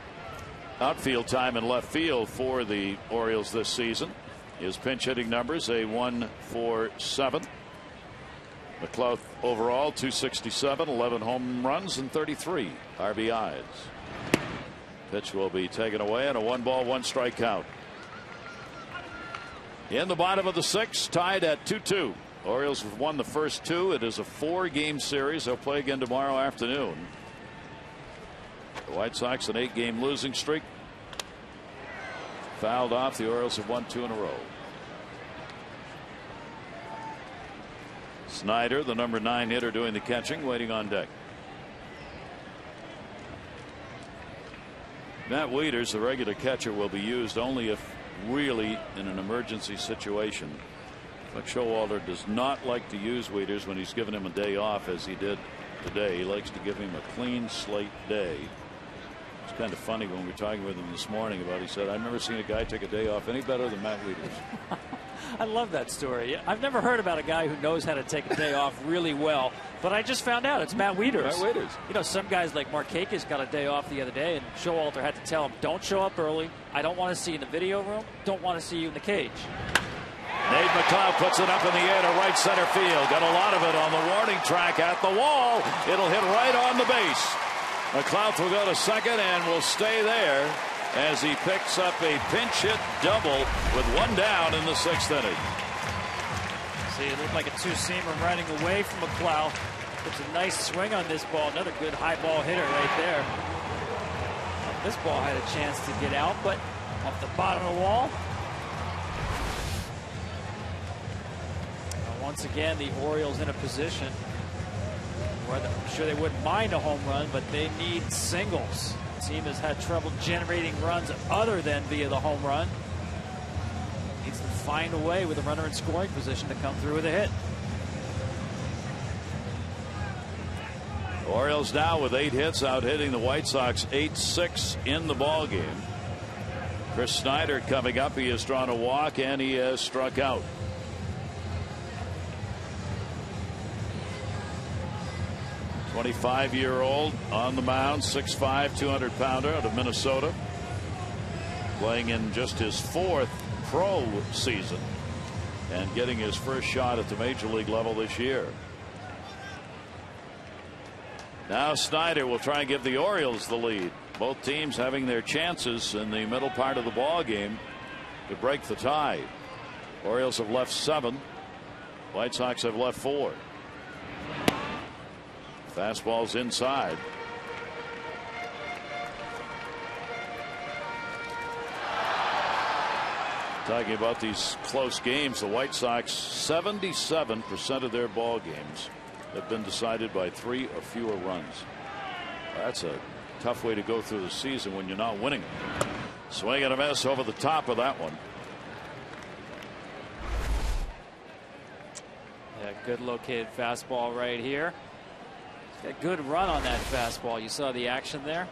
outfield time in left field for the Orioles this season. His pinch hitting numbers, a 1-4-7. McLouth overall 267, 11 home runs, and 33 RBIs. Pitch will be taken away and a 1-ball, 1-strike count. In the bottom of the 6th, tied at 2-2. Orioles have won the first 2. It is a 4-game series. They'll play again tomorrow afternoon. The White Sox an 8-game losing streak. Fouled off. The Orioles have won 2 in a row. Snyder, the number 9 hitter, doing the catching, waiting on deck. Matt Wieters, the regular catcher, will be used only if really in an emergency situation. But Showalter does not like to use Wieters when he's given him a day off, as he did today. He likes to give him a clean slate day. It's kind of funny when we were talking with him this morning about, he said, I've never seen a guy take a day off any better than Matt Wieters. I love that story. I've never heard about a guy who knows how to take a day off really well, but I just found out it's Matt Wieters. Matt Wieters. You know, some guys like Markakis got a day off the other day, and Showalter had to tell him, don't show up early. I don't want to see you in the video room. Don't want to see you in the cage. Nate McLeod puts it up in the air to right center field. Got a lot of it on the warning track at the wall. It'll hit right on the base. McLeod will go to second and will stay there as he picks up a pinch hit double with 1 down in the 6th inning. See, it looked like a two-seamer running away from McLeod. It's a nice swing on this ball. Another good high ball hitter right there. This ball had a chance to get out, but off the bottom of the wall. Now, once again, the Orioles in a position where I'm sure they wouldn't mind a home run, but they need singles. The team has had trouble generating runs other than via the home run. Needs to find a way with a runner in scoring position to come through with a hit. Orioles now with 8 hits, out hitting the White Sox 8-6 in the ball game. Chris Snyder coming up. He has drawn a walk and he has struck out. A 25-year-old on the mound, 6'5", 200-pounder out of Minnesota, playing in just his 4th pro season and getting his first shot at the major league level this year. Now Snyder will try and give the Orioles the lead. Both teams having their chances in the middle part of the ball game to break the tie. Orioles have left 7. White Sox have left 4. Fastball's inside. Talking about these close games, the White Sox, 77% of their ball games have been decided by 3 or fewer runs. That's a tough way to go through the season when you're not winning. Swing and a miss over the top of that one. Yeah, good located fastball right here. Got a good run on that fastball. You saw the action there.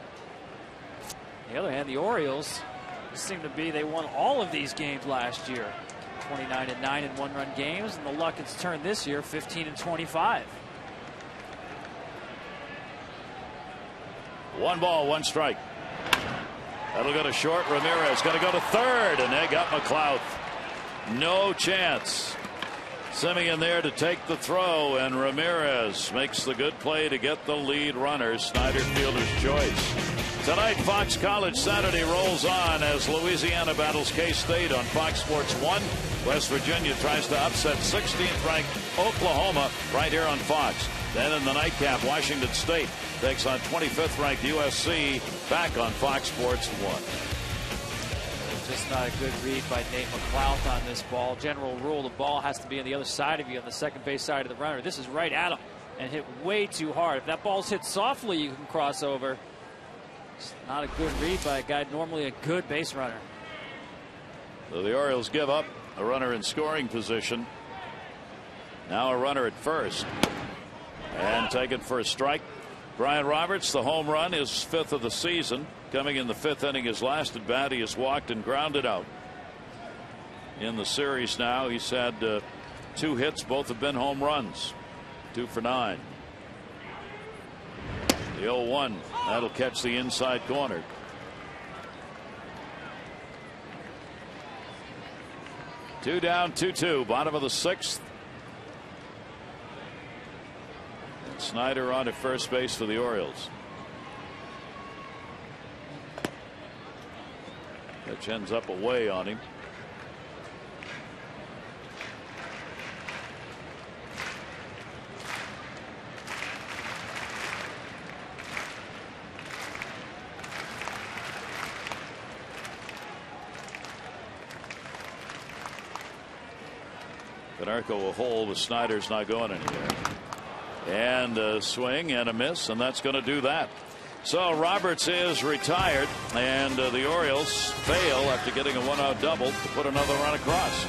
On the other hand, the Orioles seem to be, they won all of these games last year. 29-9 in one-run games, and the luck has turned this year 15-25. 1 ball, 1 strike. That'll go to short. Ramirez going to go to third, and they got McLeod. No chance. Simeon there to take the throw, and Ramirez makes the good play to get the lead runner. Snyder fielder's choice. Tonight, Fox College Saturday rolls on as Louisiana battles K-State on Fox Sports 1. West Virginia tries to upset 16th ranked Oklahoma right here on Fox. Then in the nightcap, Washington State takes on 25th ranked USC back on Fox Sports 1. Just not a good read by Nate McLeod on this ball. General rule, the ball has to be on the other side of you, on the second base side of the runner. This is right at him and hit way too hard. If that ball's hit softly, you can cross over. It's not a good read by a guy normally a good base runner. So the Orioles give up a runner in scoring position. Now a runner at first. And taken for a strike. Brian Roberts, the home run, his 5th of the season. Coming in the 5th inning, his last at bat, he has walked and grounded out. In the series now, he's had 2 hits, both have been home runs. 2 for 9. The 0-1, that'll catch the inside corner. Two down, 2-2, bottom of the 6th. Snyder on at first base for the Orioles. Pitch ends up away on him. Canerco a hole with Snyder's not going anywhere. And a swing and a miss, and that's going to do that. So Roberts is retired, and the Orioles fail after getting a 1-out double to put another run across.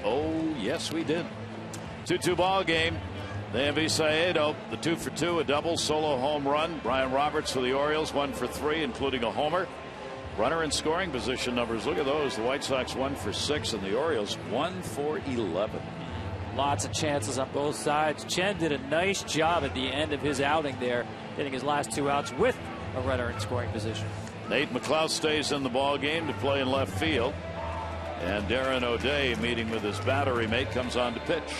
Oh, yes, we did. 2-2 ball game. Then Visaedo, the 2 for 2, a double, solo home run. Brian Roberts for the Orioles, 1 for 3, including a homer. Runner in scoring position numbers. Look at those. The White Sox 1 for 6, and the Orioles 1 for 11. Lots of chances on both sides. Chen did a nice job at the end of his outing there, getting his last 2 outs with a runner in scoring position. Nate McLeod stays in the ball game to play in left field. And Darren O'Day, meeting with his battery mate, comes on to pitch.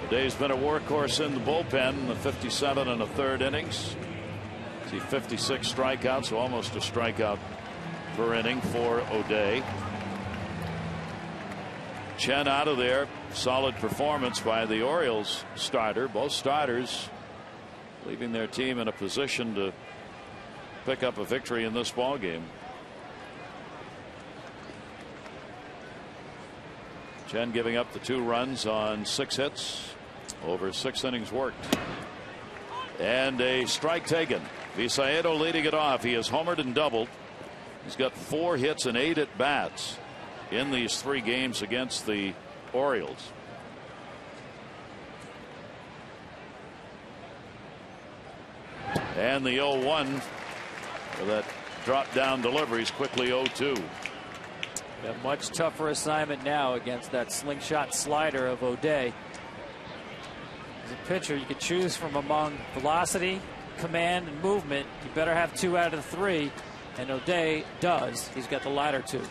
O'Day's been a workhorse in the bullpen in the 57 and a third innings. See 56 strikeouts, so almost a strikeout per inning for O'Day. Chen out of there. Solid performance by the Orioles starter. Both starters leaving their team in a position to pick up a victory in this ball game. Chen giving up the 2 runs on 6 hits over 6 innings worked. And a strike taken. Visaedo leading it off. He has homered and doubled. He's got 4 hits and 8 at bats in these 3 games against the Orioles. And the 0-1 for that drop down deliveries, quickly 0-2. A much tougher assignment now against that slingshot slider of O'Day. As a pitcher, you could choose from among velocity, command, and movement. You better have 2 out of the 3, and O'Day does. He's got the latter 2.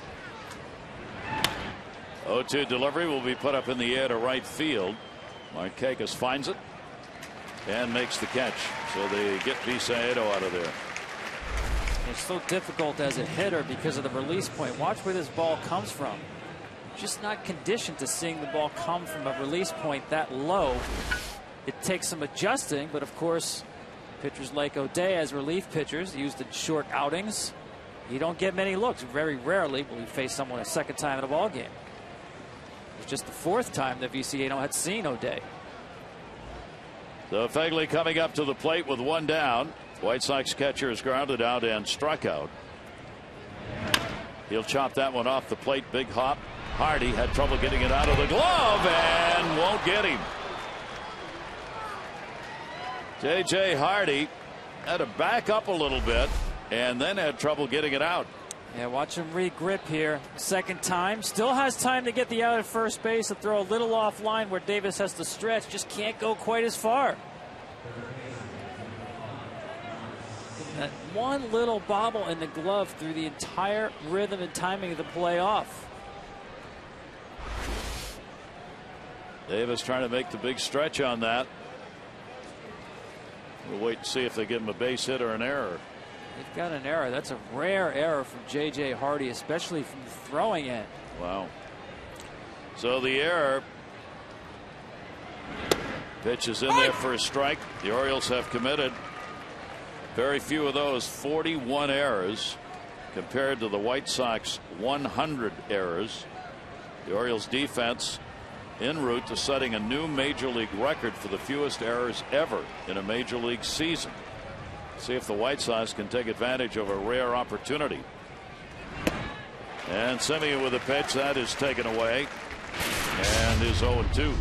0-2 delivery will be put up in the air to right field. Markakis finds it and makes the catch. So they get Visaedo out of there. It's so difficult as a hitter because of the release point. Watch where this ball comes from. Just not conditioned to seeing the ball come from a release point that low. It takes some adjusting, but of course, pitchers like O'Day as relief pitchers used in short outings. You don't get many looks. Very rarely will you face someone a second time in a ball game. It's just the 4th time that Visaedo had seen O'Day. So Fegley coming up to the plate with 1 down. White Sox catcher is grounded out and struck out. He'll chop that one off the plate. Big hop. Hardy had trouble getting it out of the glove and won't get him. J.J. Hardy had to back up a little bit and then had trouble getting it out. Yeah, watch him re-grip here. Second time. Still has time to get the out at first base and throw a little offline where Davis has to stretch. Just can't go quite as far. That one little bobble in the glove threw the entire rhythm and timing of the play off. Davis trying to make the big stretch on that. We'll wait and see if they give him a base hit or an error. They've got an error. That's a rare error from J.J. Hardy, especially from the throwing end. Wow. So the error. Pitch is in there for a strike. The Orioles have committed very few of those, 41 errors compared to the White Sox 100 errors. The Orioles defense en route to setting a new major league record for the fewest errors ever in a major league season. See if the White Sox can take advantage of a rare opportunity. And Simeon with a pitch that is taken away and is 0-2.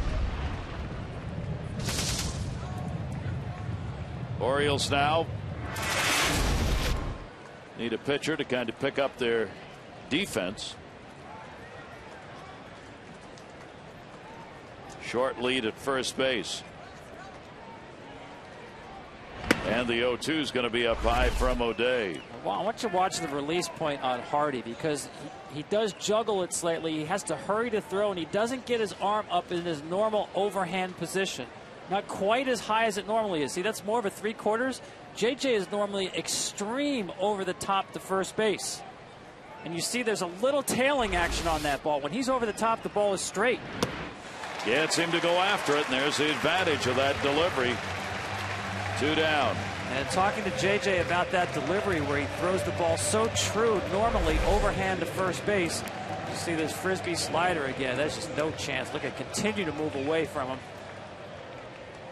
Orioles now need a pitcher to kind of pick up their defense. Short lead at first base. And the 0-2 is going to be up high from O'Day. Well, I want you to watch the release point on Hardy because he does juggle it slightly. He has to hurry to throw, and he doesn't get his arm up in his normal overhand position. Not quite as high as it normally is. See, that's more of a 3/4. JJ is normally extreme over the top to first base. And you see there's a little tailing action on that ball. When he's over the top, the ball is straight. Yeah, it seemed to go after it, and there's the advantage of that delivery. 2 down. And talking to JJ about that delivery where he throws the ball so true, normally overhand to first base. You see this frisbee slider again. There's just no chance. Look at continue to move away from him.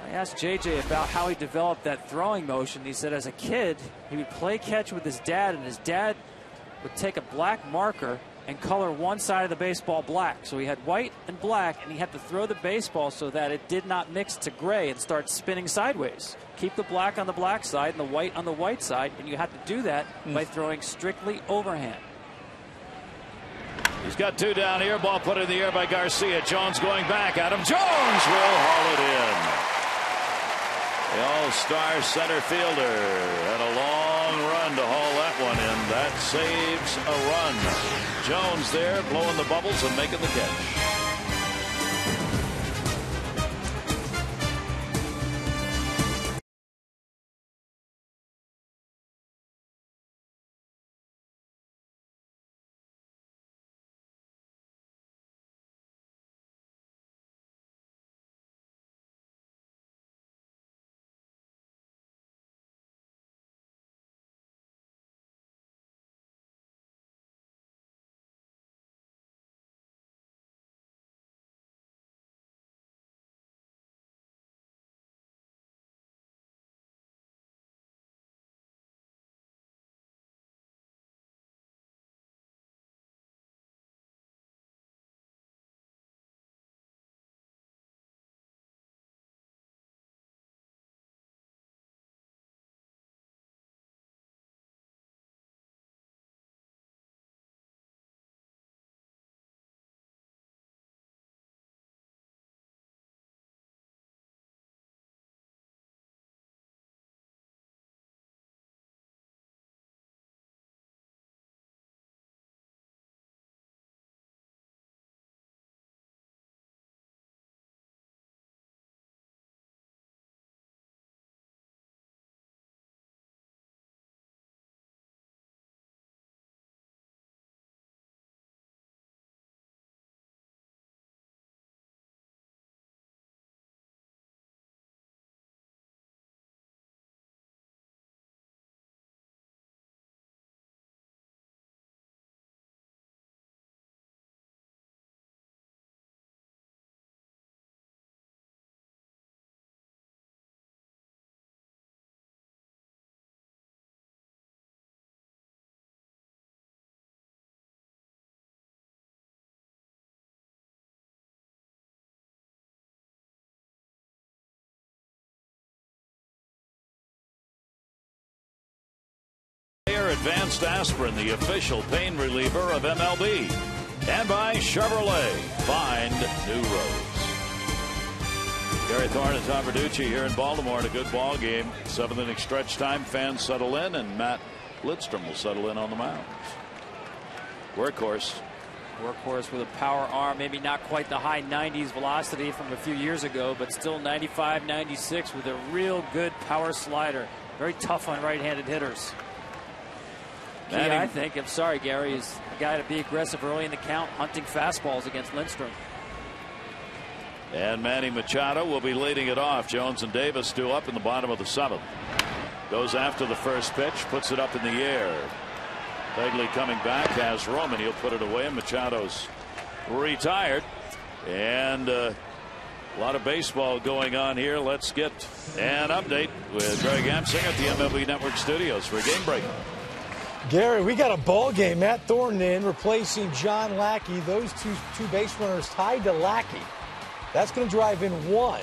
I asked JJ about how he developed that throwing motion. He said as a kid, he would play catch with his dad, and his dad would take a black marker and color one side of the baseball black. So he had white and black, and he had to throw the baseball so that it did not mix to gray and start spinning sideways. Keep the black on the black side and the white on the white side, and you have to do that by throwing strictly overhand. He's got 2 down here. Ball put in the air by Garcia. Jones going back. Adam Jones will haul it in. The all-star center fielder had a long run to haul that one in. That saves a run. Jones there blowing the bubbles and making the catch. Advanced Aspirin, the official pain reliever of MLB. And by Chevrolet, find new roads. Gary Thorne and Tom Verducci here in Baltimore in a good ball game. 7th inning stretch time. Fans settle in, and Matt Lidstrom will settle in on the mound. Workhorse with a power arm, maybe not quite the high 90s velocity from a few years ago, but still 95, 96 with a real good power slider. Very tough on right-handed hitters. Key, I think, I'm sorry, Gary, is a guy to be aggressive early in the count, hunting fastballs against Lindstrom. And Manny Machado will be leading it off. Jones and Davis due up in the bottom of the 7th. Goes after the first pitch, puts it up in the air. Begley coming back, has room, and he'll put it away. And Machado's retired. And a lot of baseball going on here. Let's get an update with Greg Amsinger at the MLB Network studios for a game break. Gary, we got a ball game. Matt Thornton in, replacing John Lackey. Those two base runners tied to Lackey. That's going to drive in 1.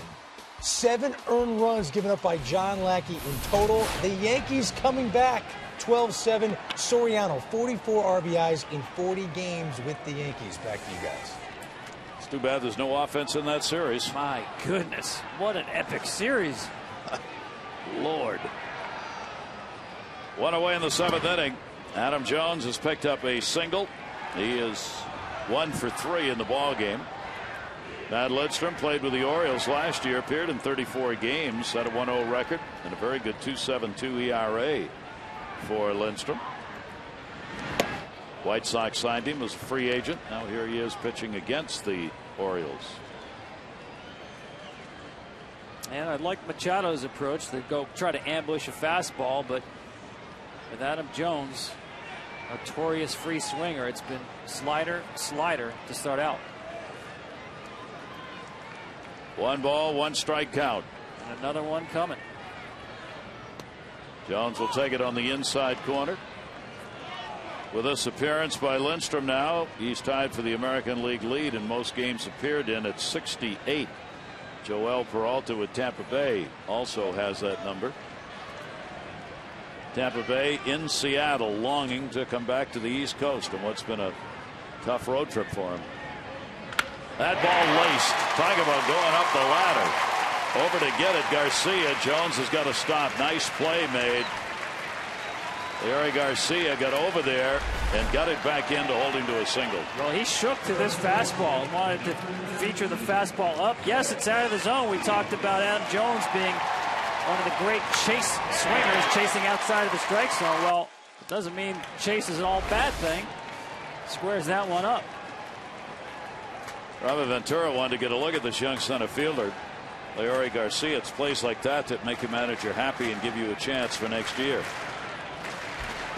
7 earned runs given up by John Lackey in total. The Yankees coming back 12-7. Soriano 44 RBIs in 40 games with the Yankees. Back to you guys. It's too bad there's no offense in that series. My goodness, what an epic series. Lord. One away in the 7th inning. Adam Jones has picked up a single. He is 1 for 3 in the ball game. Matt Lidstrom played with the Orioles last year, appeared in 34 games, set a 1-0 record, and a very good 2.72 ERA for Lindstrom. White Sox signed him as a free agent. Now here he is pitching against the Orioles. And I like Machado's approach to go try to ambush a fastball, but with Adam Jones, notorious free swinger, it's been slider to start out. 1 ball, 1 strike count. And another one coming. Jones will take it on the inside corner. With this appearance by Lindstrom now, he's tied for the American League lead in most games appeared in at 68. Joel Peralta with Tampa Bay also has that number. Tampa Bay in Seattle, longing to come back to the East Coast in what's been a tough road trip for him. That ball laced. Talk about going up the ladder. Over to get it, Garcia. Jones has got to stop. Nice play made. Larry Garcia got over there and got it back in to hold him to a single. Well, he shook to this fastball and wanted to feature the fastball up. Yes, it's out of the zone. We talked about Adam Jones being one of the great chase swingers, chasing outside of the strike zone. Well, it doesn't mean chase is an all bad thing. Squares that one up. Robert Ventura wanted to get a look at this young center fielder, Larry Garcia. It's plays like that make your manager happy and give you a chance for next year.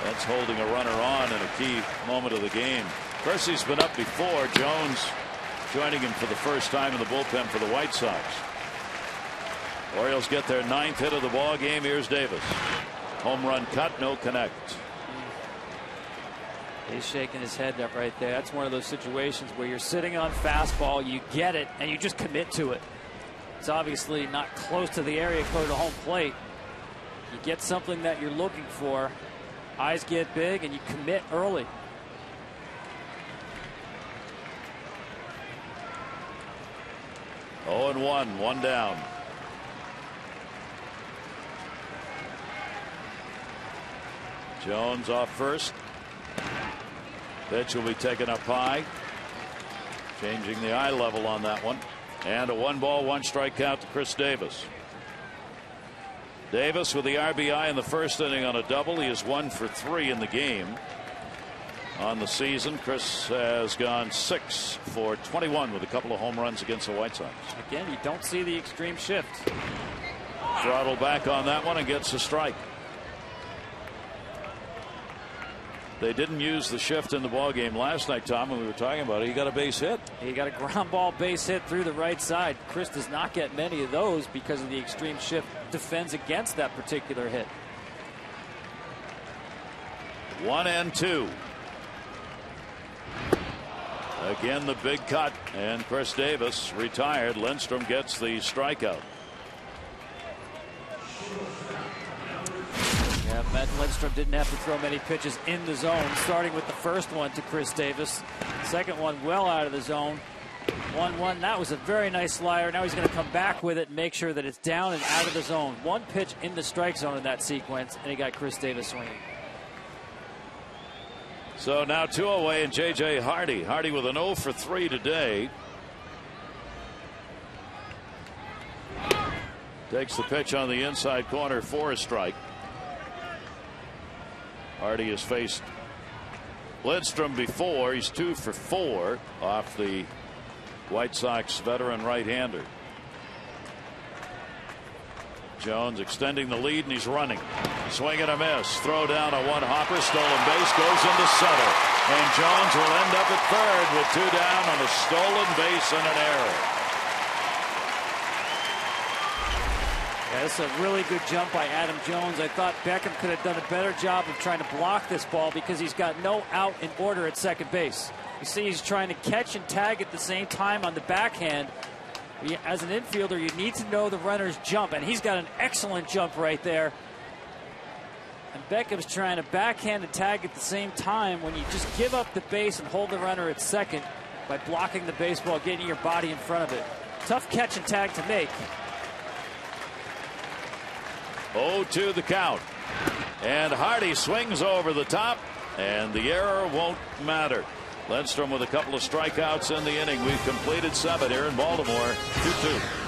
That's holding a runner on in a key moment of the game. Of course, he's been up before. Jones joining him for the first time in the bullpen for the White Sox. Orioles get their 9th hit of the ball game. Here's Davis. Home run cut, no connect. He's shaking his head up right there. That's one of those situations where you're sitting on fastball, you get it, and you just commit to it. It's obviously not close to the area code of home plate. You get something that you're looking for. Eyes get big, and you commit early. Oh, and 1 down. Jones off first. Pitch will be taken up high. Changing the eye level on that one. And a 1 ball, 1 strike count to Chris Davis. Davis with the RBI in the first inning on a double. He is 1 for 3 in the game. On the season, Chris has gone 6 for 21 with a couple of home runs against the White Sox. Again, you don't see the extreme shift. Throttle back on that one and gets a strike. They didn't use the shift in the ball game last night, Tom, when we were talking about it. He got a base hit. He got a ground ball base hit through the right side. Chris does not get many of those because of the extreme shift. Defends against that particular hit. 1 and 2. Again, the big cut, and Chris Davis retired. Lindstrom gets the strikeout. Yeah, Matt Lindstrom didn't have to throw many pitches in the zone, starting with the first one to Chris Davis. Second one well out of the zone. 1-1. That was a very nice slider. Now he's going to come back with it and make sure that it's down and out of the zone. One pitch in the strike zone in that sequence, and he got Chris Davis swinging. So now 2 away, and J.J. Hardy. Hardy with an 0 for 3 today. Takes the pitch on the inside corner for a strike. Hardy has faced Lindstrom before. He's 2 for 4 off the White Sox veteran right-hander. Jones extending the lead, and he's running. Swing and a miss. Throw down a one-hopper. Stolen base goes into center. And Jones will end up at third with 2 down on a stolen base and an error. Yeah, this is a really good jump by Adam Jones. I thought Beckham could have done a better job of trying to block this ball because he's got no out in order at second base. You see he's trying to catch and tag at the same time on the backhand. As an infielder, you need to know the runner's jump, and he's got an excellent jump right there. And Beckham's trying to backhand and tag at the same time when you just give up the base and hold the runner at second by blocking the baseball, getting your body in front of it. Tough catch and tag to make. 0-2 the count. And Hardy swings over the top, and the error won't matter. Lindstrom with a couple of strikeouts in the inning. We've completed 7 here in Baltimore. 2-2.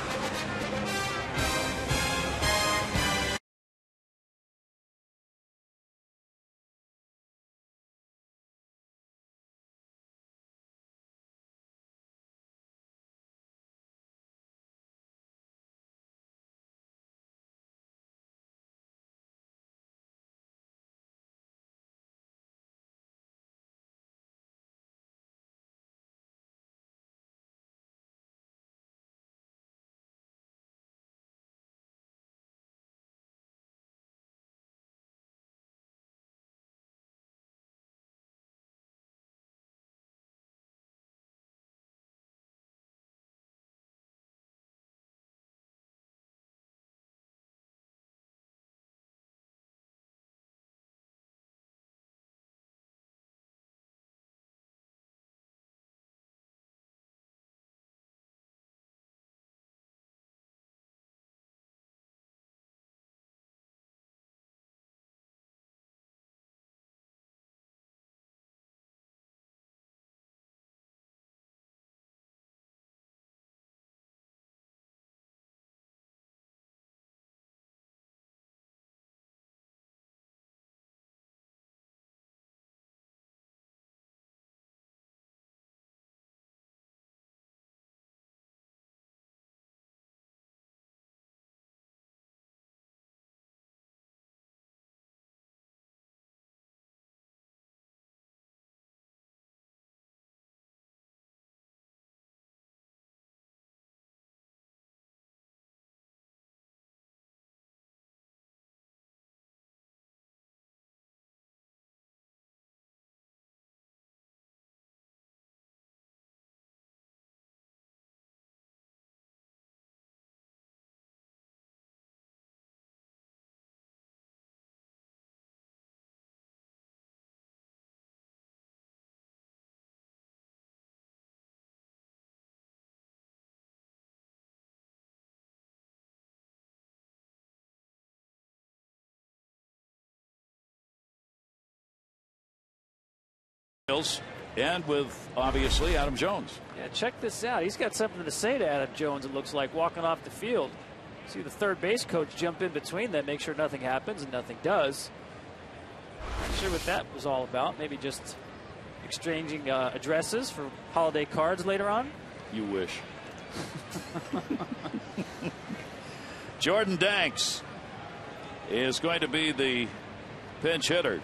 And with, obviously, Adam Jones. Yeah, check this out. He's got something to say to Adam Jones, it looks like, walking off the field. See the third base coach jump in between them, make sure nothing happens, and nothing does. Not sure what that was all about. Maybe just exchanging addresses for holiday cards later on. You wish. Jordan Danks is going to be the pinch hitter.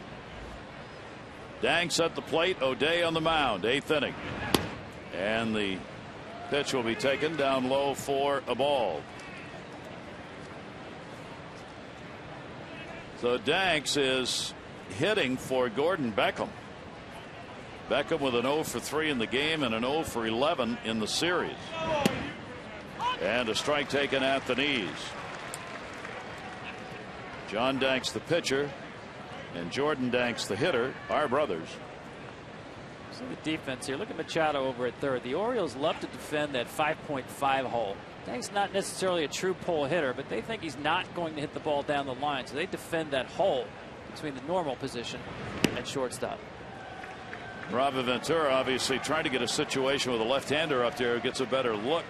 Danks at the plate, O'Day on the mound, 8th inning. And the pitch will be taken down low for a ball. So Danks is hitting for Gordon Beckham. Beckham with an 0 for 3 in the game and an 0 for 11 in the series. And a strike taken at the knees. John Danks, the pitcher, and Jordan Danks, the hitter, are brothers. So the defense here. Look at Machado over at third. The Orioles love to defend that 5.5 hole. Danks not necessarily a true pull hitter, but they think he's not going to hit the ball down the line, so they defend that hole between the normal position and shortstop. Robert Ventura obviously trying to get a situation with a left-hander up there who gets a better look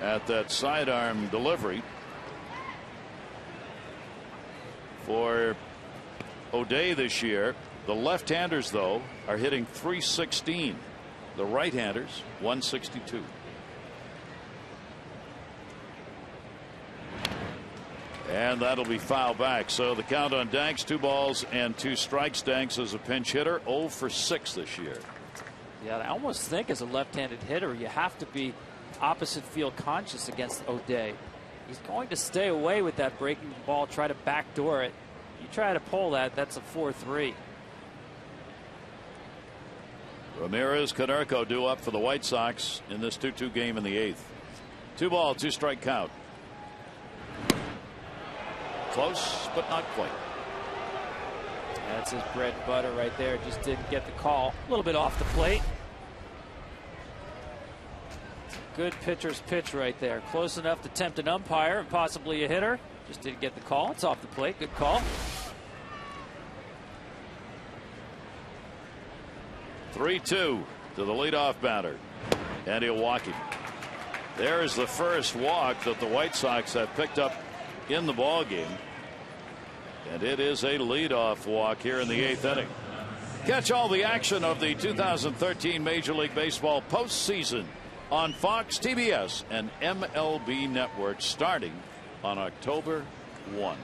at that sidearm delivery. For O'Day this year, the left-handers, though, are hitting .316. The right-handers, .162. And that'll be foul back. So the count on Danks, 2 balls and 2 strikes. Danks is a pinch hitter, 0 for 6 this year. Yeah, I almost think as a left-handed hitter, you have to be opposite field conscious against O'Day. He's going to stay away with that breaking ball, try to backdoor it. You try to pull that, that's a 4-3. Ramirez, Konerko due up for the White Sox in this 2-2 game in the 8th. 2 ball, 2 strike count. Close, but not quite. That's his bread and butter right there. Just didn't get the call. A little bit off the plate. Good pitcher's pitch right there. Close enough to tempt an umpire and possibly a hitter. Just didn't get the call. It's off the plate. Good call. 3-2 to the leadoff batter, and he'll walk him. There's the first walk that the White Sox have picked up in the ball game, and it is a leadoff walk here in the 8th inning. Catch all the action of the 2013 Major League Baseball postseason on Fox, TBS, and MLB Network starting on October 1.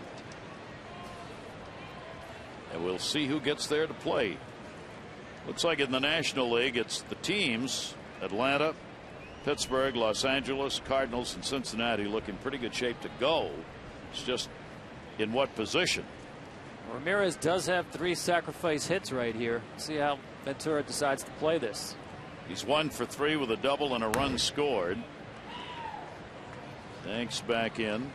And we'll see who gets there to play. Looks like in the National League it's the teams Atlanta, Pittsburgh, Los Angeles, Cardinals, and Cincinnati looking pretty good shape to go. It's just in what position. Ramirez does have 3 sacrifice hits right here. See how Ventura decides to play this. He's 1 for 3 with a double and a run scored. Danks back in.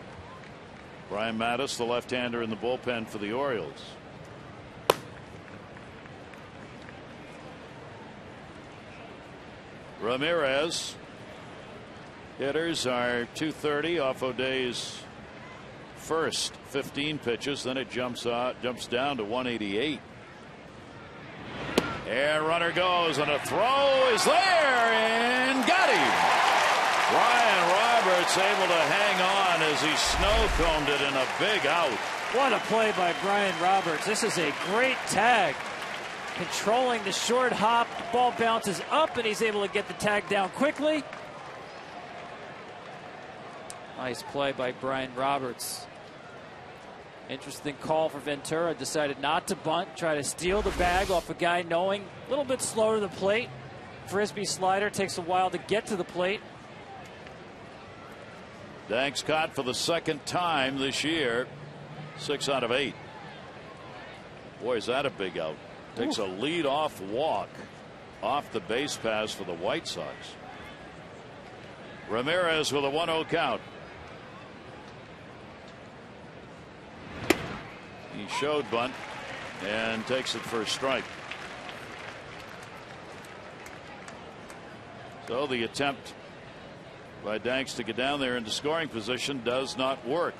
Brian Mattis, the left-hander in the bullpen for the Orioles. Ramirez. Hitters are 230 off O'Day's first 15 pitches. Then it jumps down to 188. And runner goes, and a throw is there, and got him. Ryan Roberts able to hang on as he snow-combed it in a big out. What a play by Brian Roberts. This is a great tag. Controlling the short hop. The ball bounces up, and he's able to get the tag down quickly. Nice play by Brian Roberts. Interesting call for Ventura. Decided not to bunt. Try to steal the bag off a guy knowing a little bit slower to the plate. Frisbee slider takes a while to get to the plate. Danks caught for the 2nd time this year. 6 out of 8. Boy, is that a big out. Takes a lead-off walk off the base pass for the White Sox. Ramirez with a 1-0 count. He showed bunt and takes it for a strike. So the attempt by Danks to get down there into scoring position does not work.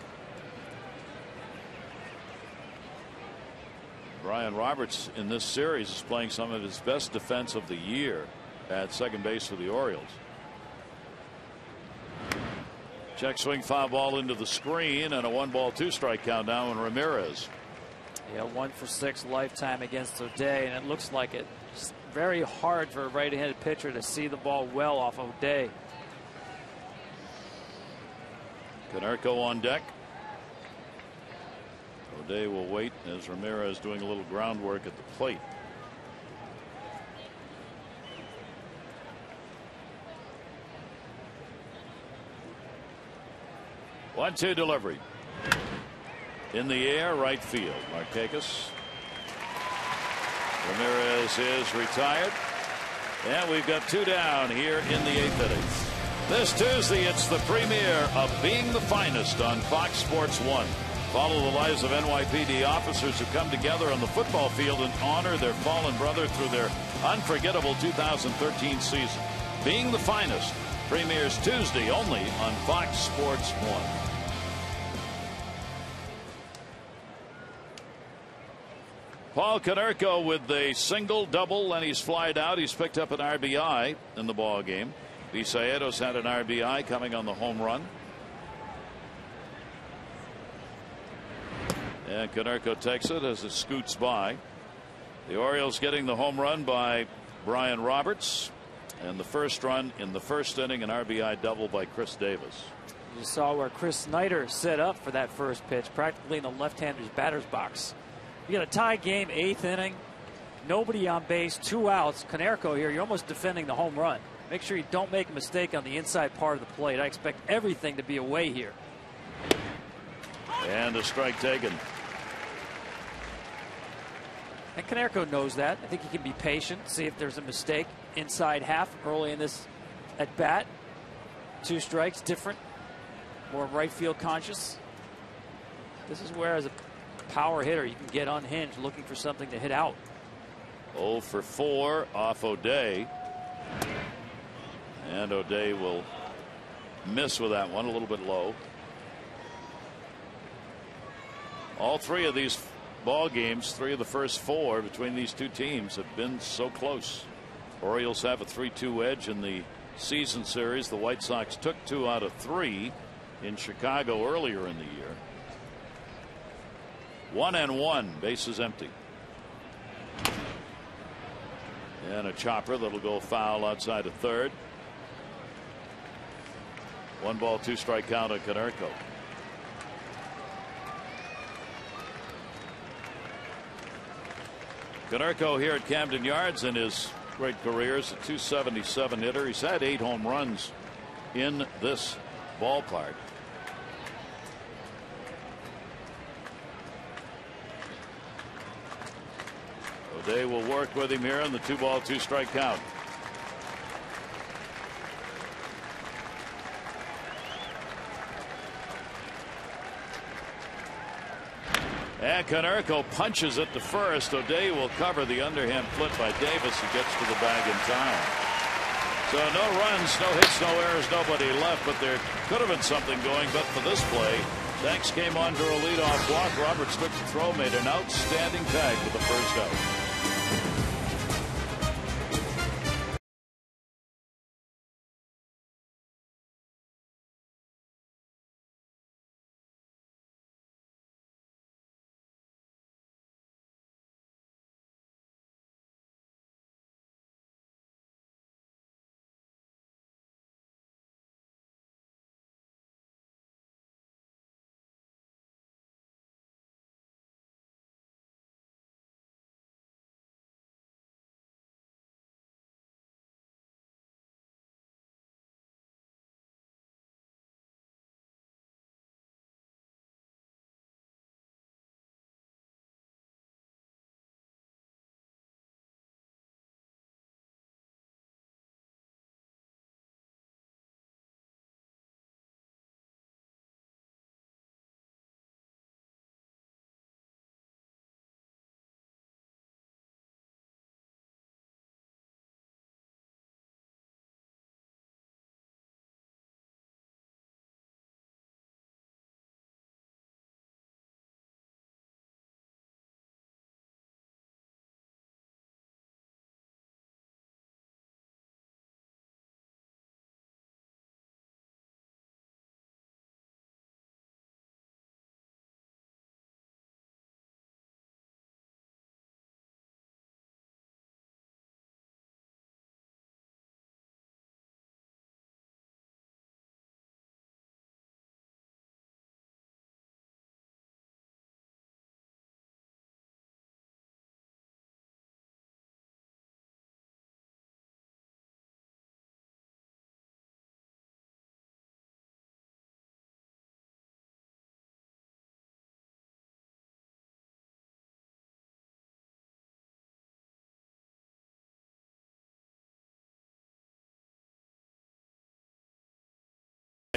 Brian Roberts in this series is playing some of his best defense of the year at second base for the Orioles. Check swing, foul ball into the screen, and a 1-ball 2-strike count now on Ramirez. Yeah, 1 for 6 lifetime against O'Day, and it looks like it. It's very hard for a right-handed pitcher to see the ball well off O'Day. Konerko on deck. O'Day will wait as Ramirez doing a little groundwork at the plate. One-two delivery. In the air, right field. Markakis. Ramirez is retired. And we've got 2 down here in the 8th inning. This Tuesday, it's the premiere of Being the Finest on Fox Sports 1. Follow the lives of NYPD officers who come together on the football field and honor their fallen brother through their unforgettable 2013 season. Being the Finest premieres Tuesday only on Fox Sports 1. Paul Konerko with a single, double, and he's flied out. He's picked up an RBI in the ball game. Visayeto's had an RBI coming on the home run. And Konerko takes it as it scoots by. The Orioles getting the home run by Brian Roberts. And the first run in the first inning, an RBI double by Chris Davis. You saw where Chris Snyder set up for that first pitch, practically in the left-hander's batter's box. You got a tie game, 8th inning. Nobody on base, 2 outs. Konerko here, you're almost defending the home run. Make sure you don't make a mistake on the inside part of the plate. I expect everything to be away here. And a strike taken. And Konerko knows that. I think he can be patient, see if there's a mistake inside half early in this at bat. 2 strikes, different, more right field conscious. This is where, as a power hitter, you can get unhinged looking for something to hit out. 0 for 4 off O'Day. And O'Day will miss with that one, a little bit low. All 3 of these ball games, 3 of the first 4 between these 2 teams have been so close. Orioles have a 3-2 edge in the season series. The White Sox took 2 out of 3 in Chicago earlier in the year. 1-1, bases empty. And a chopper that'll go foul outside of third. 1 ball, 2 strike count on Konerko. Konerko here at Camden Yards in his great career is a .277 hitter. He's had 8 home runs in this ballpark. O'Day will work with him here in the 2 ball, 2 strike count. And Konerko punches it to first. O'Day will cover the underhand flip by Davis, who gets to the bag in time. So no runs, no hits, no errors, nobody left, but there could have been something going. But for this play, Thanks came on to a leadoff walk. Roberts took the throw, made an outstanding tag with the first out.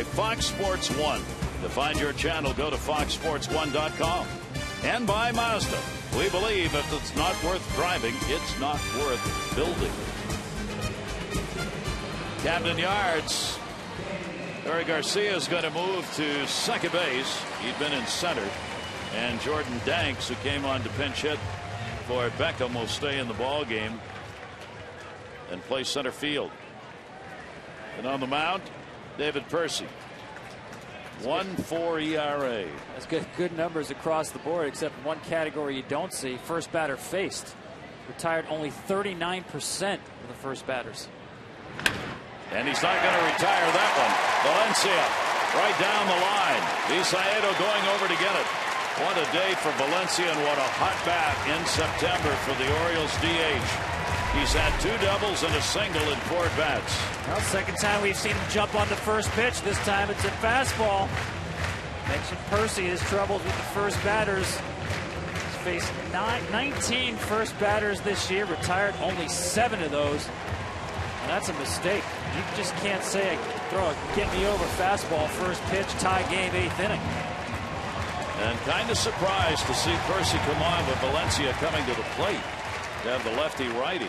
Fox Sports 1. To find your channel, go to foxsports1.com. And by Mazda. We believe if it's not worth driving, it's not worth building. Camden Yards. Barry Garcia is going to move to second base. He'd been in center. And Jordan Danks, who came on to pinch hit for Beckham, will stay in the ball game and play center field. And on the mound, David Percy. 1.4 ERA. That's good numbers across the board, except one category you don't see. First batter faced. Retired only 39% of the first batters. And he's not going to retire that one. Valencia right down the line. Visiedo going over to get it. What a day for Valencia, and what a hot bat in September for the Orioles DH. He's had 2 doubles and a single in 4 at-bats. Well, second time we've seen him jump on the first pitch. This time it's a fastball. Mentioned Percy, his troubles with the first batters. He's faced 19 first batters this year, retired only 7 of those. And that's a mistake. You just can't say, throw a get-me-over fastball, first pitch, tie game, 8th inning. And kind of surprised to see Percy come on with Valencia coming to the plate to have the lefty-righty.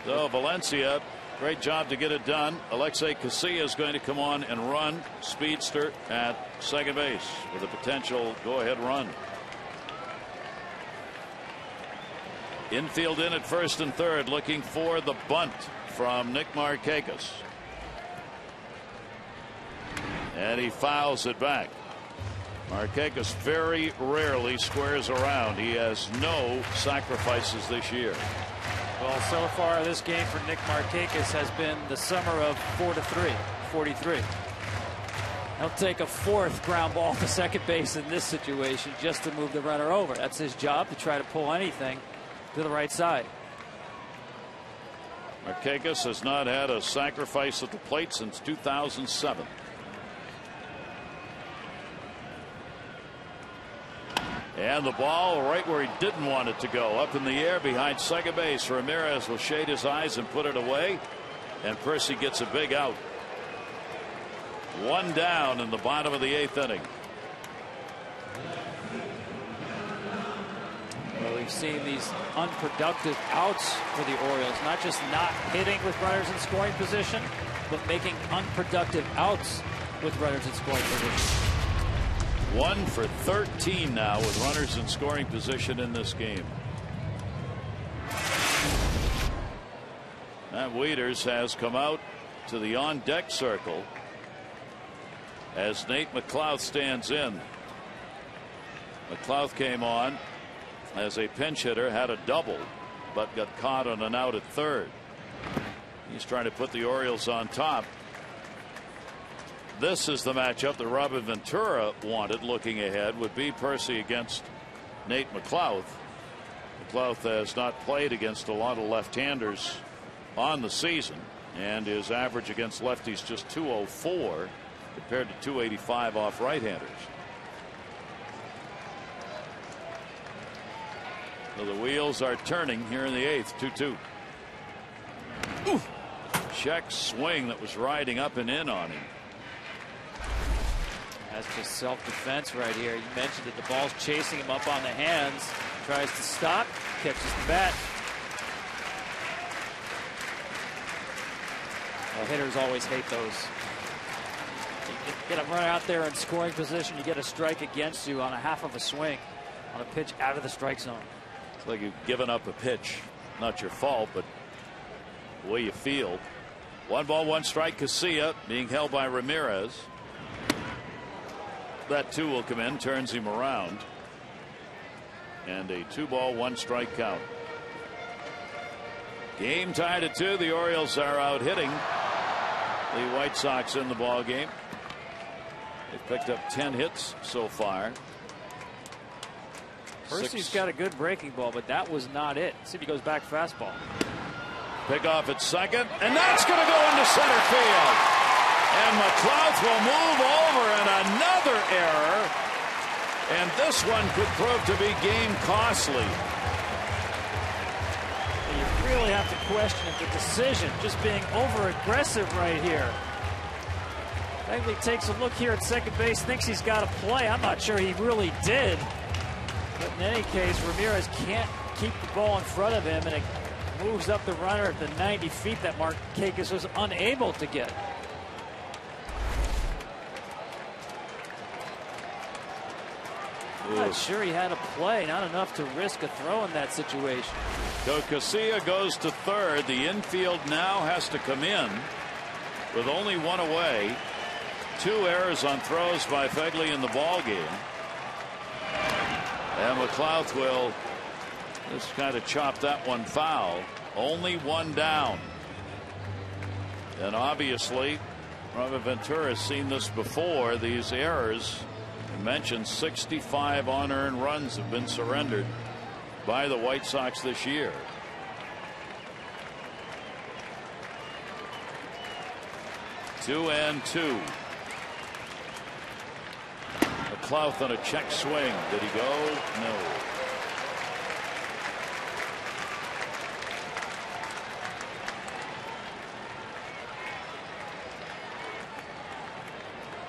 So Valencia, great job to get it done. Alexei Casilla is going to come on and run, speedster at second base with a potential go-ahead run. Infield in at first and third, looking for the bunt from Nick Markakis. And he fouls it back. Markakis very rarely squares around. He has no sacrifices this year. Well, so far this game for Nick Markakis has been the summer of 4-3, 43. He'll take a 4th ground ball to second base in this situation just to move the runner over. That's his job, to try to pull anything to the right side. Markakis has not had a sacrifice at the plate since 2007. And the ball right where he didn't want it to go, up in the air behind second base. Ramirez will shade his eyes and put it away, and Percy gets a big out. 1 down in the bottom of the 8th inning. Well, we've seen these unproductive outs for the Orioles, not just not hitting with runners in scoring position, but making unproductive outs with runners in scoring position. 1 for 13 now with runners in scoring position in this game. Matt Wieters has come out to the on-deck circle as Nate McLouth stands in. McLouth came on as a pinch hitter, had a double, but got caught on an out at third. He's trying to put the Orioles on top. This is the matchup that Robin Ventura wanted looking ahead, would be Percy against Nate McLouth. McLouth has not played against a lot of left-handers on the season, and his average against lefties just .204 compared to .285 off right-handers. So the wheels are turning here in the 8th. 2-2. Ooh. Check swing that was riding up and in on him. That's just self-defense right here. You mentioned that the ball's chasing him up on the hands. Tries to stop, catches the bat. Well, hitters always hate those. You get a runner out there in scoring position, you get a strike against you on a half of a swing on a pitch out of the strike zone. It's like you've given up a pitch. Not your fault, but the way you feel. 1 ball, 1 strike. Casilla being held by Ramirez. That 2 will come in, turns him around. And a 2 ball, 1 strike count. Game tied at 2. The Orioles are out hitting the White Sox in the ball game. They've picked up 10 hits so far. Percy's got a good breaking ball, but that was not it. See if he goes back fastball. Pick off at second, and that's going to go into center field. And McLouth will move over, and another error. And this one could prove to be game costly. You really have to question the decision, just being over aggressive right here. Begley takes a look here at second base, thinks he's got a play. I'm not sure he really did. But in any case, Ramirez can't keep the ball in front of him, and it moves up the runner at the 90 feet that Markakis was unable to get. I'm not sure he had a play, not enough to risk a throw in that situation. So Casilla goes to third. The infield now has to come in with only one away. 2 errors on throws by Begley in the ball game. And McLouth will just kind of chop that one foul. Only 1 down. And obviously, Robert Ventura has seen this before. These errors, I mentioned 65 unearned runs have been surrendered by the White Sox this year. Two and two. McLouth on a check swing. Did he go? No.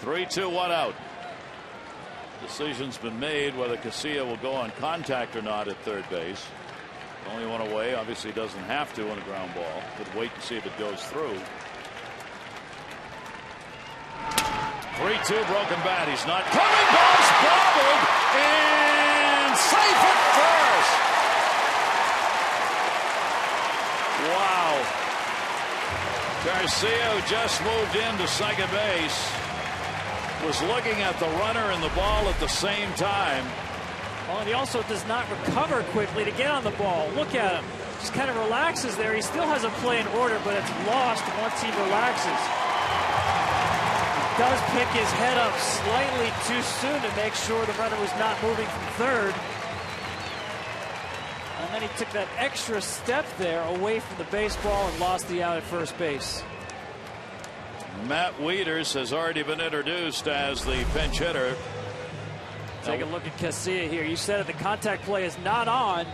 Three, two, one out. Decision's been made whether Casilla will go on contact or not at third base. Only one away. Obviously doesn't have to on a ground ball. Could wait and see if it goes through. 3-2 broken bat. He's not coming. Ball's bobbled and safe at first. Wow. Garcia, who just moved into second base, was looking at the runner and the ball at the same time. Well, and he also does not recover quickly to get on the ball. Look at him. Just kind of relaxes there. He still has a play in order, but it's lost once he relaxes. He does pick his head up slightly too soon to make sure the runner was not moving from third. And then he took that extra step there away from the baseball and lost the out at first base. Matt Wieters has already been introduced as the pinch hitter. Take a look at Casilla here. You said it, the contact play is not on.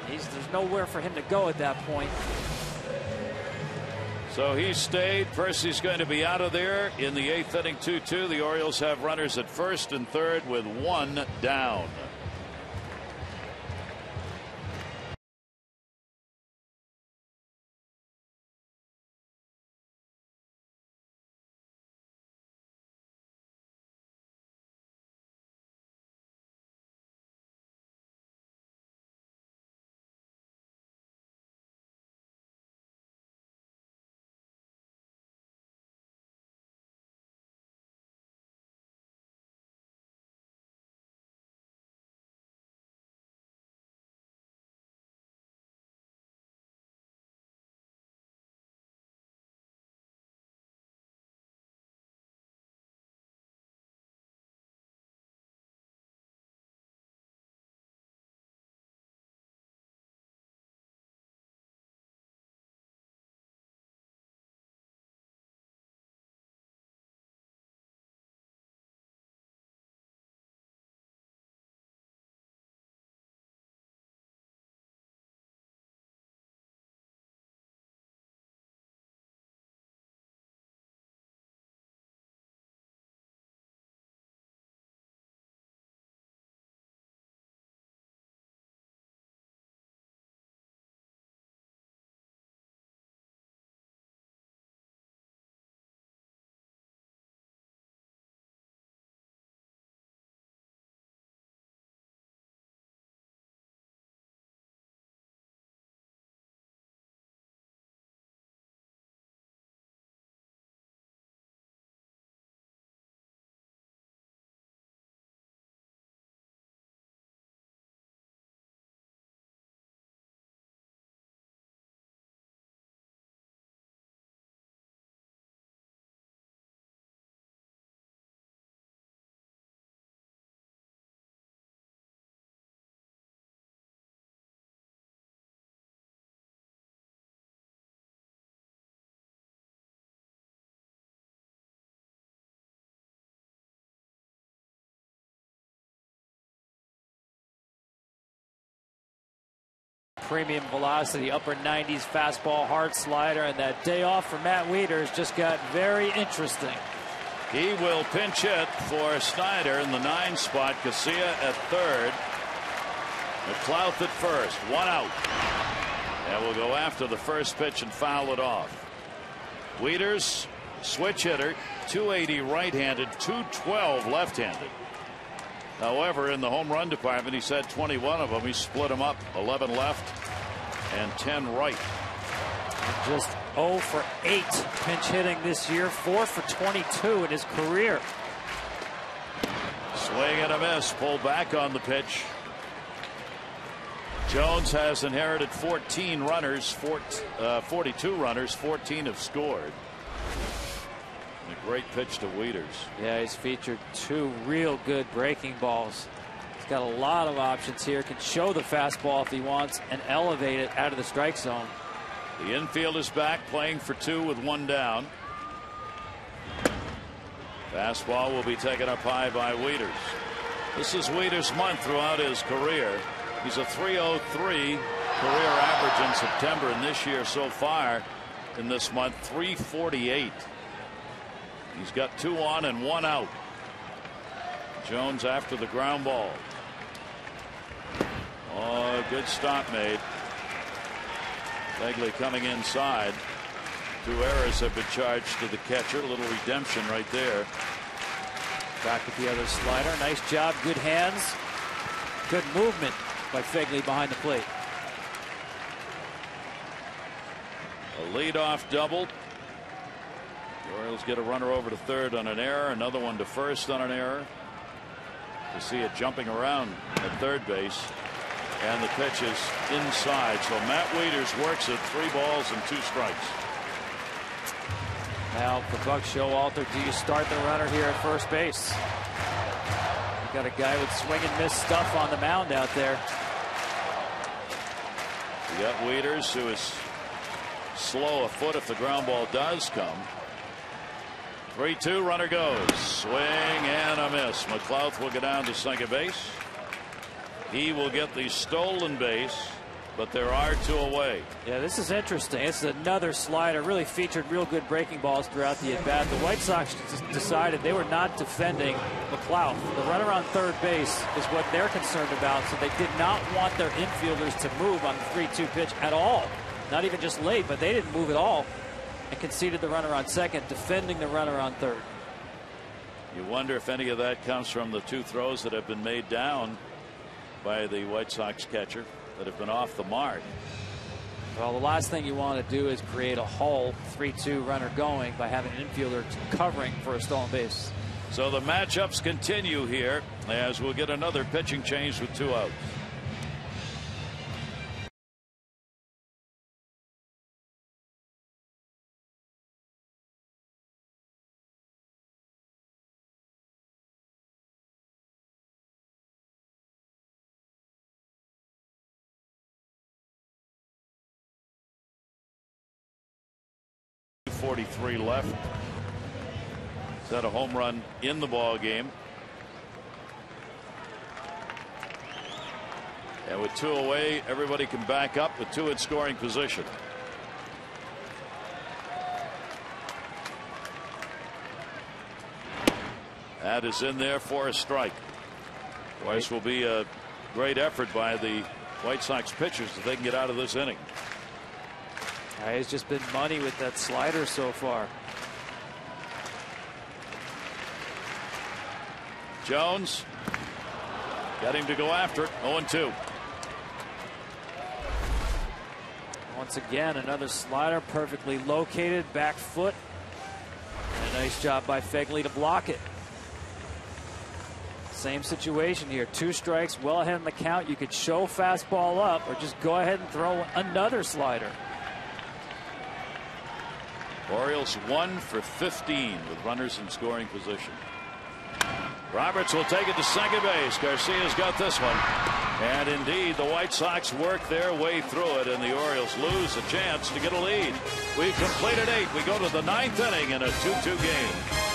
There's nowhere for him to go at that point. So he stayed. Percy's going to be out of there in the 8th inning. 2-2. The Orioles have runners at first and third with 1 down. premium velocity, upper 90s fastball, hard slider, and that day off for Matt Wieters just got very interesting. He will pinch hit for Snyder in the 9 spot. Casilla at third. McLouth at first. 1 out. And we'll go after the first pitch and foul it off. Wieters, switch hitter, 280 right-handed, 212 left-handed. However, in the home run department, he's had 21 of them. He split them up, 11 left and 10 right. Just 0 for 8 pinch hitting this year, 4 for 22 in his career. Swing and a miss, pulled back on the pitch. Jones has inherited 14 runners, 42 runners, 14 have scored. And a great pitch to Wieters. Yeah, he's featured 2 real good breaking balls. He's got a lot of options here, can show the fastball if he wants and elevate it out of the strike zone. The infield is back, playing for 2 with 1 down. Fastball will be taken up high by Wieters. This is Wieters' month throughout his career. He's a 303 career average in September, and this year so far in this month 348. He's got 2 on and 1 out. Jones after the ground ball. Oh, good stop made. Begley coming inside. 2 errors have been charged to the catcher. A little redemption right there. Back with the other slider. Nice job. Good hands. Good movement by Begley behind the plate. A leadoff double. The Orioles get a runner over to third on an error. Another one to first on an error. You see it jumping around at third base. And the pitch is inside. So Matt Wieters works it, 3 balls and 2 strikes. Now for Buck Showalter, do you start the runner here at first base? You got a guy with swing and miss stuff on the mound out there. You got Wieters, who is slow a foot if the ground ball does come. 3-2, runner goes. Swing and a miss. McLouth will go down to second base. He will get the stolen base, but there are 2 away. Yeah, this is interesting. This is another slider. Really featured real good breaking balls throughout the at-bat. The White Sox decided they were not defending McLouth. The runner on third base is what they're concerned about, so they did not want their infielders to move on the 3-2 pitch at all. Not even just late, but they didn't move at all and conceded the runner on second, defending the runner on third. You wonder if any of that comes from the 2 throws that have been made down by the White Sox catcher that have been off the mark. Well, the last thing you want to do is create a hole, 3-2 runner going, by having an infielder covering for a stolen base. So the matchups continue here as we'll get another pitching change with 2 outs. .43 left. He's had a home run in the ball game. And with 2 away, everybody can back up with 2 in scoring position. That is in there for a strike. This will be a great effort by the White Sox pitchers if they can get out of this inning. He's just been money with that slider so far. Jones got him to go after it. 0-2. Once again, another slider, perfectly located, back foot. And a nice job by Begley to block it. Same situation here. 2 strikes, well ahead in the count. You could show fastball up or just go ahead and throw another slider. Orioles 1 for 15 with runners in scoring position. Roberts will take it to second base. Garcia's got this one. And indeed, the White Sox work their way through it, and the Orioles lose a chance to get a lead. We've completed 8. We go to the 9th inning in a 2-2 game.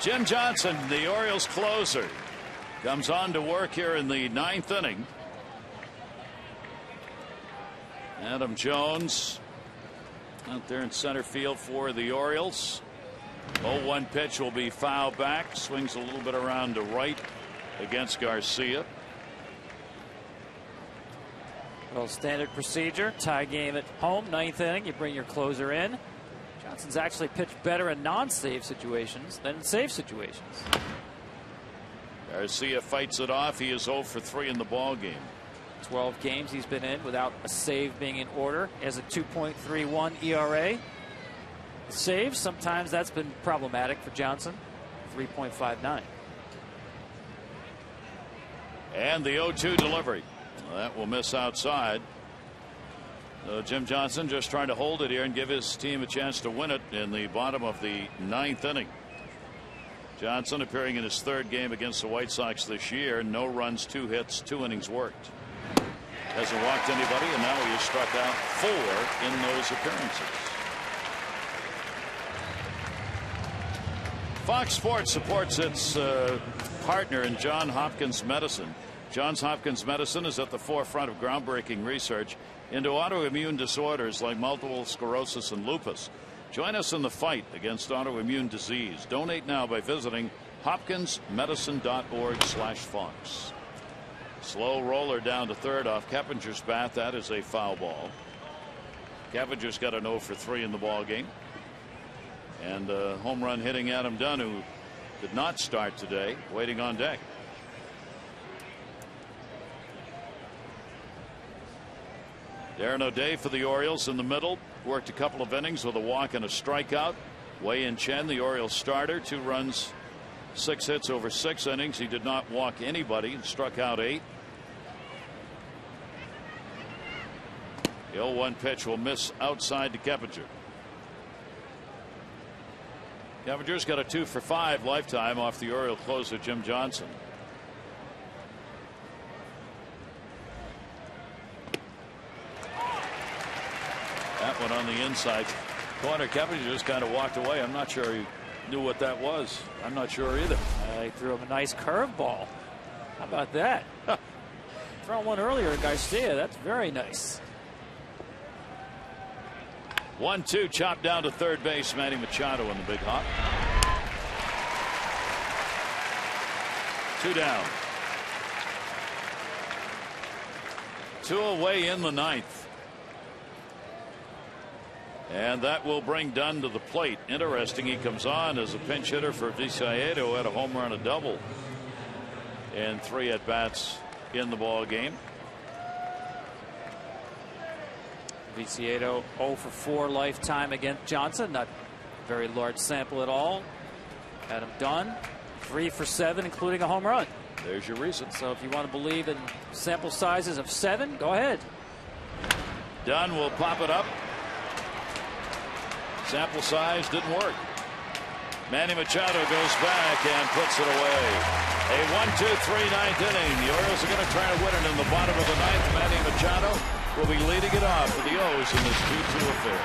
Jim Johnson, the Orioles closer, comes on to work here in the 9th inning. Adam Jones out there in center field for the Orioles. 0-1 pitch will be foul back. Swings a little bit around to right against Garcia. Well, standard procedure, tie game at home, 9th inning. You bring your closer in. Johnson's actually pitched better in non-save situations than in save situations. Garcia fights it off. He is 0 for 3 in the ball game. 12 games he's been in without a save being in order. He has a 2.31 ERA. Saves, sometimes that's been problematic for Johnson. 3.59. And the 0-2 delivery. That will miss outside. Jim Johnson just trying to hold it here and give his team a chance to win it in the bottom of the 9th inning. Johnson appearing in his 3rd game against the White Sox this year. No runs, 2 hits, 2 innings worked. Hasn't walked anybody, and now he has struck out 4 in those appearances. Fox Sports supports its partner in Johns Hopkins Medicine. Johns Hopkins Medicine is at the forefront of groundbreaking research into autoimmune disorders like multiple sclerosis and lupus. Join us in the fight against autoimmune disease. Donate now by visiting hopkinsmedicine.org/Fox. Slow roller down to 3rd off Keppinger's bat. That is a foul ball. Kepinger's got an 0 for 3 in the ball game. And home run hitting Adam Dunn, who did not start today, waiting on deck. Darren O'Day for the Orioles in the middle. Worked a couple of innings with a walk and a strikeout. Wei-Yin Chen, the Orioles starter, 2 runs, 6 hits over 6 innings. He did not walk anybody and struck out 8. The 0-1 pitch will miss outside to Keppinger. Keppinger's got a 2 for 5 lifetime off the Oriole closer Jim Johnson. That one on the inside corner. Keppinger just kind of walked away. I'm not sure he knew what that was. I'm not sure either. He threw him a nice curveball. How about that? Thrown one earlier at Garcia. That's very nice. 1-2 chopped down to 3rd base. Manny Machado in the big hop. 2 down. 2 away in the 9th. And that will bring Dunn to the plate. Interesting, he comes on as a pinch hitter for Viciedo, had a home run, a double, and 3 at bats in the ball game. Viciedo 0 for 4 lifetime against Johnson. Not a very large sample at all. Adam Dunn 3 for 7, including a home run. There's your reason. So if you want to believe in sample sizes of 7, go ahead. Dunn will pop it up. Sample size didn't work. Manny Machado goes back and puts it away. A 1-2-3 9th inning. The Orioles are going to try to win it in the bottom of the 9th. Manny Machado will be leading it off for the O's in this 2-2 affair.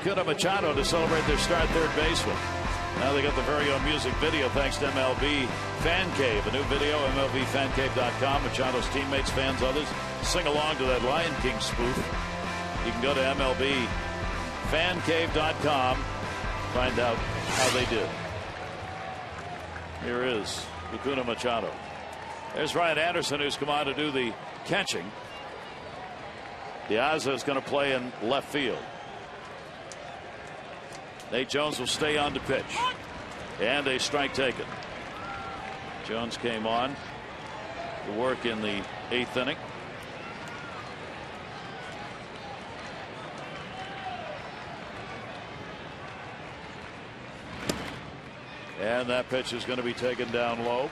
Lacuna Machado to celebrate their start third baseman. Now they got the very own music video thanks to MLB Fan Cave. A new video, MLBFanCave.com. Machado's teammates, fans, others sing along to that Lion King spoof. You can go to MLBFanCave.com, find out how they did. Here is Lacuna Machado. There's Ryan Anderson, who's come on to do the catching. Diaz is going to play in left field. Nate Jones will stay on to pitch. And a strike taken. Jones came on to work in the 8th inning. And that pitch is going to be taken down low.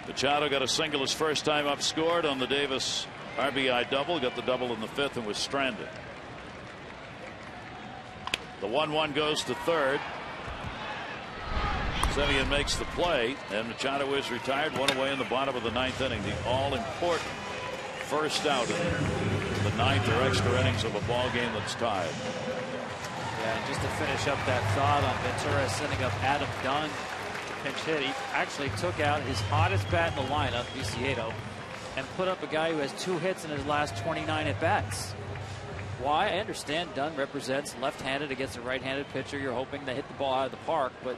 Machado got a single his first time up, scored on the Davis RBI double, got the double in the 5th and was stranded. The 1-1 goes to third. Semien makes the play, and Machado is retired. One away in the bottom of the 9th inning. The all-important first out in the 9th or extra innings of a ball game that's tied. Yeah, and just to finish up that thought on Ventura sending up Adam Dunn. Pinch hit. He actually took out his hottest bat in the lineup, Viciedo, and put up a guy who has 2 hits in his last 29 at bats. Why? I understand Dunn represents left-handed against a right-handed pitcher. You're hoping to hit the ball out of the park, but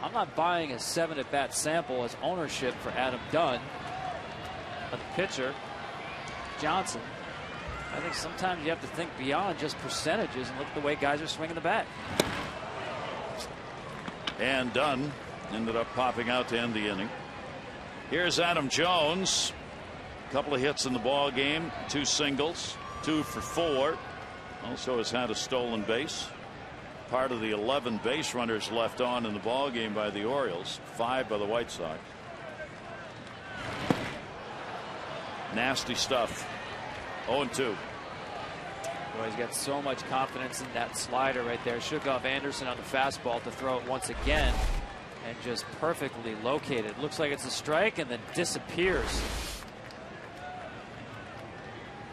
I'm not buying a 7 at bat sample as ownership for Adam Dunn. The pitcher, Johnson. I think sometimes you have to think beyond just percentages and look at the way guys are swinging the bat. And Dunn ended up popping out to end the inning. Here's Adam Jones. A couple of hits in the ball game, 2 singles, 2 for 4. Also has had a stolen base. Part of the 11 base runners left on in the ball game by the Orioles, 5 by the White Sox. Nasty stuff. 0-2. Boy, he's got so much confidence in that slider right there. Shook off Anderson on the fastball to throw it once again and just perfectly located. Looks like it's a strike and then disappears.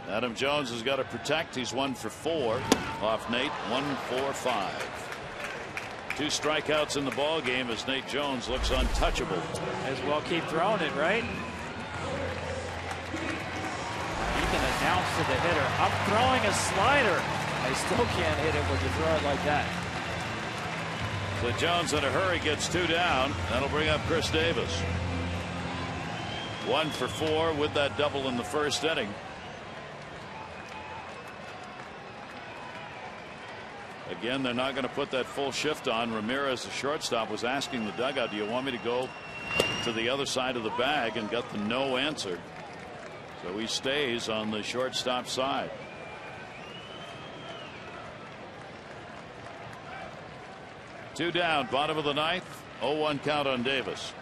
Adam Jones has got to protect. He's 1 for 4 off Nate. 1 for 5. 2 strikeouts in the ball game as Nate Jones looks untouchable. As well keep throwing it, right? You can announce to the hitter, I'm throwing a slider. I still can't hit it when you throw it like that. So Jones in a hurry gets 2 down. That'll bring up Chris Davis. 1 for 4 with that double in the 1st inning. Again, they're not going to put that full shift on. Ramirez, the shortstop, was asking the dugout, do you want me to go to the other side of the bag, and got the no answer. So he stays on the shortstop side. Two down, bottom of the 9th. 0-1 count on Davis.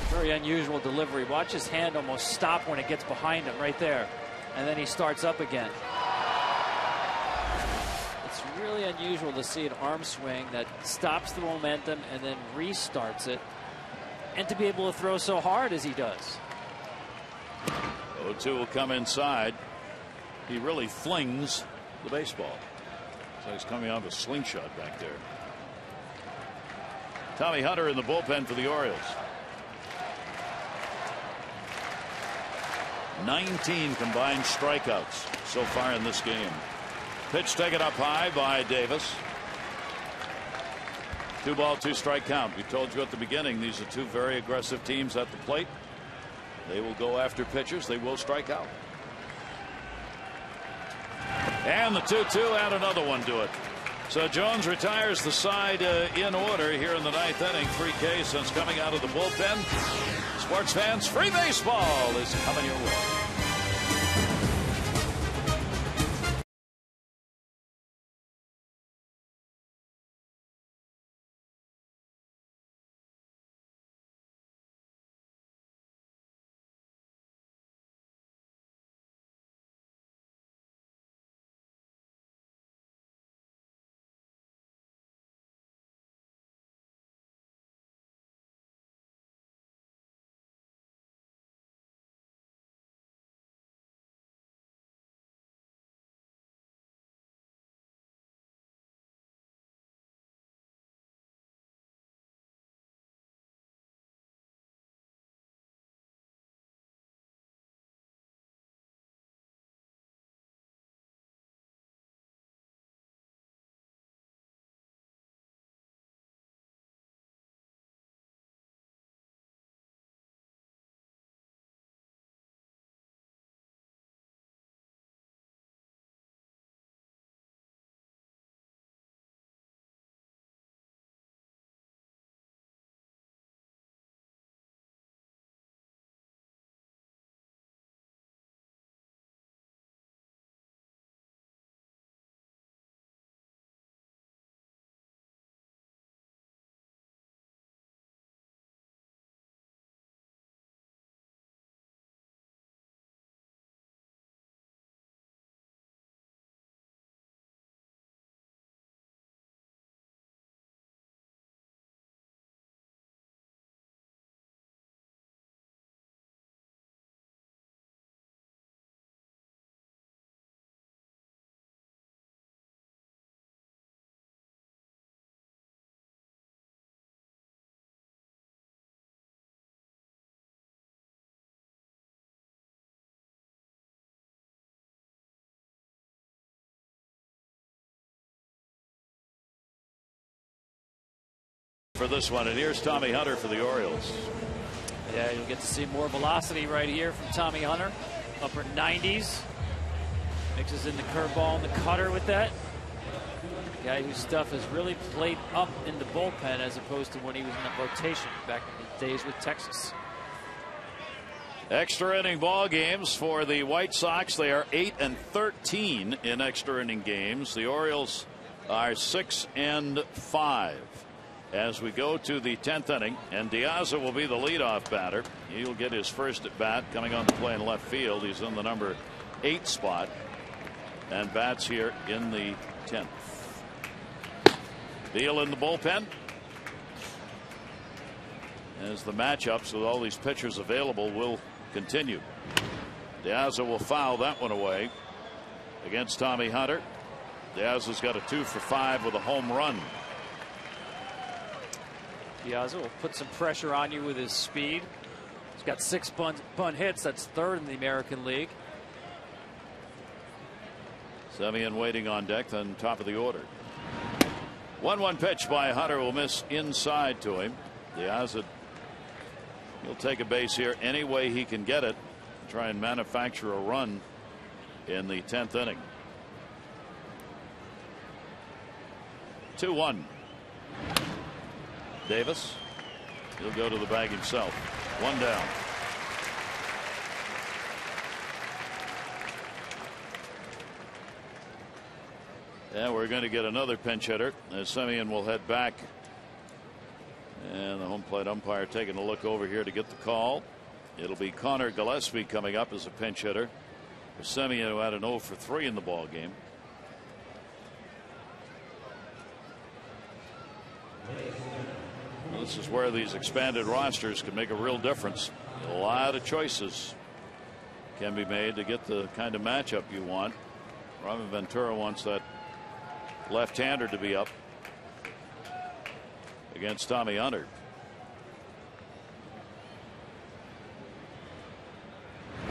Very unusual delivery. Watch his hand almost stop when it gets behind him right there. And then he starts up again. It's really unusual to see an arm swing that stops the momentum and then restarts it. And to be able to throw so hard as he does. 0-2 will come inside. He really flings the baseball. So he's coming off a slingshot back there. Tommy Hunter in the bullpen for the Orioles. 19 combined strikeouts so far in this game. Pitch taken up high by Davis. 2-ball, 2-strike count. We told you at the beginning, these are two very aggressive teams at the plate. They will go after pitchers. They will strike out. And the 2-2, add another one to it. So Jones retires the side in order here in the 9th inning. 3K since coming out of the bullpen. Sports fans, free baseball is coming your way. for this one. And here's Tommy Hunter for the Orioles. Yeah, you'll get to see more velocity right here from Tommy Hunter. Upper 90s. Mixes in the curveball and the cutter with that. A guy whose stuff has really played up in the bullpen as opposed to when he was in the rotation back in the days with Texas. Extra inning ball games for the White Sox. They are 8-13 in extra inning games. The Orioles are 6-5. As we go to the 10th inning, and Diaza will be the leadoff batter. He'll get his first at bat coming on to play in left field. He's in the number 8 spot and bats here in the 10th. Beal in the bullpen. As the matchups with all these pitchers available will continue. Diaza will foul that one away against Tommy Hunter. Diaza's got a 2 for 5 with a home run. Diaza will put some pressure on you with his speed. He's got 6 bunt hits. That's third in the American League. Semien waiting on deck, then top of the order. 1-1 pitch by Hunter will miss inside to him. Diaza, he'll take a base here any way he can get it. Try and manufacture a run in the 10th inning. 2-1. Davis. He'll go to the bag himself. 1 down. And we're going to get another pinch hitter as Semien will head back. And the home plate umpire taking a look over here to get the call. It'll be Connor Gillespie coming up as a pinch hitter for Semien, who had an 0 for 3 in the ball game. Well, this is where these expanded rosters can make a real difference. A lot of choices can be made to get the kind of matchup you want. Robin Ventura wants that left-hander to be up against Tommy Hunter.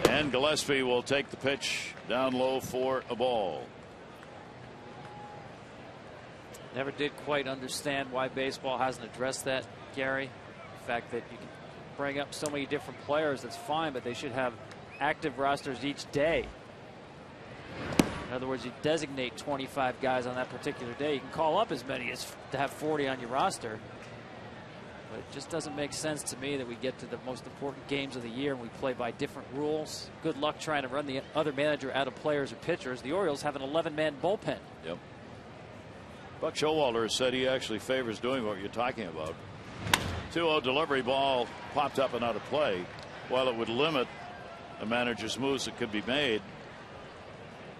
And Gillespie will take the pitch down low for a ball. Never did quite understand why baseball hasn't addressed that, Gary. The fact that you can bring up so many different players, that's fine, but they should have active rosters each day. In other words, you designate 25 guys on that particular day. You can call up as many as to have 40 on your roster. But it just doesn't make sense to me that we get to the most important games of the year and we play by different rules. Good luck trying to run the other manager out of players or pitchers. The Orioles have an 11-man bullpen. Yep. Buck Showalter said he actually favors doing what you're talking about. 2-0 delivery, ball popped up and out of play. While it would limit a manager's moves that could be made,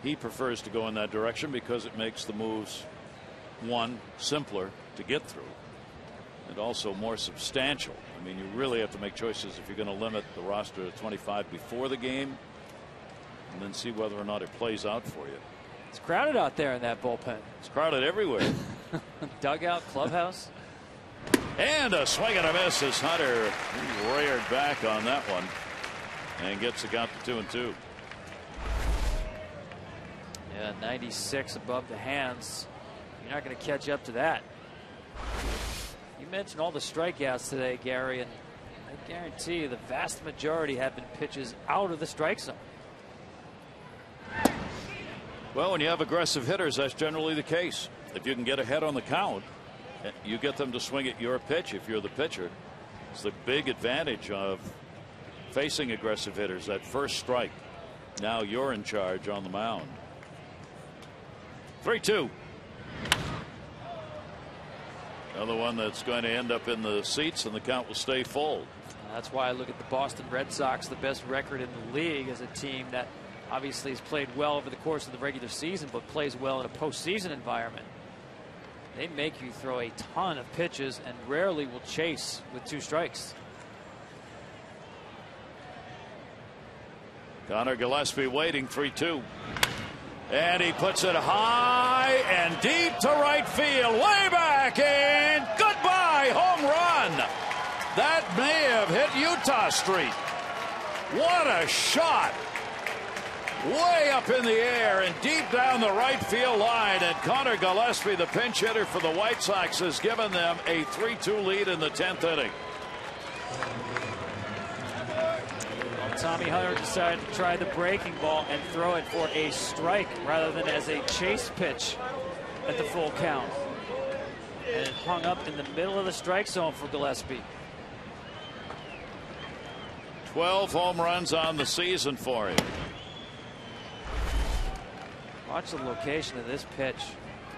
he prefers to go in that direction because it makes the moves, one, simpler to get through, and also more substantial. I mean, you really have to make choices if you're going to limit the roster to 25 before the game and then see whether or not it plays out for you. It's crowded out there in that bullpen. It's crowded everywhere. Dugout, clubhouse. And a swing and a miss as Hunter reared back on that one and gets it out to 2-2. Yeah, 96 above the hands. You're not going to catch up to that. You mentioned all the strikeouts today, Gary, and I guarantee you the vast majority have been pitches out of the strike zone. Well, when you have aggressive hitters, that's generally the case. If you can get ahead on the count, you get them to swing at your pitch if you're the pitcher. It's the big advantage of facing aggressive hitters, that first strike. Now you're in charge on the mound. 3-2. Another one that's going to end up in the seats, and the count will stay full. That's why I look at the Boston Red Sox, the best record in the league, as a team that obviously has played well over the course of the regular season, but plays well in a postseason environment. They make you throw a ton of pitches and rarely will chase with 2 strikes. Connor Gillespie waiting. 3-2. And he puts it high and deep to right field, way back, and goodbye, home run. That may have hit Utah Street. What a shot. way up in the air and deep down the right field line. And Connor Gillespie, the pinch hitter for the White Sox, has given them a 3-2 lead in the 10th inning. Well, Tommy Hunter decided to try the breaking ball and throw it for a strike rather than as a chase pitch at the full count. And it hung up in the middle of the strike zone for Gillespie. 12 home runs on the season for him. Watch the location of this pitch.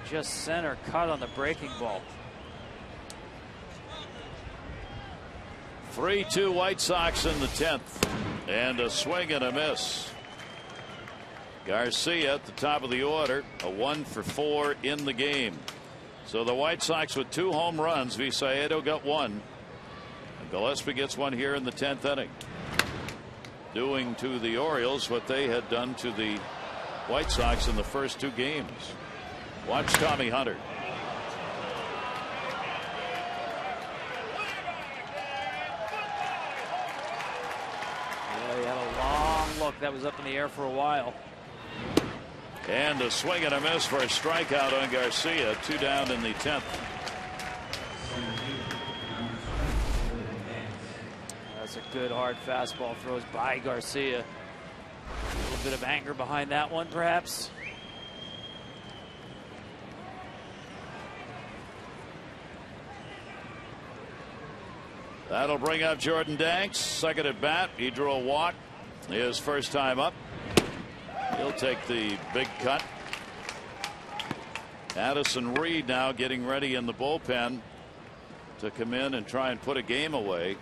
Just center cut on the breaking ball. 3-2 White Sox in the 10th. And a swing and a miss. Garcia at the top of the order, a 1 for 4 in the game. So the White Sox with 2 home runs. Visaedo got 1. And Gillespie gets 1 here in the 10th inning. Doing to the Orioles what they had done to the White Sox in the first 2 games. Watch Tommy Hunter. Yeah, he had a long look. That was up in the air for a while. And a swing and a miss for a strikeout on Garcia. 2 down in the 10th. That's a good hard fastball throws by Garcia. A little bit of anger behind that one, perhaps. That'll bring up Jordan Danks. Second at bat. He drew a walk. His first time up. He'll take the big cut. Addison Reed now getting ready in the bullpen to come in and try and put a game away.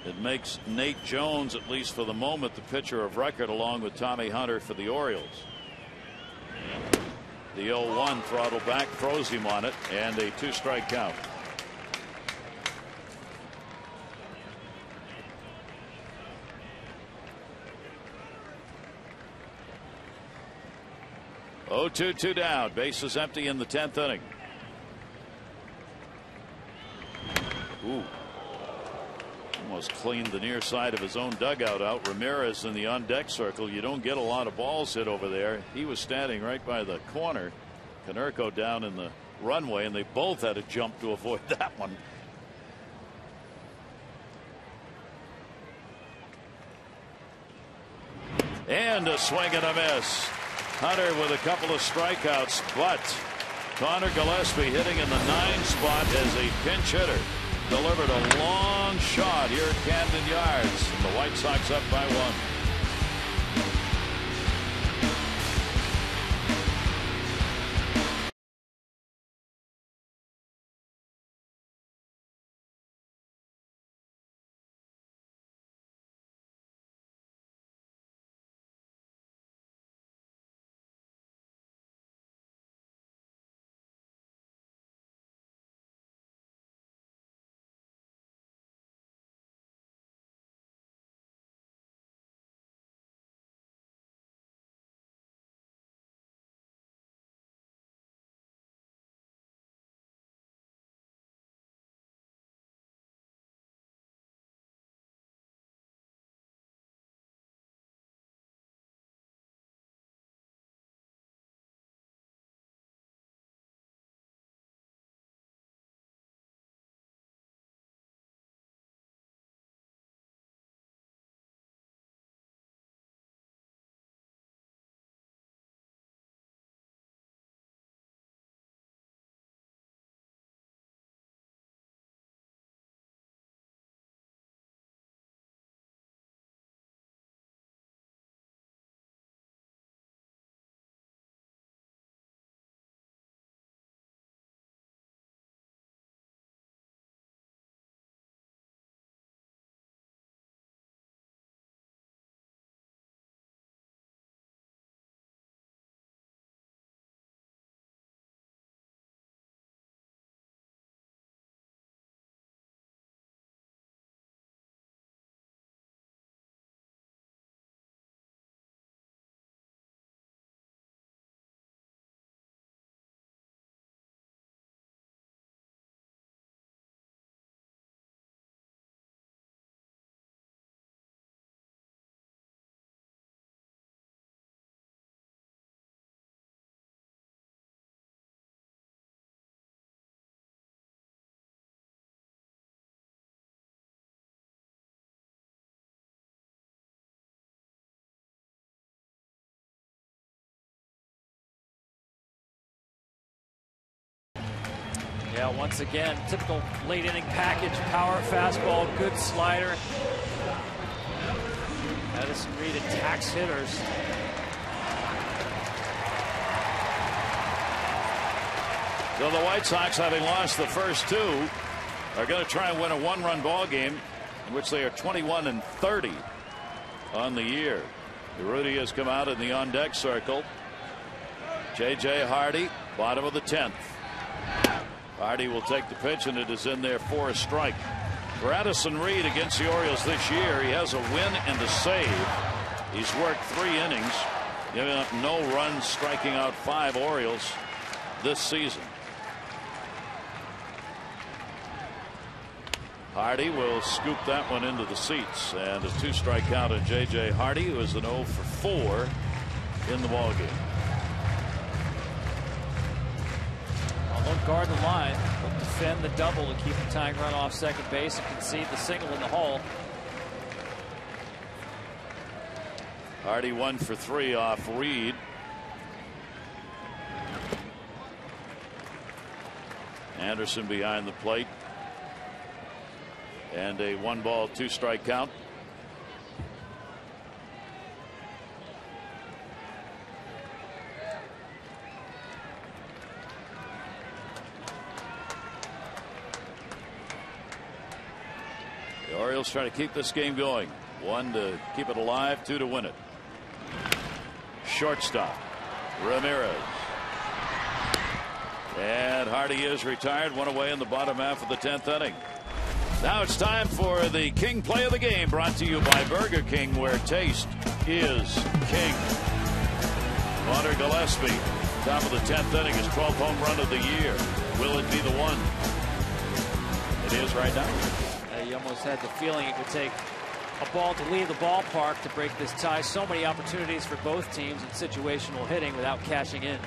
It makes Nate Jones, at least for the moment, the pitcher of record, along with Tommy Hunter for the Orioles. The 0-1 throttle back, throws him on it, and a 2-strike count. Oh, 2-2 down. Bases empty in the 10th inning. Ooh. Almost cleaned the near side of his own dugout out. Ramirez in the on-deck circle. You don't get a lot of balls hit over there. He was standing right by the corner. Konerko down in the runway, and they both had to jump to avoid that one. And a swing and a miss. Hunter with a couple of strikeouts, but Connor Gillespie hitting in the 9 spot as a pinch hitter. Delivered a long shot here at Camden Yards. The White Sox up by 1. Yeah, once again, typical late inning package, power fastball, good slider. Addison Reed attacks hitters. So the White Sox, having lost the first two, are going to try and win a one-run ball game in which they are 21-30 on the year. Urrutia has come out in the on-deck circle. J.J. Hardy, bottom of the 10th. Hardy will take the pitch, and it is in there for a strike. For Addison Reed against the Orioles this year, he has a win and a save. He's worked 3 innings, giving up no runs, striking out 5 Orioles this season. Hardy will scoop that one into the seats, and a 2-strike count on J.J. Hardy, who is an 0 for 4 in the ballgame. Won't guard the line, but defend the double to keep the tying run off second base and concede the single in the hole. Hardy 1 for 3 off Reed. Anderson behind the plate. And a 1-ball, 2-strike count. The Orioles trying to keep this game going. 1 to keep it alive, 2 to win it. Shortstop Ramirez. And Hardy is retired, 1 away in the bottom half of the 10th inning. Now it's time for the King Play of the Game, brought to you by Burger King, where taste is king. Connor Gillespie, top of the 10th inning, his 12th home run of the year. Will it be the one? It is right now. You almost had the feeling it would take a ball to leave the ballpark to break this tie. So many opportunities for both teams in situational hitting without cashing in.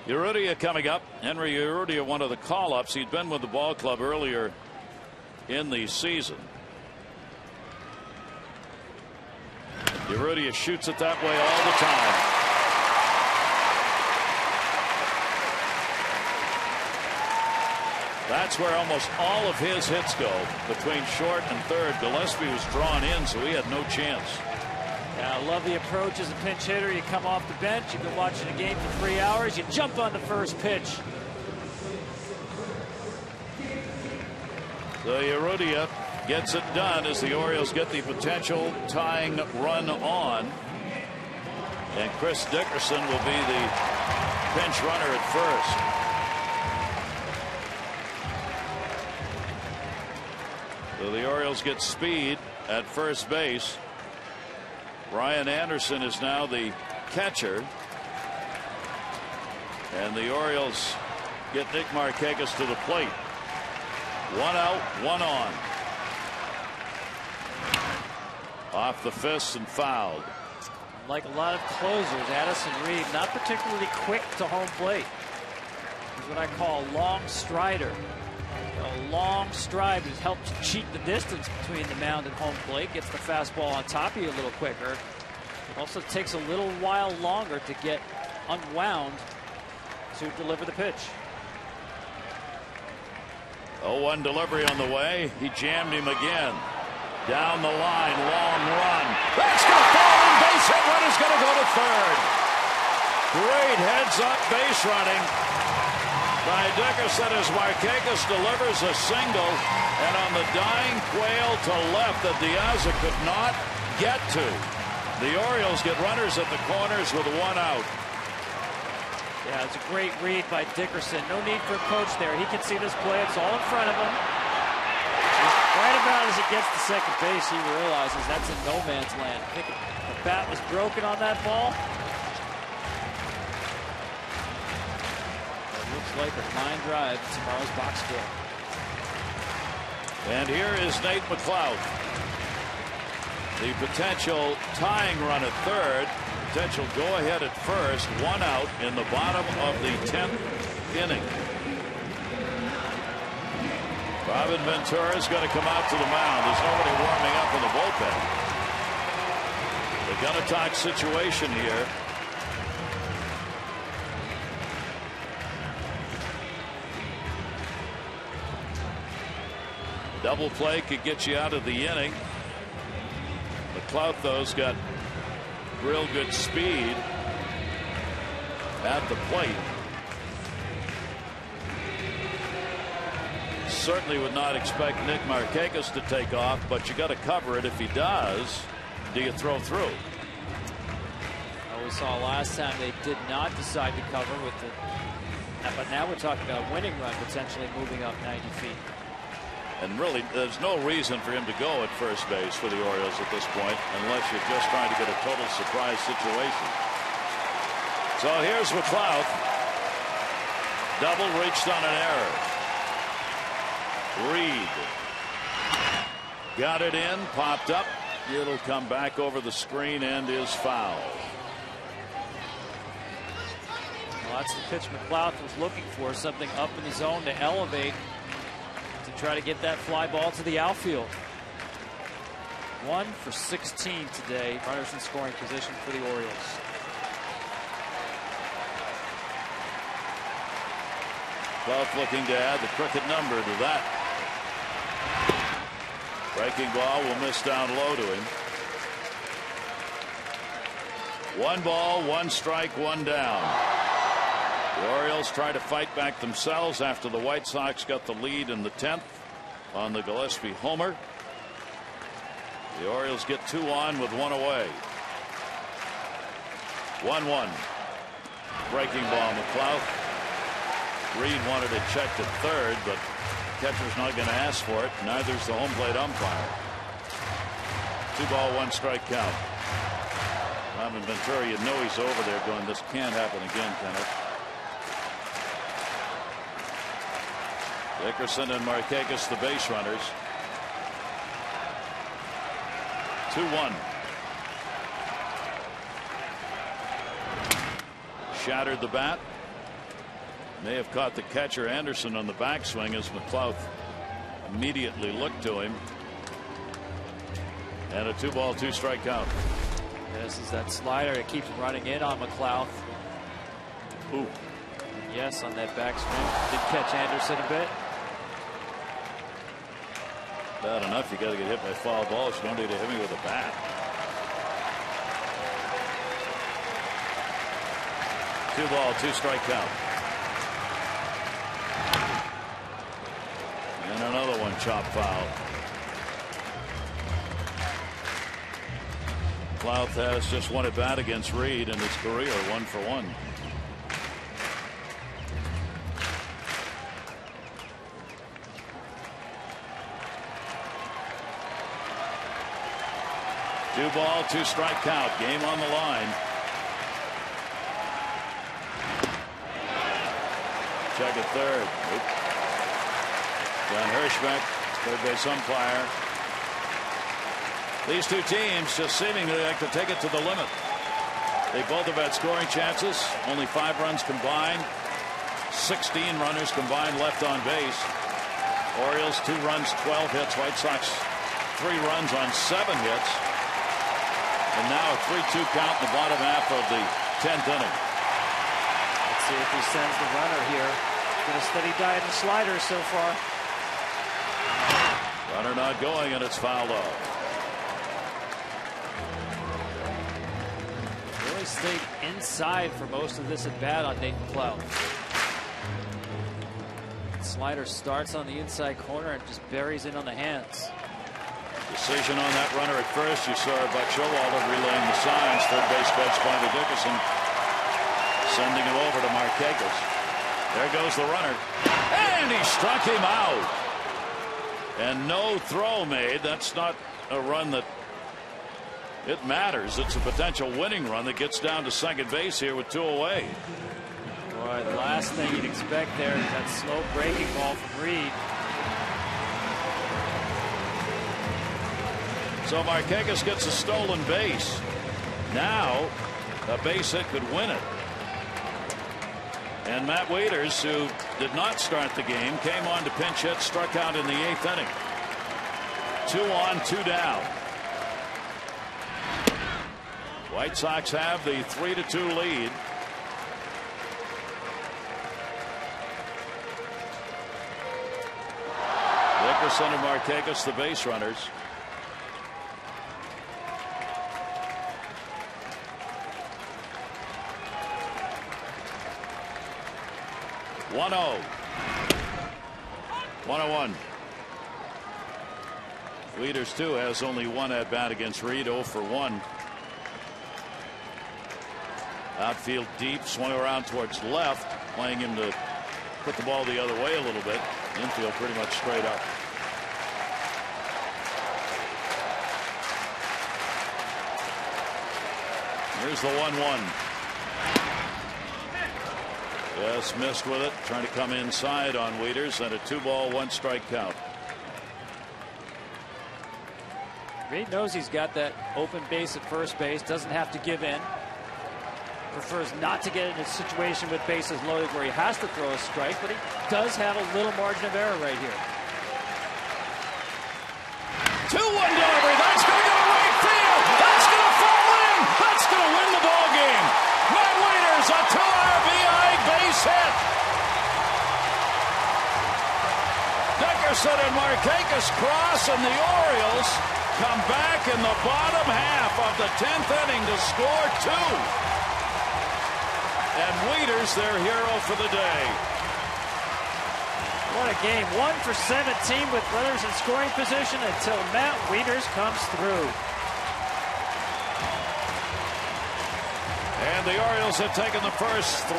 Urrutia coming up. Henry Urrutia, one of the call-ups. He'd been with the ball club earlier in the season. Urrutia shoots it that way all the time. That's where almost all of his hits go, between short and third. Gillespie was drawn in, so he had no chance. Yeah, I love the approach as a pinch hitter. You come off the bench, you've been watching a game for 3 hours, you jump on the first pitch. So Urrutia gets it done as the Orioles get the potential tying run on. And Chris Dickerson will be the pinch runner at first. So the Orioles get speed at first base. Ryan Anderson is now the catcher. And the Orioles get Nick Markakis to the plate. 1 out, 1 on. Off the fist and fouled. Like a lot of closers, Addison Reed not particularly quick to home plate. He's what I call a long strider. A long stride that helps cheat the distance between the mound and home plate. Gets the fastball on top of you a little quicker. It also takes a little while longer to get unwound to deliver the pitch. 0-1 delivery on the way. He jammed him again. Down the line, long run. That's going to fall in. Base hit. Run is going to go to third. Great heads-up base running by Dickerson as Markakis delivers a single, and on the dying Quail to left that Diaz could not get to. The Orioles get runners at the corners with 1 out. Yeah, it's a great read by Dickerson. No need for a coach there. He can see this play. It's all in front of him. Right about as it gets to second base, he realizes that's in no man's land. I think the bat was broken on that ball. Looks like a line drive in tomorrow's box score. And here is Nate McLeod. The potential tying run at third. Potential go ahead at first. 1 out in the bottom of the 10th inning. Robin Ventura is going to come out to the mound. There's nobody warming up in the bullpen. The Gunatock situation here. Double play could get you out of the inning. McLeod, though's got real good speed at the plate. Certainly would not expect Nick Markakis to take off, but you got to cover it. If he does, do you throw through? Well, we saw last time they did not decide to cover with the. But now we're talking about a winning run potentially moving up 90 feet. And really, there's no reason for him to go at first base for the Orioles at this point, unless you're just trying to get a total surprise situation. So here's McLeod. Double reached on an error. Reed got it in, popped up. It'll come back over the screen and is foul. Well, that's the pitch McLeod was looking for, something up in the zone to elevate to try to get that fly ball to the outfield. 1 for 16 today. Runners in scoring position for the Orioles. Both looking to add the crooked number to that. Breaking ball will miss down low to him. 1 ball, 1 strike, 1 down. The Orioles try to fight back themselves after the White Sox got the lead in the 10th on the Gillespie homer. The Orioles get 2 on with 1 away. 1-1. Breaking ball, McLeod. Reed wanted it checked at third, but catcher's not going to ask for it. Neither's the home plate umpire. 2 ball, 1 strike count. Robin Ventura, you know he's over there going, this can't happen again, Kenneth. Dickerson and Markakis, the base runners. 2-1. Shattered the bat. May have caught the catcher Anderson on the backswing as McLeod immediately looked to him. And a 2 ball, 2 strike count. This is that slider. It keeps running in on McLeod. Ooh. Yes, on that backswing. Did catch Anderson a bit. Bad enough you got to get hit by foul balls. You don't need to hit me with a bat. 2 ball, 2 strike count. And another one chopped foul. McLeod has just 1 at bat against Reed in his career, 1 for 1. Two ball, 2 strike count. Game on the line. Check at third. Oops. John Hirschbeck, third base umpire. These two teams just seemingly like to take it to the limit. They both have had scoring chances. Only 5 runs combined. 16 runners combined left on base. Orioles 2 runs, 12 hits. White Sox 3 runs on 7 hits. And now a 3-2 count in the bottom half of the 10th inning. Let's see if he sends the runner here. Been a steady diet of sliders so far. Runner not going, and it's fouled off. Really stayed inside for most of this at bat on Nathan McLeod. Slider starts on the inside corner and just buries in on the hands. Decision on that runner at first. You saw Buck Showalter relaying the signs. Third base coach Bobby Dickerson sending him over to Markakis. There goes the runner. And he struck him out. And no throw made. That's not a run that it matters. It's a potential winning run that gets down to second base here with 2 away. Boy, the last thing you'd expect there is that slow breaking ball from Reed. So Markakis gets a stolen base. Now a base hit could win it. And Matt Waiters, who did not start the game, came on to pinch hit, struck out in the 8th inning. 2 on, 2 down. White Sox have the 3-2 lead. Dickerson and Markakis, the base runners. One 1-1. Wieters, too, has only one at bat against Reed, 0 for 1. Outfield deep, swung around towards left, playing him to put the ball the other way a little bit. Infield pretty much straight up. Here's the 1-1. Yes, missed with it. Trying to come inside on Wieters, and a 2-ball, 1-strike count. Reed knows he's got that open base at first base, doesn't have to give in. Prefers not to get in a situation with bases loaded where he has to throw a strike, but he does have a little margin of error right here. 2-1 delivery. That's going to go to right field. That's going to fall in. That's going to win the ball game. Matt Wieters, a 2 RBI base hit. Dickerson and Markakis cross, and the Orioles come back in the bottom half of the 10th inning to score 2. And Wieters, their hero for the day. What a game. 1 for 17 with runners in scoring position until Matt Wieters comes through. And the Orioles have taken the first 3.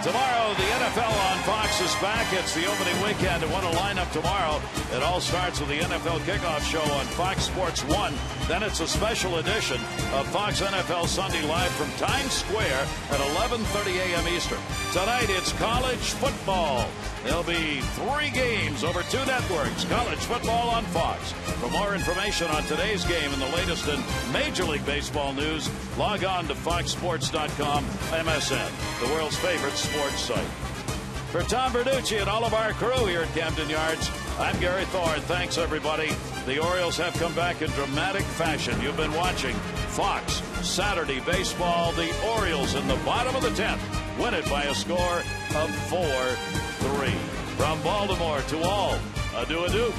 Tomorrow, the NFL on Fox is back. It's the opening weekend. And what a lineup tomorrow. It all starts with the NFL kickoff show on Fox Sports 1. Then it's a special edition of Fox NFL Sunday Live from Times Square at 11:30 a.m. Eastern. Tonight, it's college football. There'll be 3 games over 2 networks. College football on Fox. For more information on today's game and the latest in Major League Baseball news, log on to foxsports.com. MSN, the world's favorite sports site. For Tom Verducci and all of our crew here at Camden Yards, I'm Gary Thorne. Thanks, everybody. The Orioles have come back in dramatic fashion. You've been watching Fox Saturday Baseball. The Orioles in the bottom of the 10th win it by a score of 4-3. From Baltimore to all, adieu.